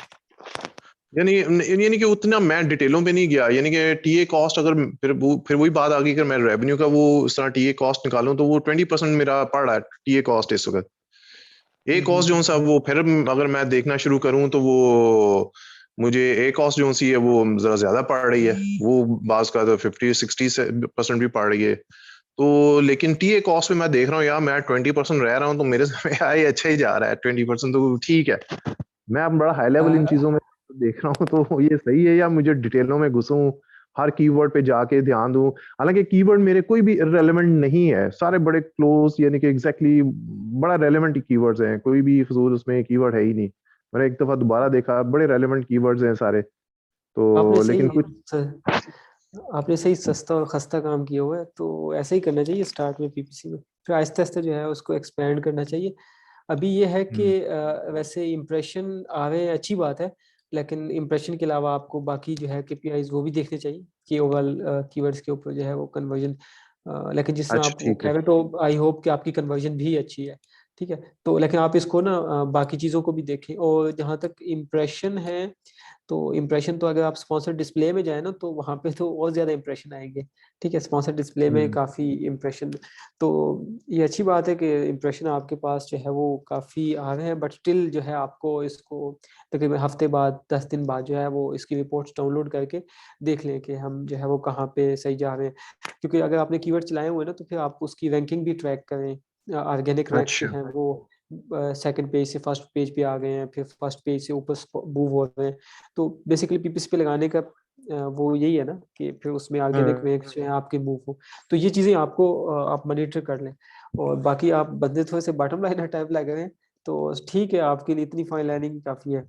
S9: यानी कि उतना मैं डिटेलों पे नहीं गया, यानी कि टीए कॉस्ट अगर फिर वही बात आ गई कि मैं रेवेन्यू का वो इस तरह टीए कॉस्ट निकालूं तो वो 20% मेरा पड़ रहा है टीए कॉस्ट इस वक्त। ए कॉस्ट जो सा वो फिर अगर मैं देखना शुरू करूं तो वो मुझे ए कॉस्ट जो सी है वो जरा ज्यादा पड़ रही है, वो बाज का तो 50-60% भी पड़ रही है। तो लेकिन टीए कॉस्ट में मैं देख रहा हूँ यार मैं 20% रह रहा हूँ, तो मेरे से यार ये अच्छा ही जा रहा है 20%, तो ठीक है। मैं अब बड़ा हाई लेवल इन चीजों में देख रहा हूँ, तो ये सही है या मुझे डिटेलों में घुसूं, हर कीवर्ड पे जाके ध्यान दूं? हालांकि कीवर्ड मेरे कोई भी रेलेवेंट नहीं है, सारे बड़े क्लोज यानी कि एग्जैक्टली बड़ा रेलेवेंट कीवर्ड्स हैं, कोई भी फजूल उसमें कीवर्ड है ही नहीं। मैंने एक दफा दोबारा देखा बड़े रेलेवेंट कीवर्ड्स हैं सारे, तो लेकिन कुछ
S1: आपने सही सस्ता और खस्ता काम किया हुआ है, तो ऐसा ही करना चाहिए स्टार्ट में पीपीसी में, फिर आहिस्ता आहिस्ता जो है उसको एक्सपेंड करना चाहिए। अभी ये है कि वैसे इम्प्रेशन आ रहे हैं, अच्छी बात है, लेकिन इम्प्रेशन के अलावा आपको बाकी जो है केपीआईज वो भी देखने चाहिए कि ओवरऑल कीवर्ड्स के ऊपर जो है वो कन्वर्जन, लेकिन जिस तरह
S9: अच्छा
S1: आप वो
S9: ठीक
S1: कह
S9: है।
S1: रहे हो तो आई होप कि आपकी कन्वर्जन भी अच्छी है, ठीक है। तो लेकिन आप इसको ना बाकी चीज़ों को भी देखें, और जहाँ तक इम्प्रेशन है तो इम्प्रेशन तो अगर आप स्पॉन्सर डिस्प्ले में जाए ना तो वहाँ पे तो और ज़्यादा इम्प्रेशन आएंगे, ठीक है। स्पॉन्सर डिस्प्ले में काफ़ी इम्प्रेशन, तो ये अच्छी बात है कि इम्प्रेशन आपके पास जो है वो काफ़ी आ रहे हैं, बट स्टिल जो है आपको इसको तकरीबन हफ्ते बाद 10 दिन बाद जो है वो इसकी रिपोर्ट्स डाउनलोड करके देख लें कि हम जो है वो कहाँ पे सही जा रहे हैं, क्योंकि अगर आपने कीवर्ड चलाए हुए हैं ना तो फिर आप उसकी रैंकिंग भी ट्रैक करें। ऑर्गेनिक रैंक्स जो
S9: अच्छा
S1: हैं वो सेकंड पेज से फर्स्ट पेज पे आ गए हैं, फिर फर्स्ट पेज से ऊपर मूव हो रहे हैं, तो बेसिकली पीपीसी पे लगाने का वो यही है ना कि फिर उसमें ऑर्गेनिक रैंक्स जो है आपके मूव हो, तो ये चीज़ें आपको आप मॉनिटर कर लें। और बाकी आप बंदे थोड़े से बॉटम लाइन टाइप लग रहे हैं, तो ठीक है, आपके लिए इतनी फाइन लाइनिंग काफ़ी है।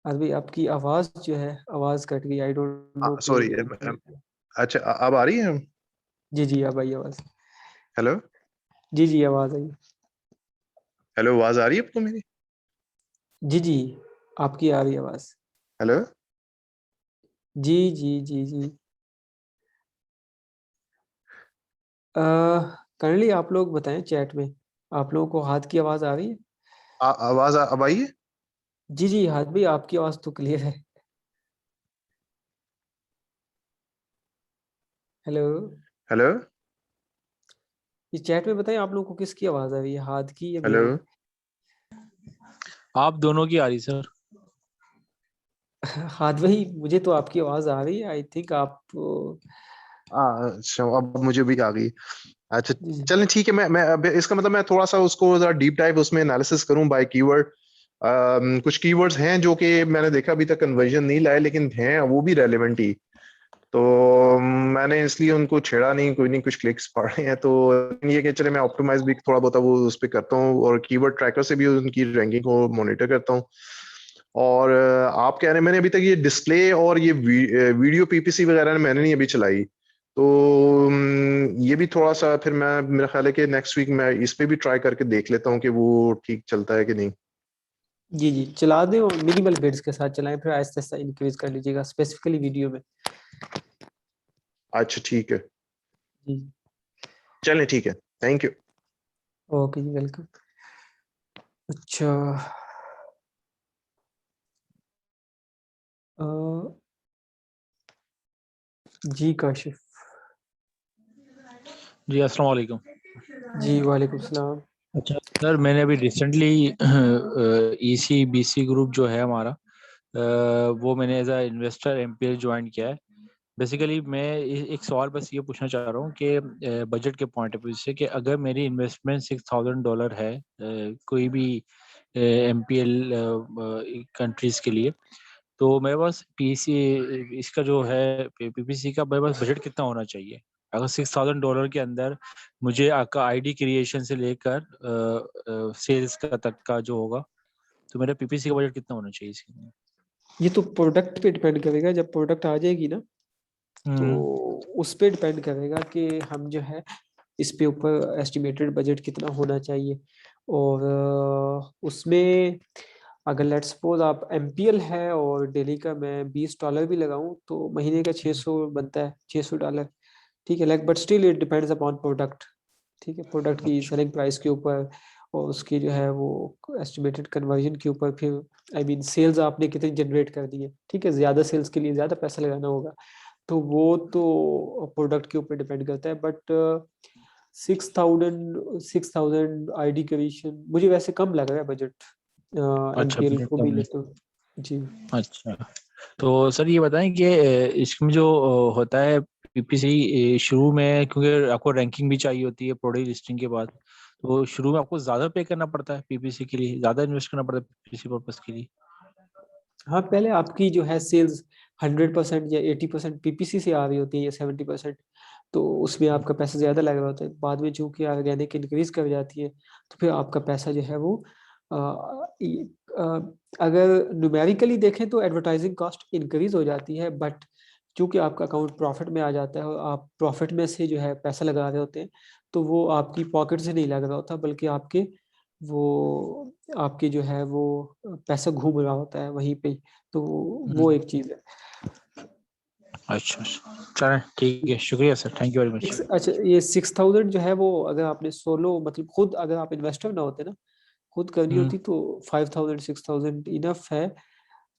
S1: अभी आपकी आवाज़ जो है आवाज़ कट गई, आई डोंट नो
S9: सॉरी,
S1: कि
S9: अच्छा अब आ रही है?
S1: जी जी अब आई आवाज़।
S9: हेलो
S1: जी जी आवाज़ आई।
S9: हेलो, आवाज आ रही है आपको मेरी?
S1: जी जी आपकी आ रही है आवाज़।
S9: हेलो
S1: जी जी जी जी करंटली आप लोग बताएं चैट में, आप लोगों को हाथ की आवाज़ आ रही है?
S9: आवाज अब आई है?
S1: जी जी हाथ भी, आपकी आवाज़ तो क्लियर है। हेलो,
S9: हेलो
S1: इस चैट में बताएं आप लोगों को किसकी आवाज़ आ रही है, हाथ की या
S9: हेलो
S1: मेरी?
S10: आप दोनों की आ रही सर।
S1: हाथ भाई मुझे तो आपकी आवाज़ आ रही है, आई थिंक आप
S9: अच्छा अब मुझे भी आ गई। अच्छा
S1: जी
S9: चलें ठीक है, मैं अब इसका मतलब मैं थोड़ा सा उसको जरा डीप डाइव उसमें एनालिसिस करूं बाय कीवर्ड, कुछ कीवर्ड्स हैं जो कि मैंने देखा अभी तक कन्वर्जन नहीं लाए, लेकिन हैं वो भी रेलेवेंट ही, तो मैंने इसलिए उनको छेड़ा नहीं, कोई नहीं, कुछ क्लिक्स पड़े हैं, तो ये कि चले मैं ऑप्टिमाइज भी थोड़ा बहुत वो उस पर करता हूँ, और कीवर्ड ट्रैकर से भी उनकी रैंकिंग को मॉनिटर करता हूँ। और आप कह रहे हैं, मैंने अभी तक ये डिस्प्ले और ये वीडियो पीपीसी वगैरह मैंने नहीं अभी चलाई, तो ये भी थोड़ा सा फिर मैं, मेरा ख्याल है कि नेक्स्ट वीक मैं इस पे भी ट्राई करके देख लेता हूँ कि वो ठीक चलता है कि नहीं।
S1: जी जी, चला दें और मिनिमल बिड्स के साथ चलाएं, फिर आहिस्ता आहिस्ता इंक्रीज कर लीजिएगा स्पेसिफिकली वीडियो में।
S9: अच्छा ठीक है,
S1: जी
S9: चलें ठीक है, थैंक यू।
S1: ओके जी, वेलकम। अच्छा अ, जी काशिफ।
S10: जी अस्सलाम वालेकुम।
S1: जी वालेकुम सलाम।
S10: अच्छा सर, मैंने अभी रिसेंटली ईसी बीसी ग्रुप जो है हमारा, वो मैंने as a investor MPL join किया है। बेसिकली मैं एक सवाल बस ये पूछना चाह रहा हूँ कि बजट के पॉइंट ऑफ व्यू से, कि अगर मेरी इन्वेस्टमेंट $6,000 है कोई भी एमपीएल कंट्रीज के लिए, तो मेरे पास पीसी इसका जो है पीपीसी का मेरे पास बजट कितना होना चाहिए? अगर $6,000 के अंदर मुझे आपका आईडी क्रिएशन से लेकर सेल्स का तक का जो होगा, तो मेरा पीपीसी का बजट कितना होना चाहिए इसके लिए?
S1: ये तो प्रोडक्ट पे डिपेंड करेगा, जब प्रोडक्ट आ जाएगी ना तो उस पे डिपेंड करेगा कि हम जो है इस पे ऊपर एस्टिमेटेड बजट कितना होना चाहिए। और उसमें अगर लेट्स सपोज आप एमपीएल है और डेली का मैं $20 भी लगाऊं तो महीने का 600 बनता है, $600। ठीक है, like but still it depends upon product. ठीक है, प्रोडक्ट की सेलिंग प्राइस के ऊपर और उसकी जो है वो एस्टिमेटेड कन्वर्जन के ऊपर, फिर आई मीन सेल्स आपने कितनी जनरेट कर दी है। ठीक है, ज़्यादा सेल्स के लिए ज़्यादा पैसा लगाना होगा, तो वो तो प्रोडक्ट के ऊपर डिपेंड करता है। बट 6,000 आईडी क्रिएशन मुझे वैसे कम लग रहा है बजट
S10: अच्छा,
S1: एमपीएल
S10: बजट
S1: को भी
S10: कम है।
S1: लेते हो। जी
S10: अच्छा, तो सर ये बताएं कि इसमें जो होता है पीपीसी शुरू में, क्योंकि आपको रैंकिंग भी चाहिए होती है प्रोडक्ट लिस्टिंग के बाद, तो शुरू में आपको ज्यादा पे करना पड़ता है पीपीसी के लिए, ज्यादा इन्वेस्ट करना पड़ता है पीपीसी पर्पस के लिए?
S1: हाँ, पहले आपकी जो है सेल्स 100% या 80% पीपीसी से आ रही होती है या 70%, तो उसमें आपका पैसा ज्यादा लग रहा होता है। बाद में चूंकि ऑर्गेनिक इंक्रीज कर जाती है तो फिर आपका पैसा जो है वो अगर न्यूमेरिकली देखें तो एडवर्टाइजिंग कॉस्ट इंक्रीज हो जाती है, बट चूंकि आपका अकाउंट प्रॉफिट में आ जाता है और आप प्रॉफिट में से जो है पैसा लगा रहे होते हैं, तो वो आपकी पॉकेट से नहीं लग रहा होता, बल्कि वो आपके जो है वो पैसा घूम रहा होता है वहीं पे। तो वो एक चीज है।
S10: अच्छा अच्छा, चलें ठीक है, शुक्रिया sir, thank you very much.
S1: अच्छा, ये 6,000 जो है वो अगर आपने सोलो मतलब खुद अगर आप इन्वेस्टर ना होते ना, खुद करनी होती तो 5,000 6,000 इनफ है।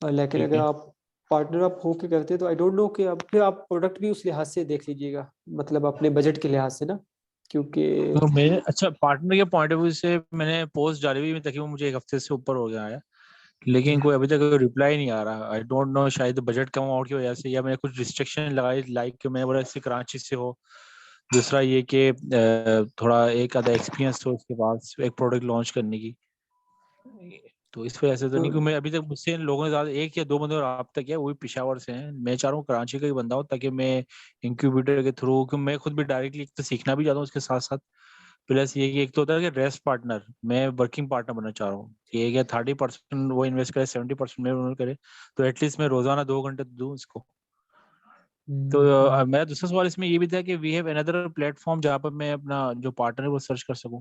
S1: लेकिन
S10: ठीक
S1: अगर
S10: है।
S1: आप पार्टनर अप होके करते तो आई डोंट नो कि अब फिर आप प्रोडक्ट भी उस लिहाज से देख लीजिएगा, मतलब अपने बजट के लिहाज से ना, क्योंकि
S10: तो मेरे अच्छा पार्टनर के पॉइंट ऑफ व्यू से मैंने पोस्ट डाली हुई तकरीबन मुझे एक हफ्ते से ऊपर हो गया है, लेकिन कोई अभी तक रिप्लाई नहीं आ रहा। आई डोंट नो, शायद बजट कम आउट की वजह से, या मैंने कुछ रिस्ट्रिक्शन लगाई, लाइक कि मैंने बोला इससे कराची से हो, दूसरा ये कि थोड़ा एक आधा एक्सपीरियंस हो उसके पास एक प्रोडक्ट लॉन्च करने की, तो इस वजह से तो नहीं। क्योंकि मैं अभी तक मुझसे इन लोगों ने ज्यादा एक या दो बंदे और रब्ता किया, वो भी पेशावर से हैं। मैं चाह रहा हूँ कराची का ही बंदा हो ताकि मैं इंक्यूबेटर के थ्रू, क्योंकि मैं खुद भी डायरेक्टली तो सीखना भी चाहता हूँ उसके साथ साथ, प्लस ये कि एक तो होता है कि रेस्ट पार्टनर, मैं वर्किंग पार्टनर बनना चाह रहा हूँ कि एक या 30% वो इन्वेस्ट करे, 70% में इन्वेस्ट करे, तो एटलीस्ट मैं रोजाना 2 घंटे दूं इसको। तो मेरा दूसरा सवाल इसमें ये भी था कि वी हैव अनदर प्लेटफॉर्म जहाँ पर मैं अपना जो पार्टनर है वो सर्च कर सकूं।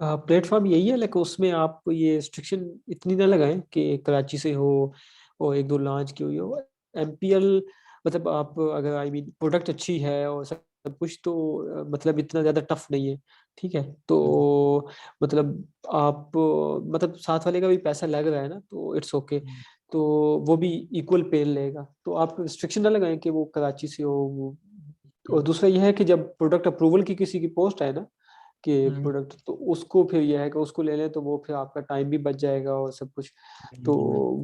S1: प्लेटफॉर्म यही है, लेकिन उसमें आप ये रिस्ट्रिक्शन इतनी ना लगाएं कि कराची से हो और एक दो लॉन्च की हुई हो। एमपीएल मतलब आप अगर आई मीन प्रोडक्ट अच्छी है और सब कुछ तो मतलब इतना ज़्यादा टफ नहीं है। ठीक है, तो मतलब आप मतलब साथ वाले का भी पैसा लग रहा है ना, तो इट्स ओके, तो वो भी इक्वल पे लेगा। तो आप रिस्ट्रिक्शन ना लगाएं कि वो कराची से हो और दूसरा यह है कि जब प्रोडक्ट अप्रूवल की किसी की पोस्ट है ना कि प्रोडक्ट, तो उसको फिर यह है कि उसको ले लें तो वो फिर आपका टाइम भी बच जाएगा और सब कुछ। तो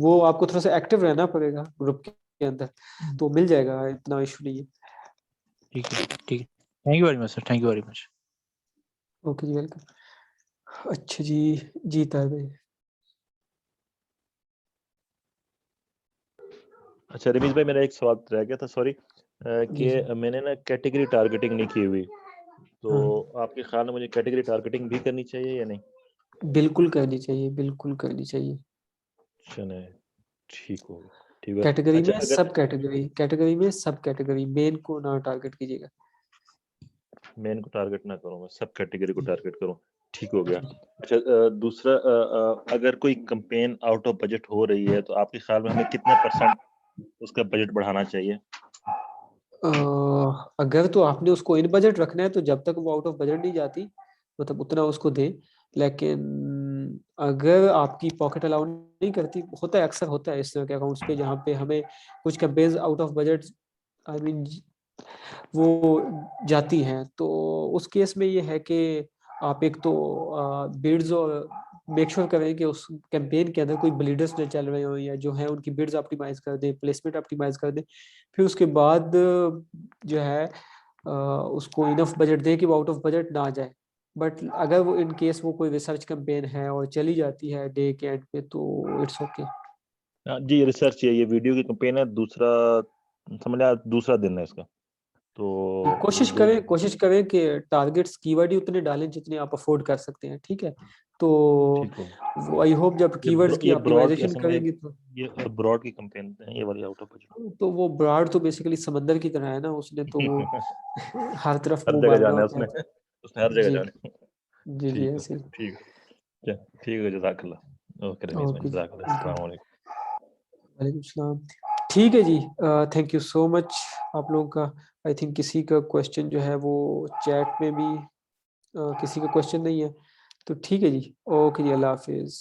S1: वो आपको थोड़ा सा एक्टिव रहना पड़ेगा ग्रुप के अंदर, तो मिल जाएगा, इतना इशू नहीं है।
S10: ठीक है ठीक है, thank you very much sir, thank you very much.
S1: Okay जी, वेलकम। अच्छा जी, जी तार भाई।
S7: अच्छा रमीज भाई, मेरा एक सवाल रह गया था, सॉरी,
S1: जी
S7: कि मैंने ना कैटेगरी टारगेटिंग नहीं की हुई, तो
S1: हाँ
S7: आपके ख्याल में मुझे कैटेगरी टारगेटिंग भी करनी चाहिए या नहीं?
S1: बिल्कुल करनी चाहिए, बिल्कुल करनी चाहिए।
S7: चले, ठीक हो गया, ठीक है।
S1: कैटेगरी
S7: अच्छा
S1: में
S7: अगर
S1: सब कैटेगरी, कैटेगरी में सब कैटेगरी, मेन को ना टारगेट कीजिएगा।
S7: मेन को टारगेट ना करूं, मैं सब कैटेगरी को
S1: जी
S7: टारगेट करूं, ठीक हो गया।
S1: जी।
S7: अच्छा दूसरा, अगर कोई कैंपेन आउट ऑफ बजट हो रही है तो आपके ख्याल में हमें कितना % उसका बजट बढ़ाना चाहिए?
S1: अ, अगर तो आपने उसको इन बजट रखना है तो जब तक वो आउट ऑफ बजट नहीं जाती मतलब उतना उसको दें। लेकिन अगर आपकी पॉकेट अलाउ नहीं करती, होता है अक्सर होता है इस तरह के अकाउंट्स पे जहाँ पे हमें कुछ campaigns out of budget I mean वो जाती हैं, तो उस केस में ये है कि आप एक तो बिड्स और मेक श्योर करें कि उस कैंपेन के अंदर कोई ब्लीडर्स न चल रहे हो या जो है उनकी बिड्स ऑप्टिमाइज कर दें, प्लेसमेंट ऑप्टिमाइज कर दें। फिर उसके बाद जो है उसको इनफ बजट दें कि वो आउट ऑफ बजट ना जाए। बट अगर वो इन केस वो कोई रिसर्च कैंपेन है और चली जाती है डे के एंड पे तो इट्स ओके।
S7: जी रिसर्च है, ये वीडियो की कैंपेन है, दूसरा समझ लिया, दूसरा दिन है इसका, तो दो
S1: कोशिश करें कि टारगेट्स कीवर्ड ही उतने डालें जितने आप अफोर्ड कर सकते हैं, ठीक है। तो
S7: ठीक हो।
S1: वो आई होप जब कीवर्ड्स की
S7: ये ब्रॉड की
S1: ऑप्टिमाइजेशन
S7: असल में
S1: करेंगे तो
S7: ब्रॉड की कैंपेन है, ये वाली आउट ऑफ बजट।
S1: तो वो ब्राड तो बेसिकली समंदर की तरह है ना, उसने तो वो हर तरफ
S7: हर
S1: मुंह
S7: जगह
S1: मारना
S7: जाना है
S1: होता
S7: उसने,
S1: है।
S7: उसने हर जगह
S1: जी
S7: जाना है।
S1: जी जी
S7: ठीक है,
S1: ऐसे।
S7: ठीक है, क्या ठीक है, जज़ाकल्लाह। ओके रमीज भाई,
S1: ओके जी
S7: जज़ाकल्लाह, अस्सलाम वालेकुम।
S1: वालेकुम सलाम। ठीक है जी, थैंक यू सो मच आप लोगों का। आई थिंक किसी का क्वेश्चन जो है वो चैट में भी किसी का क्वेश्चन नहीं है, तो ठीक है जी, ओके जी, अल्लाह हाफिज़।